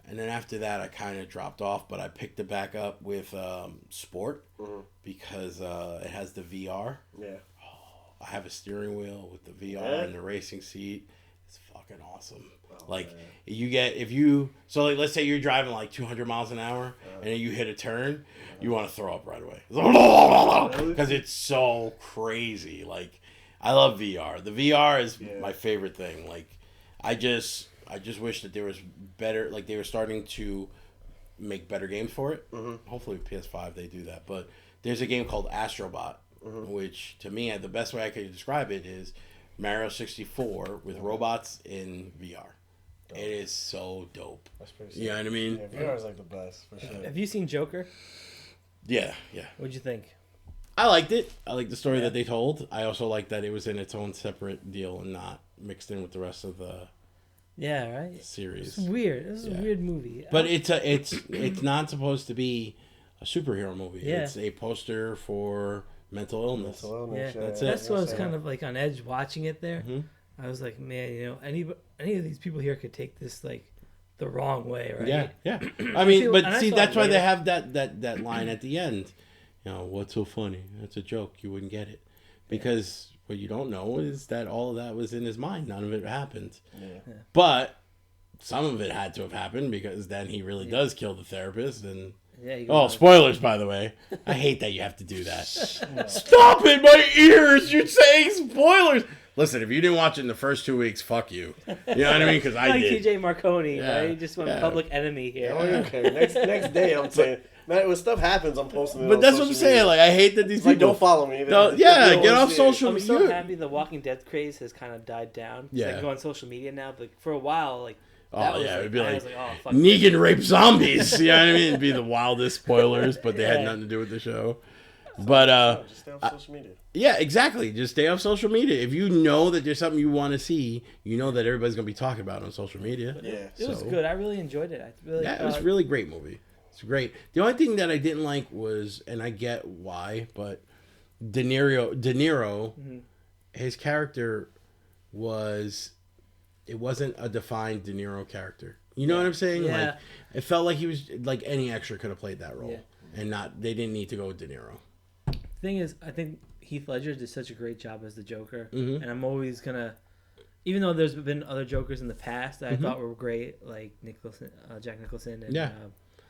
And then after that, I kind of dropped off, but I picked it back up with Sport, because it has the VR. Yeah. I have a steering wheel with the VR and the racing seat. It's fucking awesome. Like, man. So, like, let's say you're driving like 200 miles an hour, and then you hit a turn, you want to throw up right away. Because it's so crazy. Like, I love VR. The VR is my favorite thing. Like, I just wish that there was better, like, they were starting to make better games for it. Hopefully with PS5 they do that. But there's a game called Astrobot, which, to me, the best way I could describe it is Mario 64 with robots in VR. Dope. It is so dope. That's pretty sick. You know what I mean? Yeah, VR is like the best, for sure. Have you seen Joker? Yeah. What'd you think? I liked it. I liked the story that they told. I also liked that it was in its own separate deal and not mixed in with the rest of the series. It's weird. This is a weird movie. But it's not supposed to be a superhero movie. Yeah. It's a poster for mental illness. That's it. That's why I was kind of like on edge watching it there. I was like, man, any of these people here could take this like the wrong way, right? Yeah. I mean, but see, that's why they have that line at the end. You know, what's so funny? That's a joke. You wouldn't get it. Because what you don't know is that all of that was in his mind. None of it happened. Yeah. But some of it had to have happened, because then he really does kill the therapist. And spoilers, by the way. I hate that you have to do that. Stop it, my ears! You're saying spoilers! Listen, if you didn't watch it in the first 2 weeks, fuck you. You know what I mean? Because I like did. TJ Marconi, Yeah. right? He just went public enemy here. I don't even care. Next day, I'm saying, man, when stuff happens, I'm posting it. But on that's what I'm social saying. media. Like, I hate that these It's like, people don't follow me. No, You yeah, don't get wanna off see it. social I'm media. so happy the Walking Dead craze has kind of died down. It's Yeah. like go on social media now, but for a while, like Oh yeah, it'd be I like, was oh fuck. Negan raped zombies. You know what I mean? It'd be the wildest spoilers, but they had Yeah. nothing to do with the show. But Just stay off social media. yeah, exactly. Just stay off social media. If you know that there's something you want to see, you know that everybody's gonna be talking about it on social media. Yeah. It was So- good. I really enjoyed it. I really Yeah, it was a really great movie. It's great. The only thing that I didn't like was, and I get why, but De Niro, his character it wasn't a defined De Niro character. You know what I'm saying? Yeah. Like, it felt like he was like any extra could have played that role, Yeah. and they didn't need to go with De Niro. thing is, I think Heath Ledger did such a great job as the Joker, Mhm. and I'm always gonna, even though there's been other Jokers in the past that I thought were great, like Jack Nicholson, and Yeah.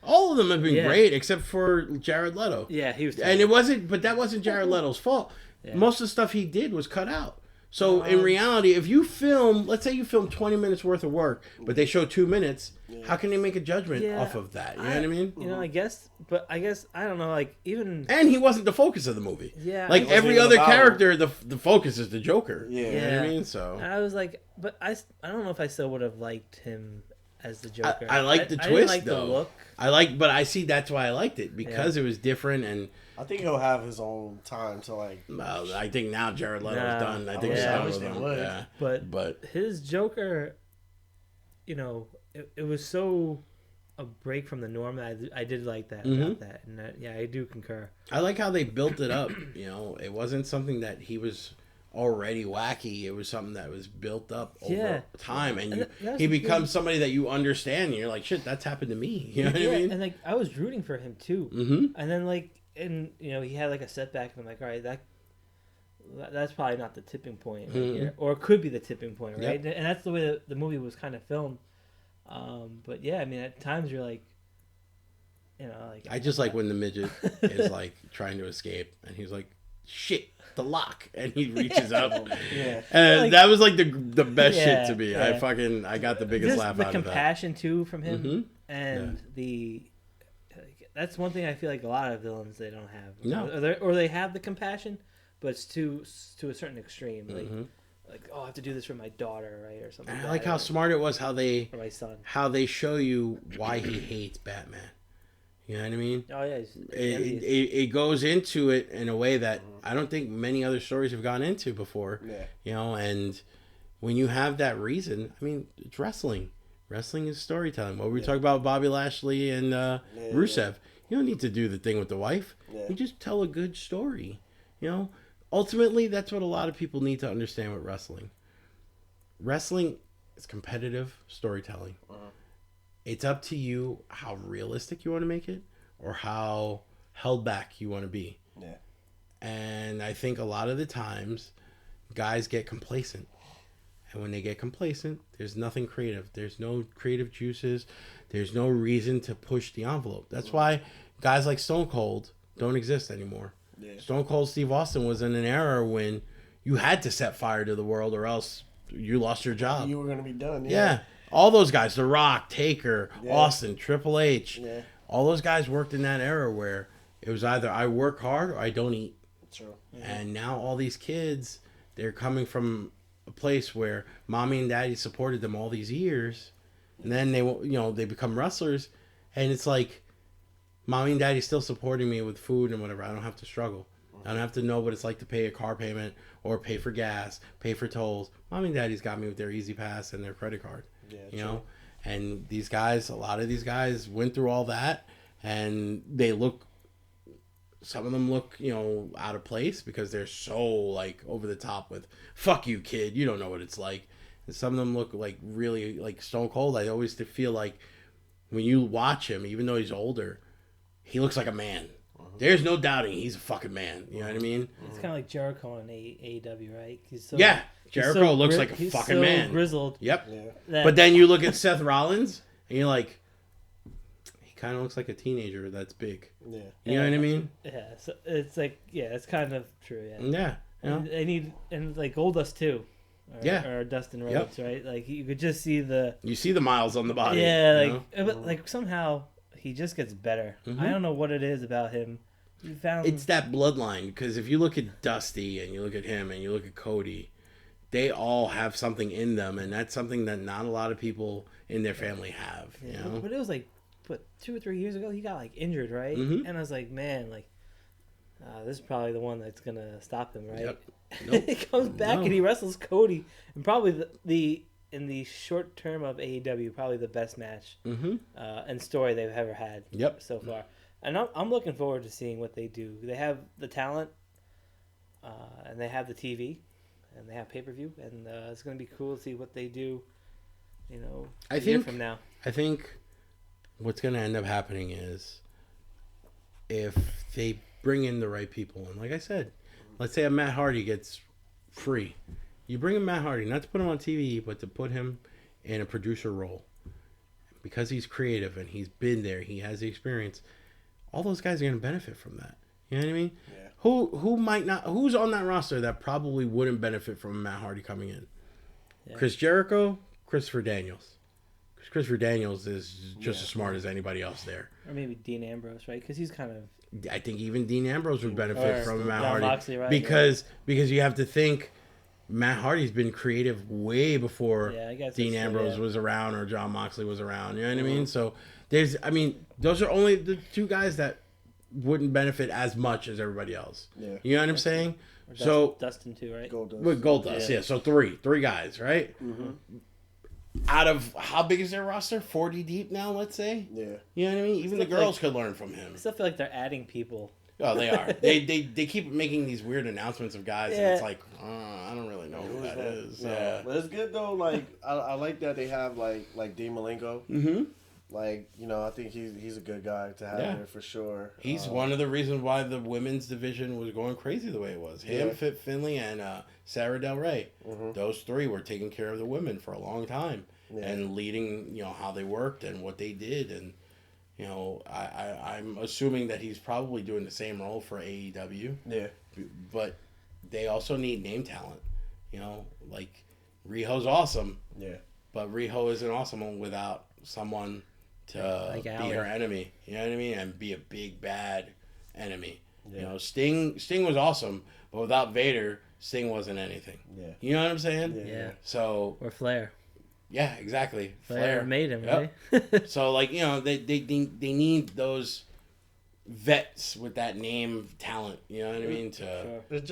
All of them have been Yeah. great except for Jared Leto. yeah, he was. And it wasn't, but that wasn't Jared Leto's fault. Yeah. Most of the stuff he did was cut out. So in reality, if you film, let's say you film 20 minutes worth of work, but they show 2 minutes, how can they make a judgment Yeah. off of that? You know what I mean? You know, I guess I don't know, like even And he wasn't the focus of the movie. Yeah, Like it wasn't every even other about character, the focus is the Joker. Yeah. You know what I mean? So And I was like, but I don't know if I still would have liked him as the Joker. I like the I twist didn't like though. the look. But I see that's why I liked it because it was different and. I think he'll have his own time to like. Well, I think now Jared Leto's Nah. done. I think wish- it's I done wish with they him. would. Yeah. But his Joker, you know, it was so a break from the norm that I did like that about that, and yeah, I do concur. I like how they built it up. You know, it wasn't something that he was already wacky. It was something that was built up over time, and that's he the becomes somebody that you understand. And you're like, shit, that's happened to me. You know what I mean? And like I was rooting for him too, and then and you know he had like a setback, and I'm like, all right, that's probably not the tipping point right here, or it could be the tipping point, right? Yep. And that's the way the movie was kind of filmed. But yeah, I mean, at times you're like, you know, like I just like when the midget is like trying to escape, and he's like, shit, the lock, and he reaches up. Yeah. And Like- that was like the best Yeah, shit to me. yeah. I got the biggest just laugh the out of that. compassion too from him, Mhm. and that's one thing I feel like a lot of villains they don't have. No. or they have the compassion, but it's to a certain extreme. Mm-hmm. Like oh, I have to do this for my daughter, right, or something. And I like like that, how or- smart it was how they or my son. show you why he hates Batman. You know what I mean? Oh yeah, he's It, envious. it goes into it in a way that I don't think many other stories have gone into before. Yeah. You know, and when you have that reason, I mean, it's wrestling. Wrestling is storytelling. What we talk about Bobby Lashley and Rusev. You don't need to do the thing with the wife. Yeah. You just tell a good story. You know, ultimately, that's what a lot of people need to understand with wrestling. Wrestling is competitive storytelling. It's up to you how realistic you want to make it or how held back you want to be. Yeah. And I think a lot of the times guys get complacent. And when they get complacent, there's nothing creative. There's no creative juices. There's no reason to push the envelope. That's why guys like Stone Cold don't exist anymore. Yeah. Stone Cold Steve Austin was in an era when you had to set fire to the world or else you lost your job. You were gonna be done. Yeah. All those guys, The Rock, Taker, Yeah. Austin, Triple H, Yeah. all those guys worked in that era where it was either I work hard or I don't eat. True. And now all these kids, they're coming from a place where mommy and daddy supported them all these years. And then they become wrestlers. And it's like, mommy and daddy still supporting me with food and whatever. I don't have to struggle. I don't have to know what it's like to pay a car payment or pay for gas, pay for tolls. Mommy and daddy's got me with their Easy Pass and their credit card. Yeah, you true. know? And these guys, a lot of these guys went through all that and some of them look, out of place because they're so like over the top with fuck you kid, you don't know what it's like. And some of them look like really like Stone Cold. I always feel like when you watch him, even though he's older, he looks like a man. There's no doubting he's a fucking man. You know what I mean? It's kind of like Jericho in AEW, right? He's so, Yeah. he's Jericho so looks like a he's fucking so man. Grizzled. Yep. Yeah. that- But then you look at Seth Rollins and you're like, he kind of looks like a teenager that's big. Yeah. You know what I mean? yeah, so it's like it's kind of true. Yeah, Yeah. You know? and they need like Goldust too. or Dustin Rhodes, right? Like you could just see the miles on the body. Yeah, but like somehow he just gets better. I don't know what it is about him. It's that bloodline, because if you look at Dusty and you look at him and you look at Cody, they all have something in them, and that's something that not a lot of people in their family have. You know? But it was like 2 or 3 years ago he got like injured, right? Mm-hmm. And I was like, man, like this is probably the one that's gonna stop him, right? Yep. Nope. He comes back and he wrestles Cody, and probably the in the short term of AEW, probably the best match and story they've ever had. So far, and I'm looking forward to seeing what they do. They have the talent, and they have the TV, and they have pay-per-view, and it's gonna be cool to see what they do. You know, a year from now. I think what's going to end up happening is if they bring in the right people, and like I said, let's say a Matt Hardy gets free. You bring in Matt Hardy, not to put him on TV, but to put him in a producer role. Because he's creative and he's been there, he has the experience, all those guys are going to benefit from that. You know what I mean? Yeah. Who might not, who's on that roster that probably wouldn't benefit from Matt Hardy coming in? Yeah. Chris Jericho, Christopher Daniels. Christopher Daniels is just as smart as anybody else there. Or maybe Dean Ambrose, right? Because he's kind of... I think even Dean Ambrose would benefit from Matt Hardy. Moxley, right? Because you have to think Matt Hardy's been creative way before Dean Ambrose was around or John Moxley was around. You know what I mean? So those are only the two guys that wouldn't benefit as much as everybody else. Yeah. You know what I'm saying? So Dustin too, right? Goldust, yeah. So three guys, right? Mm-hmm. Out of how big is their roster? 40 deep now, let's say. Yeah. You know what I mean? Even the girls could learn from him. I still feel like they're adding people. Oh, they are. they keep making these weird announcements of guys, and it's like, I don't really know who that is. No. Yeah. But it's good though. Like I like that they have like Dean Malenko. Mm-hmm. Like, you know, I think he's a good guy to have there for sure. He's one of the reasons why the women's division was going crazy the way it was. Him, Fit Finley, and Sarah Del Rey. Mm-hmm. Those three were taking care of the women for a long time and leading, you know, how they worked and what they did. And, you know, I'm assuming that he's probably doing the same role for AEW. Yeah. But they also need name talent. You know, like, Riho's awesome. Yeah. But Riho isn't awesome without someone to be her enemy, you know what I mean, and be a big bad enemy. You know, Sting was awesome, but without Vader, Sting wasn't anything. Yeah, you know what I'm saying? Yeah. So or Flair. Yeah, exactly. Flair made him, right? So like, you know, they need those vets with that name talent. You know what I mean? It's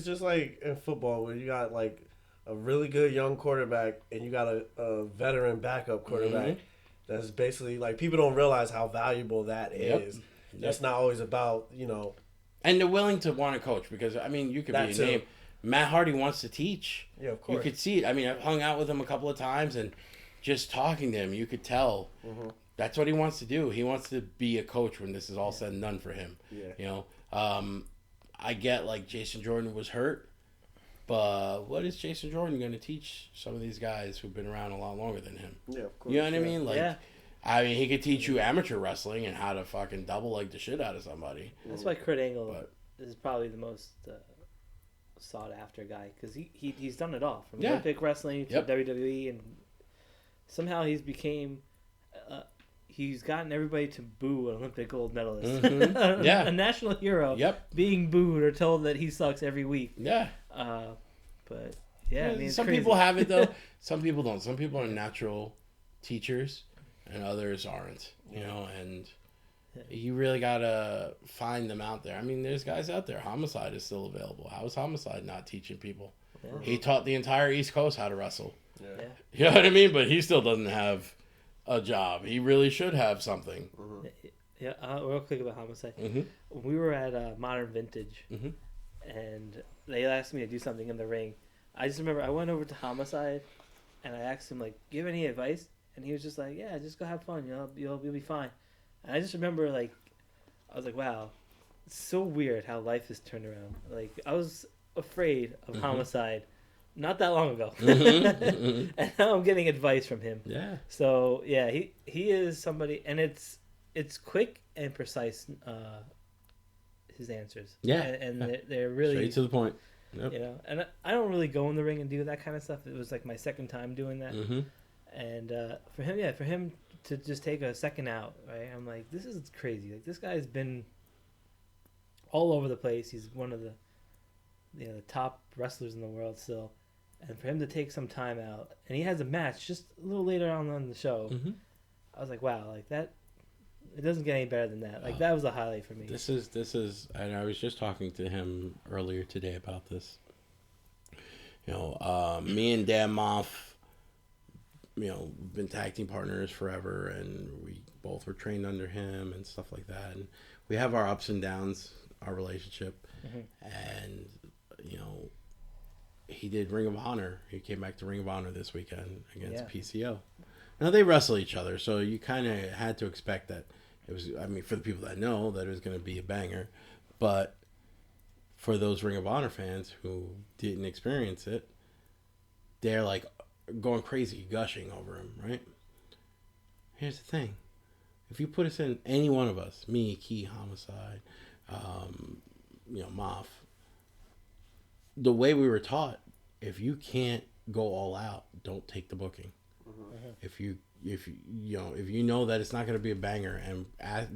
just like in football where you got like a really good young quarterback and you got a veteran backup quarterback. Mm-hmm. That's basically, like, people don't realize how valuable that is. That's not always about, you know. And they're willing to want to coach because, I mean, you could be a name. Matt Hardy wants to teach. Yeah, of course. You could see it. I mean, I've hung out with him a couple of times, and just talking to him, you could tell that's what he wants to do. He wants to be a coach when this is all said and done for him. Yeah. You know, I get, like, Jason Jordan was hurt, but what is Jason Jordan going to teach some of these guys who've been around a lot longer than him? Yeah, of course. You know what I mean? Like, I mean, he could teach you amateur wrestling and how to fucking double leg the shit out of somebody. That's why Kurt Angle is probably the most sought after guy because he's done it all from Olympic wrestling to WWE, and somehow he's became. He's gotten everybody to boo an Olympic gold medalist. Mm-hmm. a national hero. Yep. Being booed or told that he sucks every week. Yeah. But I mean, some people have it though. Some people don't. Some people are natural teachers, and others aren't. You know, and you really gotta find them out there. I mean, there's guys out there. Homicide is still available. How is Homicide not teaching people? Yeah. He taught the entire East Coast how to wrestle. Yeah. You know what I mean? But he still doesn't have a job. He really should have something. Mm-hmm. Yeah. Real quick about Homicide. Mm-hmm. We were at Modern Vintage. Mm-hmm. And they asked me to do something in the ring. I just remember I went over to Homicide, and I asked him, like, "Do you have any advice?" And he was just like, "Yeah, just go have fun. You'll be fine." And I just remember, like, I was like, "Wow, it's so weird how life has turned around." Like, I was afraid of Homicide not that long ago, and now I'm getting advice from him. Yeah. So yeah, he is somebody, and it's quick and precise. His answers. Yeah. And they're really... Straight to the point. Yep. You know, and I don't really go in the ring and do that kind of stuff. It was like my second time doing that, Mm-hmm. and for him to just take a second out, right? I'm like, this is crazy. Like this guy's been all over the place. He's one of the the top wrestlers in the world still, and for him to take some time out, and he has a match just a little later on the show. Mm-hmm. I was like, wow, like that. It doesn't get any better than that. Like that was a highlight for me. This is, and I was just talking to him earlier today about this. You know, me and Dan Moff, you know, been tag team partners forever, and we both were trained under him and stuff like that. And we have our ups and downs, our relationship. And, you know, he did Ring of Honor. He came back to Ring of Honor this weekend against PCO. Now, they wrestle each other, so you kind of had to expect that it was, I mean, for the people that know, that it was going to be a banger. But for those Ring of Honor fans who didn't experience it, they're like going crazy, gushing over him, right? Here's the thing. If you put us in, any one of us, me, Key, Homicide, you know, Moff, the way we were taught, if you can't go all out, don't take the booking. If you know that it's not going to be a banger and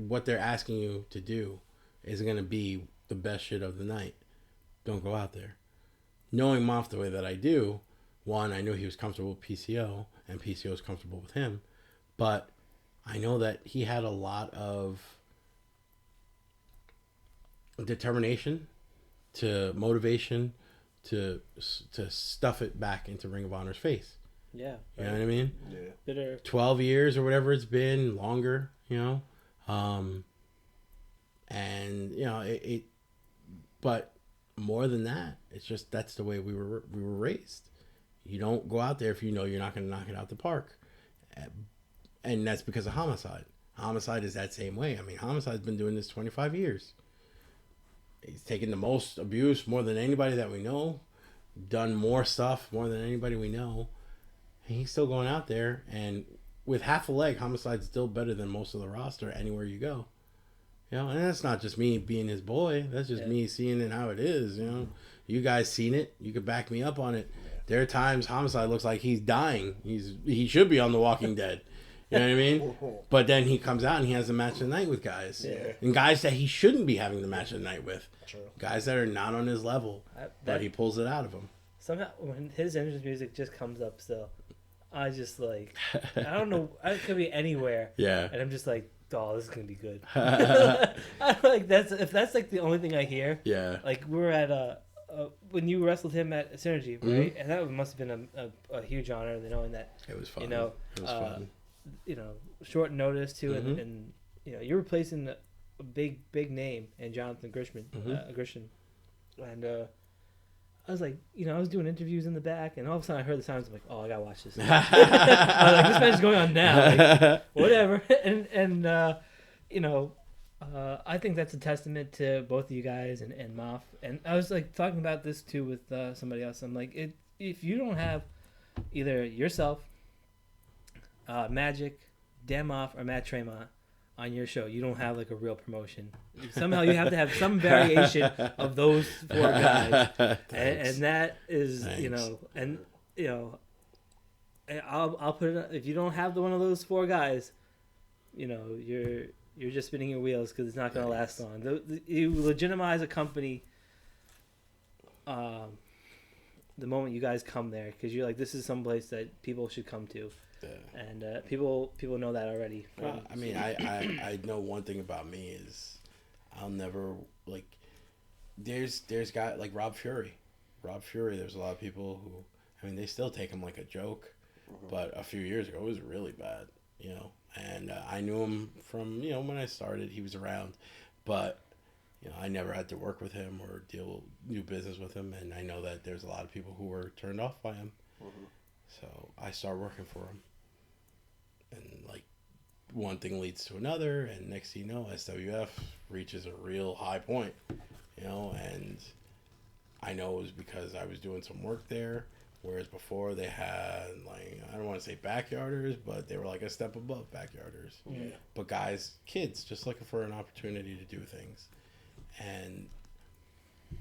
what they're asking you to do is going to be the best shit of the night, don't go out there. Knowing Moff the way that I do, one, I knew he was comfortable with PCO and PCO was comfortable with him, but I know that he had a lot of determination, to motivation, to stuff it back into Ring of Honor's face. Yeah. You know what I mean? Yeah. Bitter. 12 years or whatever it's been, longer, you know? And, you know, it but more than that, it's just that's the way we were raised. You don't go out there if you know you're not going to knock it out the park. And that's because of Homicide. Homicide is that same way. I mean, Homicide's been doing this 25 years. He's taken the most abuse more than anybody that we know, done more stuff more than anybody we know. And he's still going out there, and with half a leg, Homicide's still better than most of the roster anywhere you go. You know, and that's not just me being his boy. That's just me seeing it how it is, you know. You guys seen it. You could back me up on it. There are times Homicide looks like he's dying. He should be on The Walking Dead. You know what I mean? But then he comes out and he has a match of the night with guys. Yeah. And guys that he shouldn't be having the match of the night with. True. Guys that are not on his level. But he pulls it out of them. Somehow, when his entrance music just comes up still, I just like, I don't know, it could be anywhere. Yeah. And I'm just like, oh, this is going to be good. I'm like, if that's like the only thing I hear. Yeah. Like, we were at when you wrestled him at Synergy, right? And that must have been a huge honor, knowing that. It was fun. You know, it was fun. You know, short notice too, and you know, you're replacing a big name in Jonathan Grisham, and I was like, you know, I was doing interviews in the back, and all of a sudden I heard the sounds. I'm like, oh, I gotta watch this. I was like, this match is going on now, like, whatever, and you know, I think that's a testament to both of you guys and Moff. And I was like talking about this too with somebody else. I'm like, if you don't have either yourself, Magic, Dan Moff, or Matt Tremont on your show, you don't have like a real promotion. Somehow you have to have some variation of those four guys, and that is you know, and you know, I'll put it. If you don't have one of those four guys, you know, you're just spinning your wheels because it's not going to last long. You legitimize a company. The moment you guys come there, because you're like, this is some place that people should come to. Yeah. And people know that already. Well, I mean, I know one thing about me is I'll never, like, there's guys like Rob Fury. There's a lot of people who, I mean, they still take him like a joke, but a few years ago it was really bad, you know. And I knew him from, you know, when I started, he was around, but you know, I never had to work with him or do business with him, and I know that there's a lot of people who were turned off by him. So I started working for him. And, like, one thing leads to another, and next thing you know, SWF reaches a real high point, you know, and I know it was because I was doing some work there, whereas before they had, like, I don't want to say backyarders, but they were like a step above backyarders. Yeah. But guys, kids, just looking for an opportunity to do things. And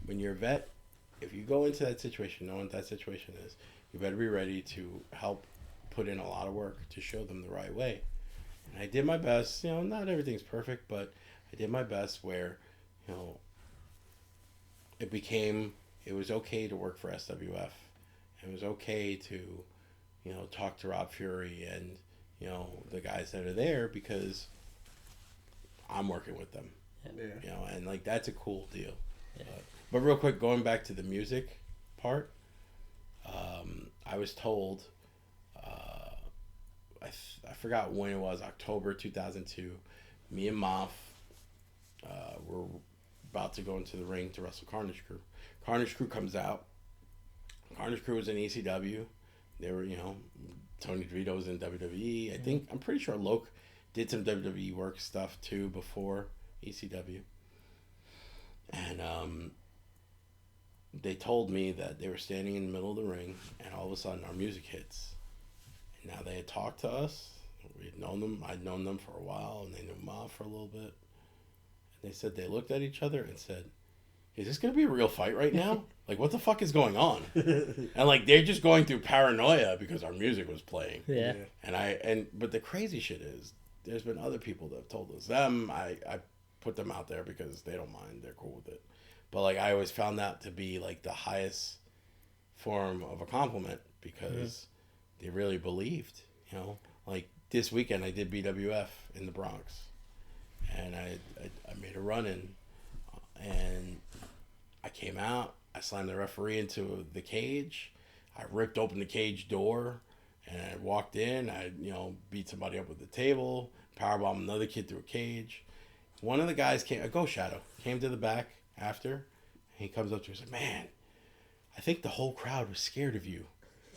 when you're a vet, if you go into that situation, knowing what that situation is, you better be ready to help put in a lot of work to show them the right way. And I did my best. You know, not everything's perfect, but I did my best where, you know, it was okay to work for SWF. It was okay to, you know, talk to Rob Fury and, you know, the guys that are there because I'm working with them. Yeah. You know, and like that's a cool deal. Yeah. But real quick, going back to the music part, I was told, I forgot when it was, October 2002, me and Moff were about to go into the ring to wrestle Carnage Crew. Carnage Crew comes out. Carnage Crew was in ECW. They were, you know, Tony DeVito was in WWE. I'm pretty sure Loke did some WWE work stuff too before ECW. And they told me that they were standing in the middle of the ring, and all of a sudden our music hits. And now they had talked to us. We had known them. I'd known them for a while, and they knew Ma for a little bit. And they said they looked at each other and said, "Is this going to be a real fight right now? Like, what the fuck is going on?" And like they're just going through paranoia because our music was playing. Yeah. But the crazy shit is, there's been other people that have told us. I put them out there because they don't mind. They're cool with it. But like I always found that to be like the highest form of a compliment because they really believed. You know, like this weekend I did BWF in the Bronx, and I made a run in, and I came out. I slammed the referee into the cage. I ripped open the cage door, and I walked in. I beat somebody up with the table, powerbombed another kid through a cage. One of the guys came, a Ghost Shadow, came to the back after. And he comes up to me and said, "Man, I think the whole crowd was scared of you."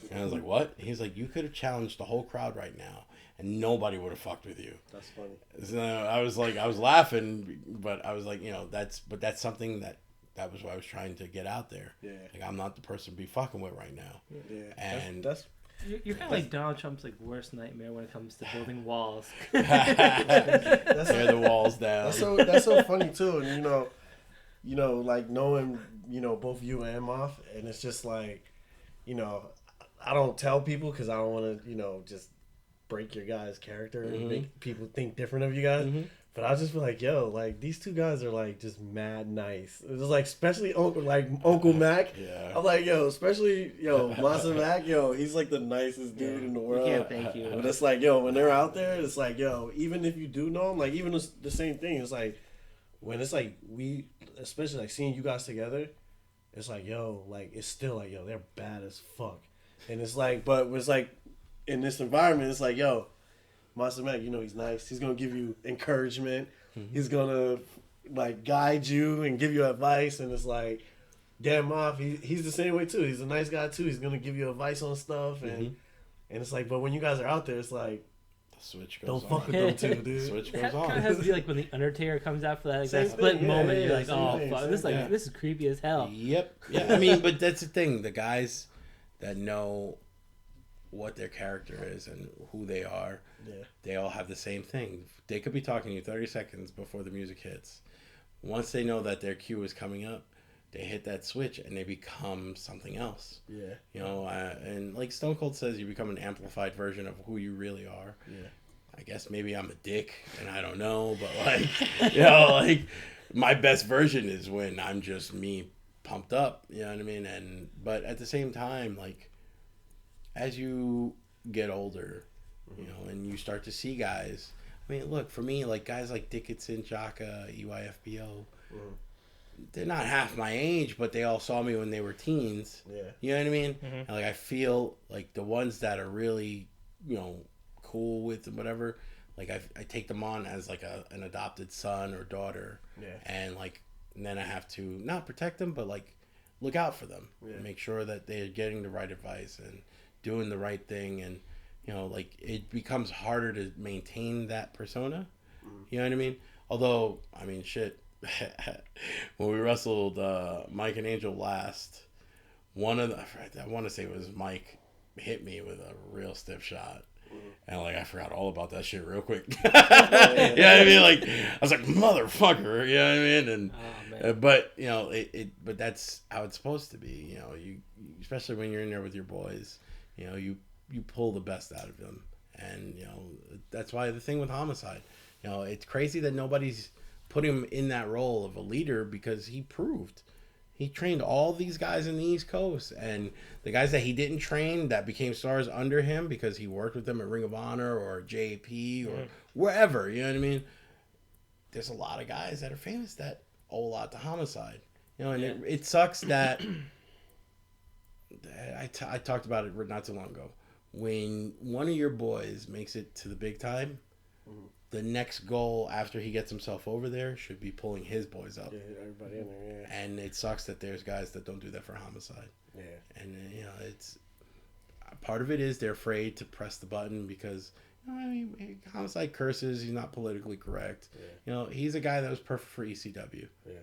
And I was like, "What?" And he's like, "You could have challenged the whole crowd right now, and nobody would have fucked with you." That's funny. So I was laughing, but I was like, that's something that was what I was trying to get out there. Yeah. Like, I'm not the person to be fucking with right now. Yeah. And that's You're kind of like Donald Trump's like worst nightmare when it comes to building walls. tear the walls down. that's so funny too, and like knowing both you and Moff, and it's just like, I don't tell people because I don't want to just break your guys' character and make people think different of you guys. But I just feel like, like these two guys are like just mad nice. It's like, especially Uncle Mac. Yeah. I'm like, especially Monsta Mack, he's like the nicest dude in the world. You can't thank you. But it's like, when they're out there, it's like, even if you do know them, like even the same thing. It's like when it's like especially like seeing you guys together, it's like, like it's still like, they're bad as fuck. And it's like, but it's like in this environment, it's like, Monsta Mack, he's nice. He's gonna give you encouragement. He's gonna like guide you and give you advice. And it's like, damn Moff, he's the same way too. He's a nice guy too. He's gonna give you advice on stuff. And it's like, but when you guys are out there, it's like, the switch goes don't on. fuck with them too, dude. Switch That goes kind of on. has to be like when the Undertaker comes out for that, like Same that split thing, moment. yeah, You're like, same oh thing, fuck, same this is creepy as hell. Yep. Yeah. I mean, but that's the thing. The guys that know what their character is and who they are, they all have the same thing. They could be talking to you 30 seconds before the music hits. Once they know that their cue is coming up, they hit that switch and they become something else. Yeah. And like Stone Cold says, you become an amplified version of who you really are. Yeah. I guess maybe I'm a dick and I don't know, but like, like my best version is when I'm just me pumped up, you know what I mean? But at the same time, like, as you get older, and you start to see guys. I mean, look, for me, like guys like Dickinson, Jaka, EYFBO, they're not half my age, but they all saw me when they were teens. Yeah. You know what I mean? And like I feel like the ones that are really, cool with and whatever, like I take them on as like an adopted son or daughter. Yeah. And then I have to not protect them, but like look out for them. Yeah. Make sure that they're getting the right advice and doing the right thing, and like it becomes harder to maintain that persona. You know what I mean? Although, I mean, shit, when we wrestled Mike and Angel last, I want to say it was Mike, hit me with a real stiff shot. And like I forgot all about that shit real quick. You know what I mean? Like I was like, motherfucker. You know what I mean? And but you know but that's how it's supposed to be. You know, you especially when you're in there with your boys. You know, you pull the best out of them, and you know that's why the thing with Homicide. You know, it's crazy that nobody's put him in that role of a leader because he proved. He trained all these guys in the East Coast, and the guys that he didn't train that became stars under him because he worked with them at Ring of Honor or JP or wherever, you know what I mean? There's a lot of guys that are famous that owe a lot to Homicide. You know, and it sucks that I talked about it not too long ago. When one of your boys makes it to the big time, the next goal after he gets himself over there should be pulling his boys up. Yeah, everybody in there, yeah. And it sucks that there's guys that don't do that for Homicide. Yeah. And, you know, it's... Part of it is they're afraid to press the button because, you know, I mean, Homicide curses. He's not politically correct. Yeah. You know, he's a guy that was perfect for ECW. Yeah.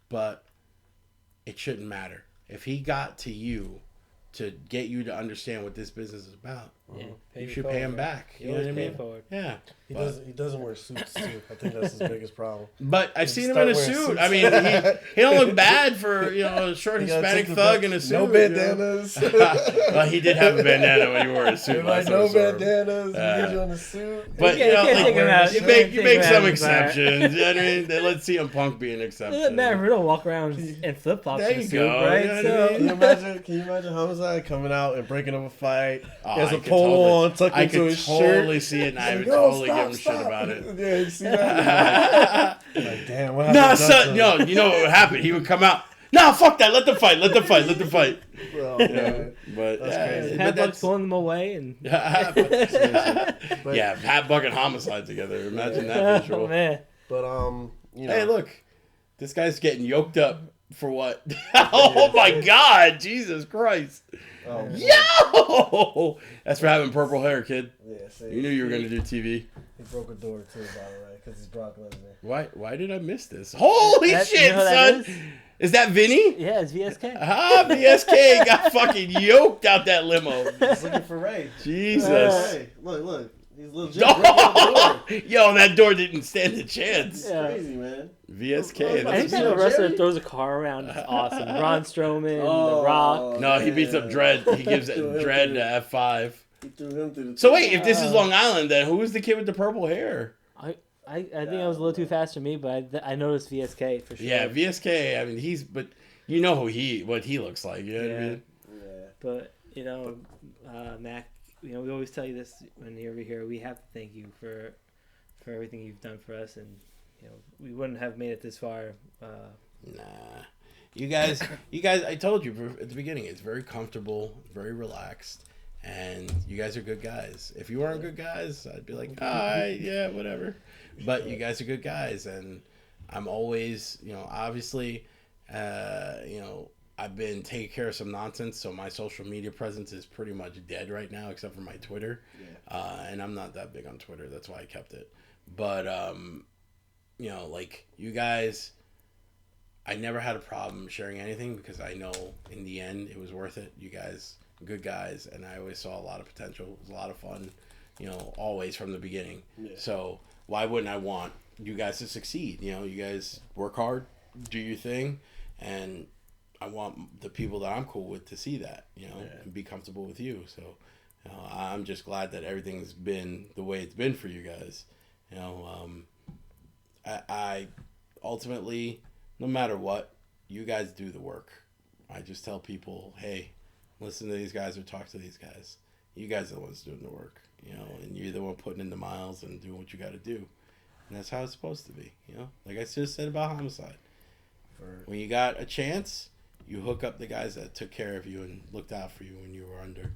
But it shouldn't matter. If he got to you to get you to understand what this business is about, you should pay him back. You know what I mean? Yeah. He doesn't wear suits too. I think that's his biggest problem. But I've seen him in a suit. Suits. I mean, he don't look bad for, you know, a short Hispanic thug in a suit. No bandanas. You know? Well, he did have a bandana when he wore a suit. Like no bandanas. You get you on a suit. But you know, like, you make some exceptions. You know what I mean? They let CM Punk be an exception. Matt Riddle walk around in flip flops in a suit, right? You know Can you imagine Homicide coming out and breaking up a fight? He has a pole on, tucked into his shirt. I could totally see it, and I would totally give him shit about it. Yeah, you see that? Like, damn, what happened? No, son, no, you know what would happen? He would come out. No, fuck that. Let them fight. Let them fight. Let them fight. Oh, man. But that's crazy. Hatbuck's pulling them away, and Hatbuck and Homicide together. Imagine that visual. Oh, man. But you know, hey, look, this guy's getting yoked up for what? Oh my God, Jesus Christ! Oh, yo, that's for having purple hair, kid. Yeah, see, you knew you were gonna do TV. He broke a door too, by the way, because he's Brock Why Lesnar. did I miss this? Holy shit, you know son! Is that Vinny? Yeah, it's VSK. VSK got fucking yoked out that limo. He's looking for Ray. Jesus. Hey, look. He's legit breaking the door. Yo, that door didn't stand a chance. Yeah. Crazy, man. VSK. Anytime a wrestler throws a car around, it's awesome. Braun Strowman, The Rock. No, he beats up Dredd. He gives Dredd to F5. He threw him through the So wait, if this is Long Island, then who was the kid with the purple hair? I think I was a little too fast for me, but I noticed VSK for sure. Yeah, VSK. I mean, but you know what he looks like. You know what I mean? Yeah. But you know, Mac, you know, we always tell you this when you're over here. We have to thank you for everything you've done for us, and you know, we wouldn't have made it this far. Nah, you guys. I told you at the beginning. It's very comfortable, very relaxed. And you guys are good guys. If you weren't good guys, I'd be like, yeah, whatever. But you guys are good guys, and I'm always, you know, obviously, you know, I've been taking care of some nonsense, so my social media presence is pretty much dead right now, except for my Twitter. Yeah. And I'm not that big on Twitter. That's why I kept it. But, you know, like, you guys, I never had a problem sharing anything because I know in the end it was worth it. You guys... good guys, and I always saw a lot of potential. It was a lot of fun, you know, always from the beginning. Yeah. So why wouldn't I want you guys to succeed? You know, you guys work hard, do your thing, and I want the people that I'm cool with to see that, you know, and be comfortable with you. So, you know, I'm just glad that everything's been the way it's been for you guys. You know, I ultimately, no matter what, you guys do the work. I just tell people, hey, listen to these guys or talk to these guys. You guys are the ones doing the work, you know, and you're the one putting in the miles and doing what you got to do. And that's how it's supposed to be, you know. Like I just said about Homicide. When you got a chance, you hook up the guys that took care of you and looked out for you when you were under.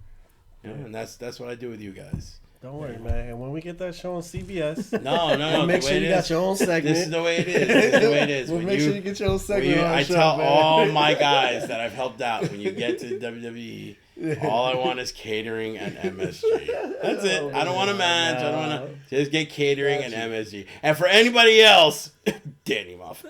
You know? And that's what I do with you guys. Don't worry, man. And when we get that show on CBS, no, make sure you got your own segment. This is the way it is. This is the way it is. We'll make sure you get your own segment. I tell all my guys that I've helped out when you get to WWE, all I want is catering and MSG. That's it. I don't want a match. I don't want to just get catering and MSG. And for anybody else, Danny Muff,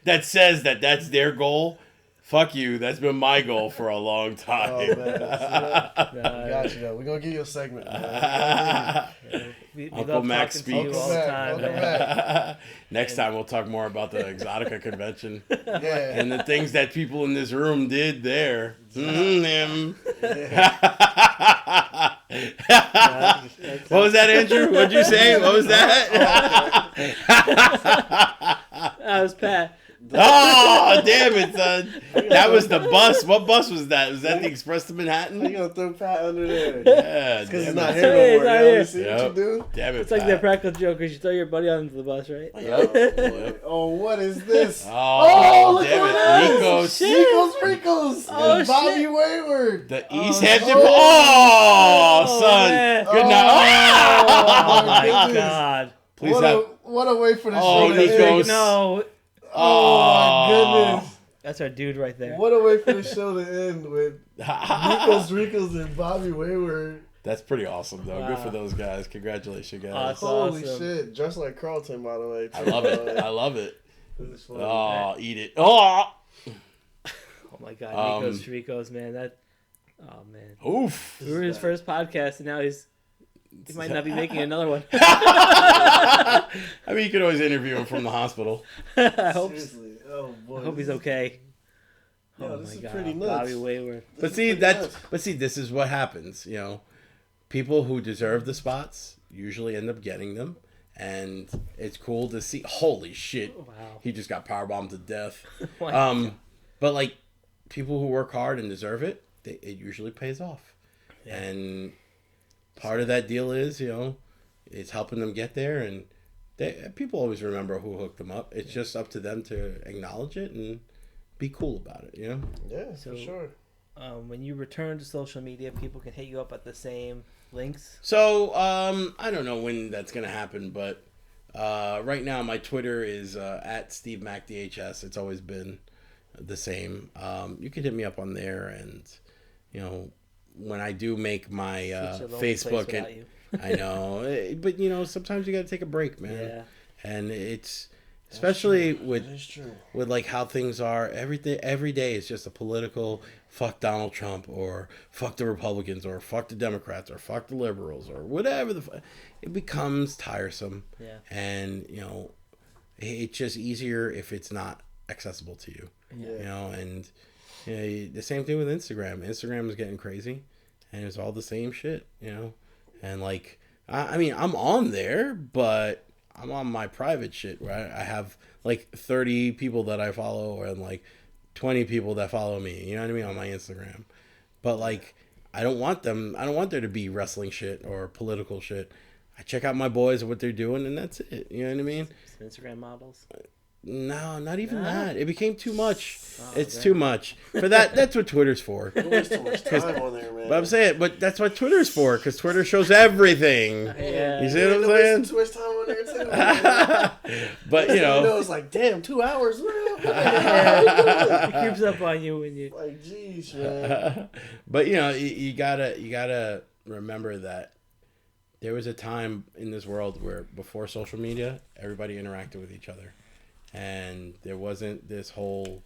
that says that that's their goal. Fuck you. That's been my goal for a long time. Oh, man. Got you, though. We're going to give you a segment. Man. We Uncle love Mack talking to you speaks. all the time. Uncle Mack. Next time we'll talk more about the Exotica convention Yeah. and the things that people in this room did there. Them. What was that, Andrew? What'd you say? What was that? That was Pat. Oh, damn it, son. That was the bus. What bus was that? Was that the Express to Manhattan? You gonna throw Pat under there? Yeah, Because he's damn not it. here no Hey, more. he's not You here. see Yep. what you do? Damn it, It's like Pat. the practical joke because you throw your buddy onto the bus, right? Yep. Oh, what is this? Oh, look damn what it. it is. Nico's. Nico's Wrinkles. Oh, and Bobby shit. Wayward. The East Hampton. shit. Oh, son. man. Good night. Oh my goodness. God! Please What have. a way for the Oh, show to Nico's. end. No, Oh, my goodness. that's our dude right there. What a way for the show to end with Nico's Wrinkles and Bobby Wayward. That's pretty awesome, though. Good Wow. for those guys. Congratulations, guys. Awesome. Holy awesome. shit. Just like Carlton, by the way. I love it. I love it. This is funny. Oh, eat it. Oh. Oh my God, Um, Ricos, man. That. Oh man. Oof. We were his first podcast, and now he might not be making another one. I mean, you could always interview him from the hospital. I hope. Seriously. Oh, boy. I hope he's okay. Yo, Oh this my is God, pretty nuts. Bobby Wayward. But see, this is what happens. You know, people who deserve the spots usually end up getting them, and it's cool to see. Holy shit! Wow. He just got powerbombed to death. Wow. But like people who work hard and deserve it, it usually pays off. Yeah. And part of that deal is, you know, it's helping them get there, and people always remember who hooked them up. It's just up to them to acknowledge it and be cool about it, you know? Yeah, So- for sure. When you return to social media, people can hit you up at the same links. So, I don't know when that's going to happen, but right now my Twitter is at Steve Mack DHS. It's always been the same. You can hit me up on there, and, you know, when I do make my Such a lonely place Facebook, without you. I know, but, you know, sometimes you got to take a break, man. Yeah. And it's, especially with That is true. with like how things are, every day is just a political fuck Donald Trump or fuck the Republicans or fuck the Democrats or fuck the liberals or whatever it becomes tiresome. Yeah. And you know, it's just easier if it's not accessible to you. Yeah. You know, and you know, the same thing with Instagram. Instagram is getting crazy, and it's all the same shit. You know, and like I mean, I'm on there, but I'm on my private shit, right? I have like 30 people that I follow and like 20 people that follow me, you know what I mean, on my Instagram. But like, I don't want there to be wrestling shit or political shit. I check out my boys and what they're doing, and that's it. You know what I mean? Some Instagram models. No, not even that. It became too much. Oh, It's man. too much. For that, that's what Twitter's for. You waste too much time on there, man. But I'm saying, but that's what Twitter's for, because Twitter shows everything. Yeah. You see what I'm saying? Too much time on there, too. Man. But you know, it's like, damn, 2 hours. It creeps up on you when you. Like, jeez, man. but you know, you gotta remember that there was a time in this world where before social media, everybody interacted with each other, and there wasn't this whole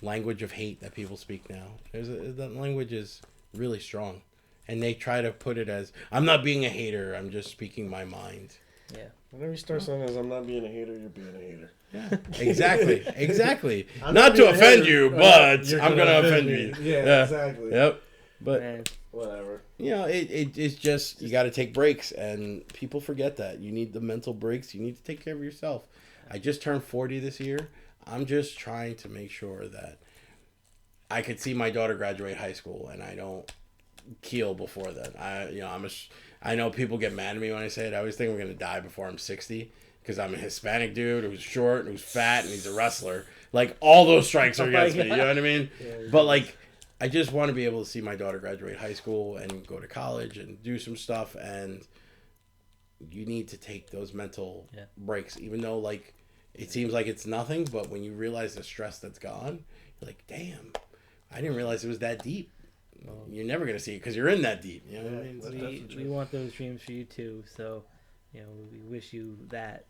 language of hate that people speak now. That language is really strong, and they try to put it as, I'm not being a hater, I'm just speaking my mind. Yeah. Whenever you start saying this, I'm not being a hater, you're being a hater. Yeah, exactly. I'm Not to being a offend hater, you, but you're I'm gonna offend you. Yeah, exactly. Yep. But Man. Whatever. you know, it's just, you got to take breaks, and people forget that. You need the mental breaks. You need to take care of yourself. I just turned 40 this year. I'm just trying to make sure that I could see my daughter graduate high school, and I don't keel before then. I know people get mad at me when I say it. I always think I'm going to die before I'm 60 because I'm a Hispanic dude who's short and who's fat and he's a wrestler. Like, all those strikes are against me. You know what I mean? But, like, I just want to be able to see my daughter graduate high school and go to college and do some stuff. And you need to take those mental breaks, even though, like, it seems like it's nothing. But when you realize the stress that's gone, you're like, damn, I didn't realize it was that deep. You're never going to see it because you're in that deep. You know what I mean? We want those dreams for you too. So, you know, we wish you that.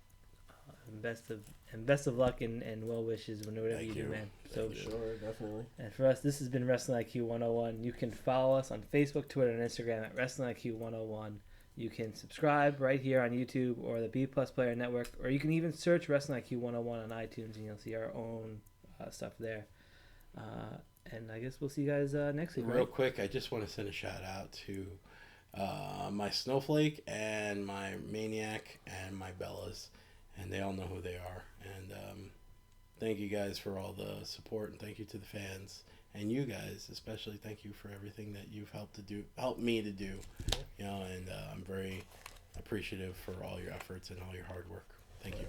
And best of luck and well wishes whenever Thank you do, you. man. So, Sure, definitely. and for us, this has been Wrestling IQ 101. You can follow us on Facebook, Twitter, and Instagram at Wrestling IQ 101. You can subscribe right here on YouTube or the B Plus Player Network, or you can even search Wrestling IQ 101 on iTunes, and you'll see our own stuff there. And I guess we'll see you guys next week. Real quick, I just want to send a shout out to my Snowflake and my Maniac and my Bellas, and they all know who they are. And thank you guys for all the support, and thank you to the fans. And you guys, especially, thank you for everything that you've helped me to do. You know, and I'm very appreciative for all your efforts and all your hard work. Thank you.